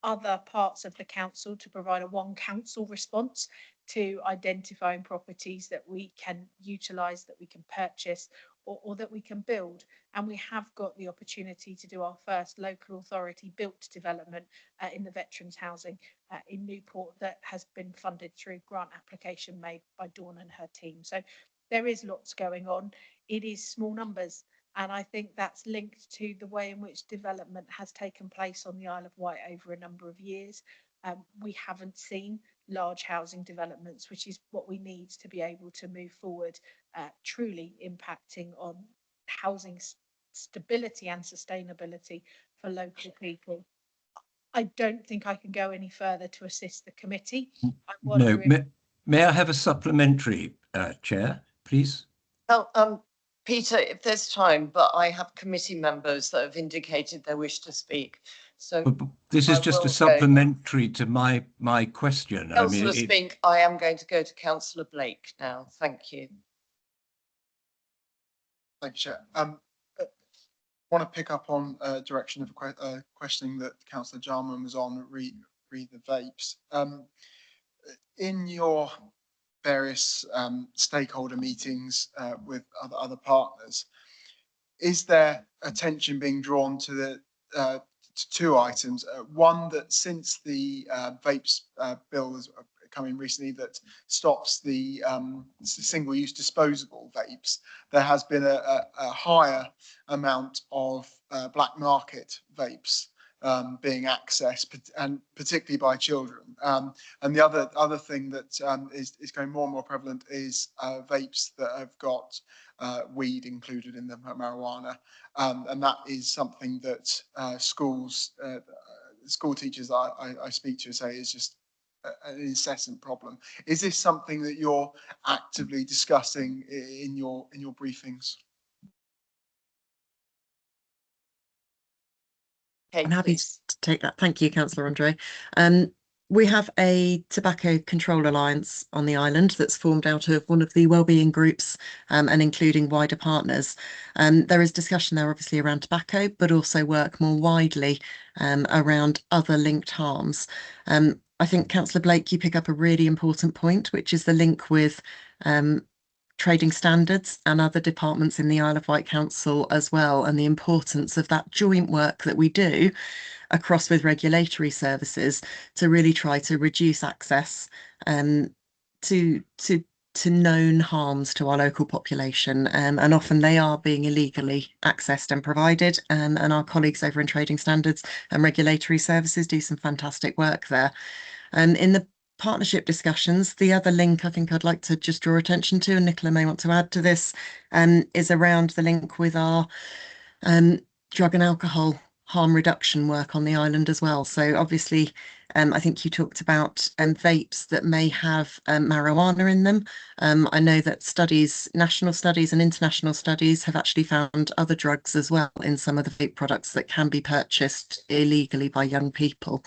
other parts of the council to provide a one council response to identifying properties that we can utilise, that we can purchase, or that we can build. And we have got the opportunity to do our first local authority built development in the veterans housing in Newport that has been funded through grant application made by Dawn and her team. So there is lots going on. It is small numbers. And I think that's linked to the way in which development has taken place on the Isle of Wight over a number of years. We haven't seen large housing developments, which is what we need to be able to move forward, truly impacting on housing stability and sustainability for local people. I don't think I can go any further to assist the committee. No, may I have a supplementary, Chair, please? Oh, Peter, if there's time, but I have committee members that have indicated their wish to speak. So this is just a supplementary to my question. Councillor Spink, I am going to go to Councillor Blake now. Thank you. Thank you, Chair. I want to pick up on direction of questioning that Councillor Jarman was on, re the vapes. In your various stakeholder meetings with other partners, is there attention being drawn to the to two items? One, that since the vapes bill has come in recently that stops the single-use disposable vapes, there has been a higher amount of black market vapes being accessed, and particularly by children. And the other thing that is going more and more prevalent is vapes that have got weed included in them, marijuana, and that is something that school teachers I speak to say is just an incessant problem. Is this something that you're actively discussing in your briefings? I'm happy to take that. Thank you, Councillor Andre. We have a tobacco control alliance on the island that's formed out of one of the wellbeing groups and including wider partners. There is discussion there obviously around tobacco, but also work more widely around other linked harms. I think, Councillor Blake, you pick up a really important point, which is the link with trading standards and other departments in the Isle of Wight Council as well, and the importance of that joint work that we do across with regulatory services to really try to reduce access to known harms to our local population, and often they are being illegally accessed and provided, and our colleagues over in trading standards and regulatory services do some fantastic work there. In the partnership discussions, the other link I think I'd like to just draw attention to, and Nicola may want to add to this, is around the link with our drug and alcohol harm reduction work on the island as well. So obviously, I think you talked about vapes that may have marijuana in them. I know that studies, national studies and international studies, have actually found other drugs as well in some of the vape products that can be purchased illegally by young people.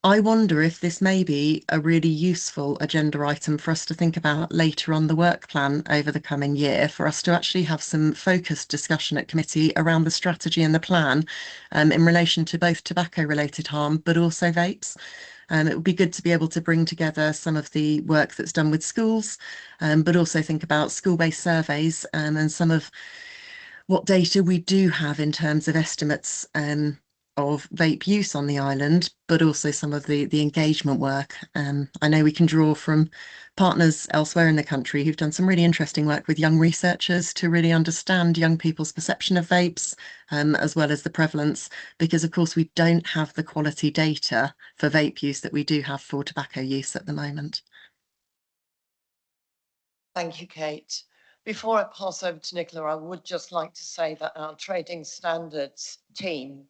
I wonder if this may be a really useful agenda item for us to think about later on the work plan over the coming year, for us to actually have some focused discussion at committee around the strategy and the plan in relation to both tobacco related harm, but also vapes. It would be good to be able to bring together some of the work that's done with schools, but also think about school-based surveys and some of what data we do have in terms of estimates of vape use on the island, but also some of the engagement work. I know we can draw from partners elsewhere in the country who've done some really interesting work with young researchers to really understand young people's perception of vapes, as well as the prevalence, because of course we don't have the quality data for vape use that we do have for tobacco use at the moment. Thank you, Kate. Before I pass over to Nicola, I would just like to say that our trading standards team,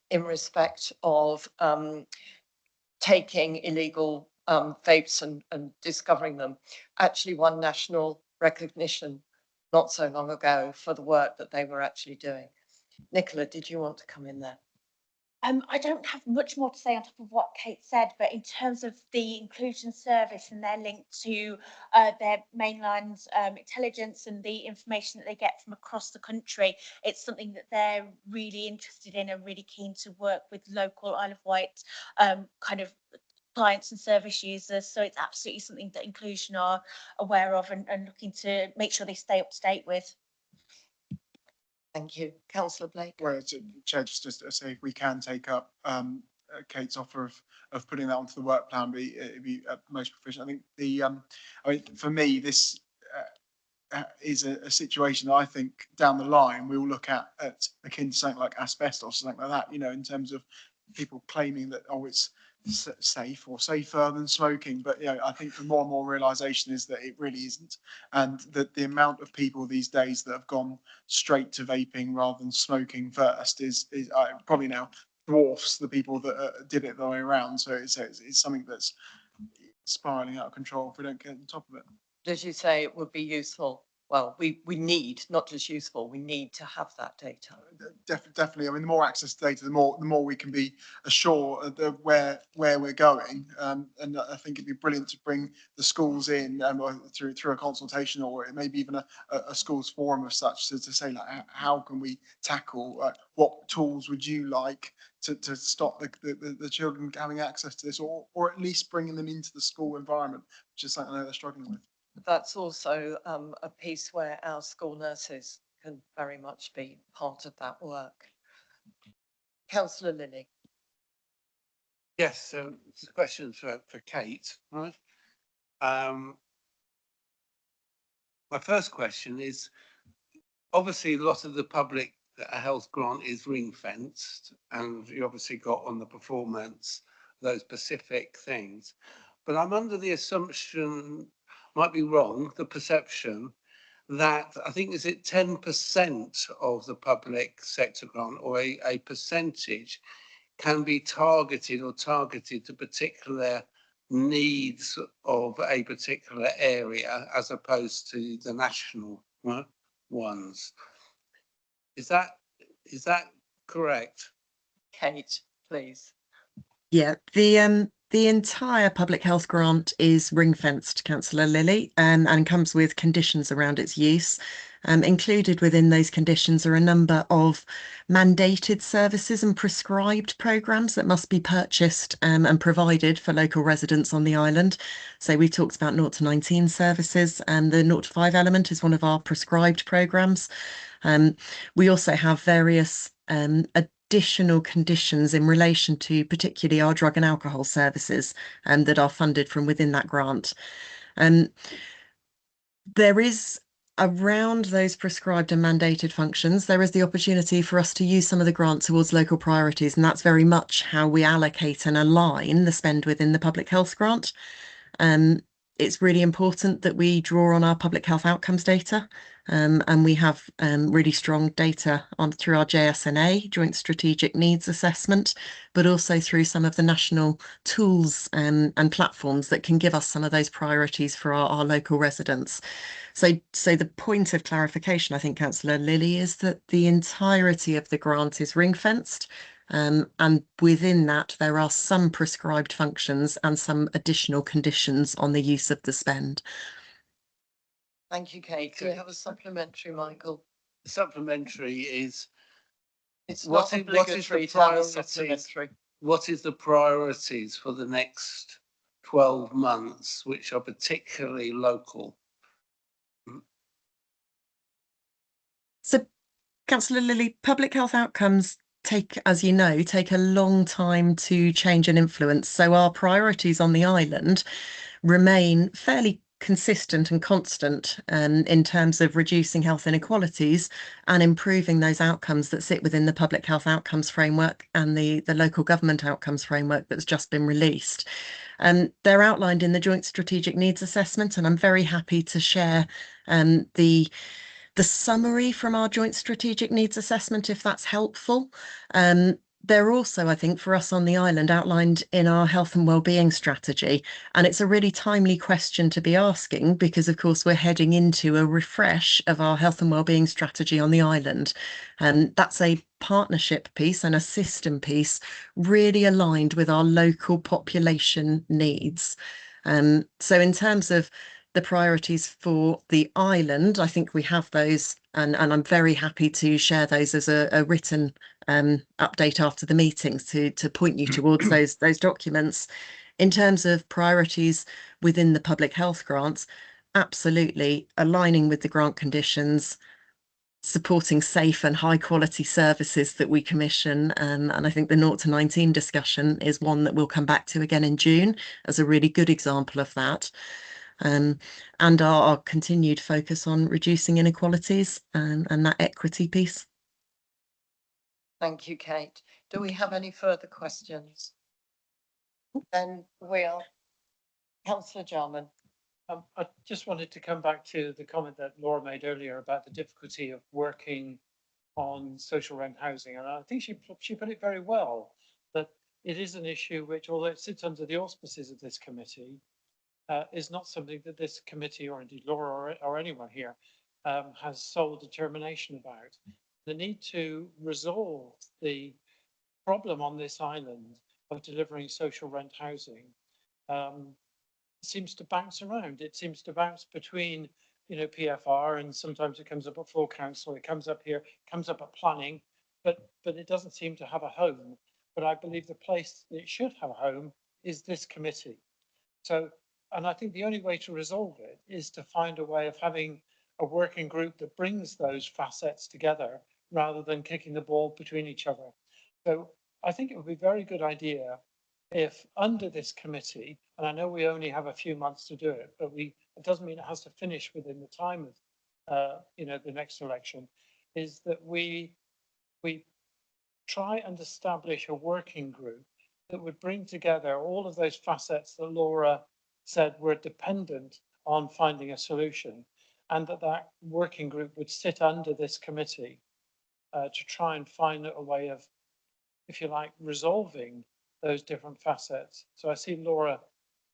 in respect of taking illegal vapes and discovering them, actually won national recognition not so long ago for the work that they were actually doing. Nicola, did you want to come in there? I don't have much more to say on top of what Kate said, but in terms of the inclusion service and their link to their mainland intelligence and the information that they get from across the country, it's something that they're really interested in and really keen to work with local Isle of Wight kind of clients and service users. So it's absolutely something that inclusion are aware of and looking to make sure they stay up to date with. Thank you. Councillor Blake. Well, Chair, just to say if we can take up Kate's offer of putting that onto the work plan, it'd be most proficient. I think I mean, for me, this is a situation that I think down the line we'll look at akin to something like asbestos or something like that, you know, in terms of people claiming that, oh, it's safe or safer than smoking, but you know, I think the more and more realization is that it really isn't, and that the amount of people these days that have gone straight to vaping rather than smoking first is probably now dwarfs the people that did it the way around. So it's something that's spiraling out of control if we don't get on top of it. Did you say it would be useful? Well, we need, not just useful, we need to have that data. Definitely. I mean, the more access to data, the more we can be assured of where we're going. And I think it'd be brilliant to bring the schools in through a consultation, or maybe even a schools forum of such, to say like, how can we tackle, what tools would you like to stop the children having access to this, or at least bringing them into the school environment, which is something I know they're struggling with. That's also a piece where our school nurses can very much be part of that work. Councillor Lilly. Yes, so it's a question for Kate, right? My first question is, obviously a lot of the public health grant is ring fenced, and you obviously got on the performance those specific things, but I'm under the assumption, might be wrong, the perception that I think is it 10% of the public sector grant, or a percentage, can be targeted to particular needs of a particular area as opposed to the national ones. Is that correct? Kate, please. Yeah, the entire public health grant is ring-fenced, Councillor Lilly, and comes with conditions around its use. Included within those conditions are a number of mandated services and prescribed programmes that must be purchased and provided for local residents on the island. So we've talked about 0 to 19 services, and the 0 to 5 element is one of our prescribed programmes. We also have various additional conditions in relation to particularly our drug and alcohol services that are funded from within that grant. There is, around those prescribed and mandated functions, there is the opportunity for us to use some of the grant towards local priorities, and that's very much how we allocate and align the spend within the public health grant. It's really important that we draw on our public health outcomes data, and we have really strong data through our JSNA, Joint Strategic Needs Assessment, but also through some of the national tools and platforms that can give us some of those priorities for our local residents. So the point of clarification, I think, Councillor Lilly, is that the entirety of the grant is ring-fenced. And within that, there are some prescribed functions and some additional conditions on the use of the spend. Thank you, Kate. Do you have a supplementary, Michael? The supplementary is, it's what not is obligatory the to have a priorities? supplementary. What is the priorities for the next 12 months, which are particularly local? So, Councillor Lilly, public health outcomes take a long time to change and influence. So our priorities on the island remain fairly consistent and constant in terms of reducing health inequalities and improving those outcomes that sit within the public health outcomes framework and the local government outcomes framework that's just been released. They're outlined in the Joint Strategic Needs Assessment, and I'm very happy to share the summary from our Joint Strategic Needs Assessment, if that's helpful. They're also, I think, for us on the island, outlined in our health and wellbeing strategy. And it's a really timely question to be asking because, of course, we're heading into a refresh of our health and wellbeing strategy on the island. And that's a partnership piece and a system piece really aligned with our local population needs. So in terms of the priorities for the island, I think we have those, and I'm very happy to share those as a written update after the meetings to point you towards those documents. In terms of priorities within the public health grants, absolutely aligning with the grant conditions, supporting safe and high quality services that we commission. And I think the 0 to 19 discussion is one that we'll come back to again in June as a really good example of that. And our continued focus on reducing inequalities and that equity piece. Thank you, Kate. Do we have any further questions? Then we'll, Councillor Jarman. I just wanted to come back to the comment that Laura made earlier about the difficulty of working on social rent housing. And I think she put it very well, that it is an issue which, although it sits under the auspices of this committee, is not something that this committee, or indeed Laura or anyone here, has sole determination about. The need to resolve the problem on this island of delivering social rent housing seems to bounce around. It seems to bounce between, PFR, and sometimes it comes up at full council, it comes up here, comes up at planning, but it doesn't seem to have a home. But I believe the place that it should have a home is this committee. So, and I think the only way to resolve it is to find a way of having a working group that brings those facets together rather than kicking the ball between each other. So I think it would be a very good idea if under this committee, and I know we only have a few months to do it, but it doesn't mean it has to finish within the time of the next election, is that we try and establish a working group that would bring together all of those facets that Laura said were dependent on finding a solution, and that working group would sit under this committee to try and find a way of, if you like, resolving those different facets. So I see Laura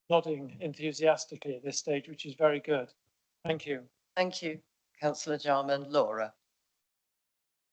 nodding enthusiastically at this stage, which is very good. Thank you. Thank you, Councillor Jarman. Laura.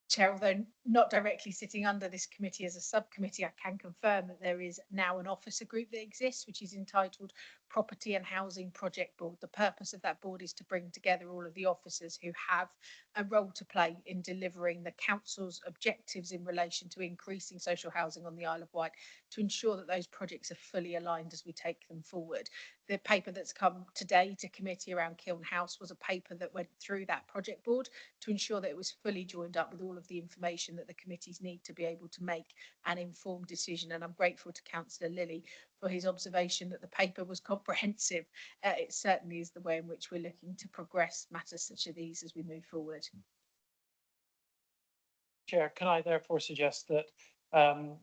Chair, although not directly sitting under this committee as a subcommittee, I can confirm that there is now an officer group that exists, which is entitled Property and Housing Project Board. The purpose of that board is to bring together all of the officers who have a role to play in delivering the council's objectives in relation to increasing social housing on the Isle of Wight, to ensure that those projects are fully aligned as we take them forward. The paper that's come today to committee around Kiln House was a paper that went through that project board to ensure that it was fully joined up with all of the information that the committees need to be able to make an informed decision. And I'm grateful to Councillor Lilly for his observation that the paper was comprehensive. It certainly is the way in which we're looking to progress matters such as these as we move forward. Chair, can I therefore suggest that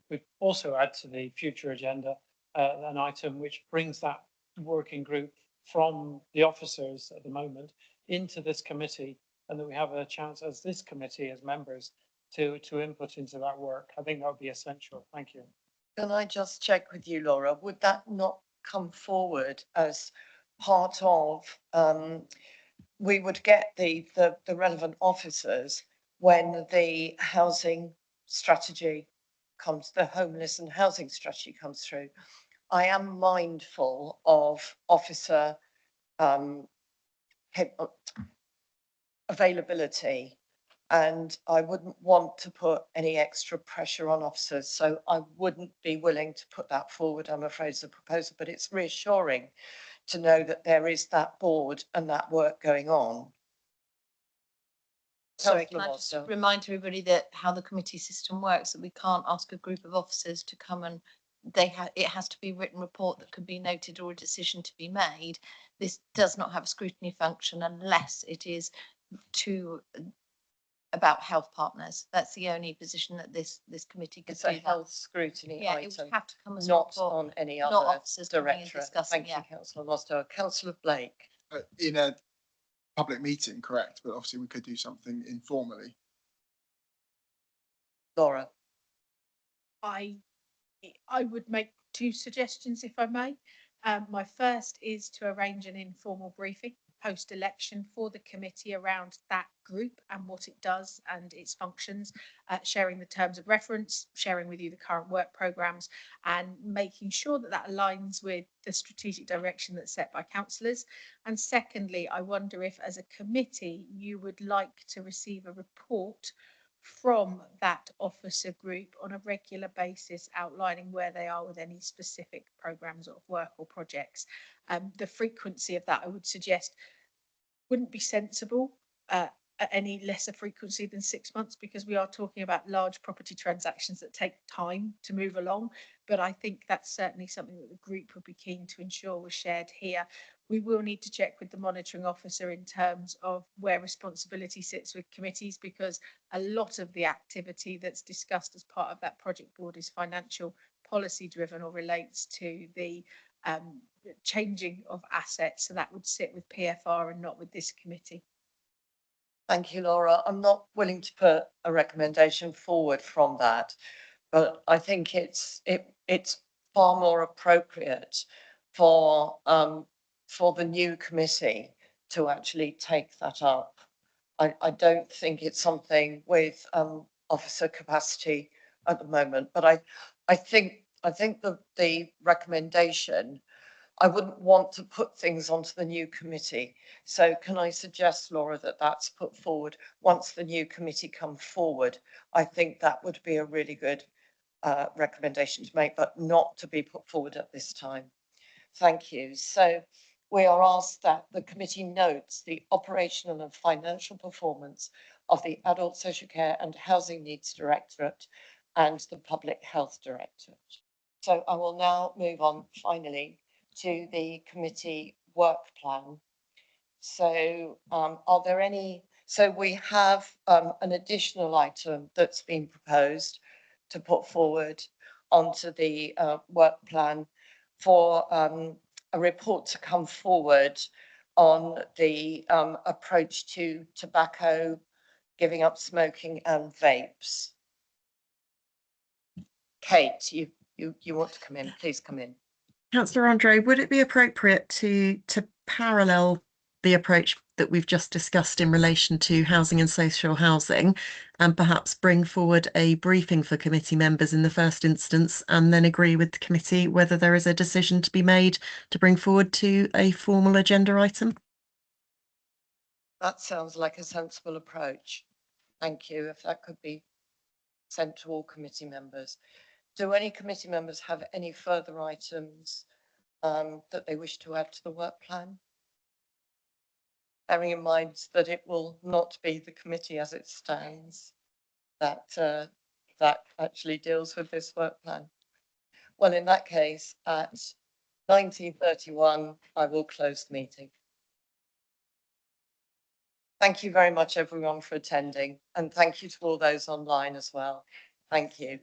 we also add to the future agenda an item which brings that working group from the officers at the moment into this committee, and that we have a chance as this committee, as members, to input into that work. I think that would be essential. Thank you. Can I just check with you, Laura? Would that not come forward as part of, we would get the relevant officers when the housing strategy comes, the homeless and housing strategy comes through? I am mindful of officer availability, and I wouldn't want to put any extra pressure on officers, so I wouldn't be willing to put that forward, I'm afraid, as a proposal. But it's reassuring to know that there is that board and that work going on. Sorry, can I just remind everybody that how the committee system works, that we can't ask a group of officers to come and it has to be a written report that could be noted or a decision to be made. This does not have a scrutiny function unless it is to about health partners. That's the only position that this committee could It's do a that. health scrutiny Yeah, it would item, have to come as a not report, on any not other officers coming and directorate. discussing, Thank you, yeah. councillor Lostow. Councillor Blake. In a public meeting, correct, but obviously we could do something informally. Laura. I would make two suggestions, if I may. My first is to arrange an informal briefing post-election for the committee around that group and what it does and its functions, sharing the terms of reference, sharing with you the current work programmes, and making sure that that aligns with the strategic direction that's set by councillors. And secondly, I wonder if as a committee you would like to receive a report from that officer group on a regular basis, outlining where they are with any specific programmes of work or projects. The frequency of that, I would suggest, wouldn't be sensible at any lesser frequency than 6 months, because we are talking about large property transactions that take time to move along. But I think that's certainly something that the group would be keen to ensure was shared here. We will need to check with the monitoring officer in terms of where responsibility sits with committees, because a lot of the activity that's discussed as part of that project board is financial policy driven or relates to the changing of assets. So that would sit with PFR and not with this committee. Thank you, Laura. I'm not willing to put a recommendation forward from that, but I think it's far more appropriate for the new committee to actually take that up. I don't think it's something with officer capacity at the moment, but I think the recommendation, I wouldn't want to put things onto the new committee. So can I suggest, Laura, that that's put forward once the new committee come forward? I think that would be a really good recommendation to make, but not to be put forward at this time. Thank you. So we are asked that the committee notes the operational and financial performance of the Adult Social Care and Housing Needs Directorate and the Public Health Directorate. So I will now move on finally to the committee work plan. So are there any, so we have an additional item that's been proposed to put forward onto the work plan for a report to come forward on the approach to tobacco, giving up smoking and vapes. Kate, you want to come in, please come in. Councillor Andre, would it be appropriate to parallel the approach that we've just discussed in relation to housing and social housing, and perhaps bring forward a briefing for committee members in the first instance, and then agree with the committee whether there is a decision to be made to bring forward to a formal agenda item? That sounds like a sensible approach. Thank you. If that could be sent to all committee members. Do any committee members have any further items that they wish to add to the work plan? Bearing in mind that it will not be the committee as it stands that actually deals with this work plan. Well, in that case, at 19:31, I will close the meeting. Thank you very much, everyone, for attending, and thank you to all those online as well. Thank you.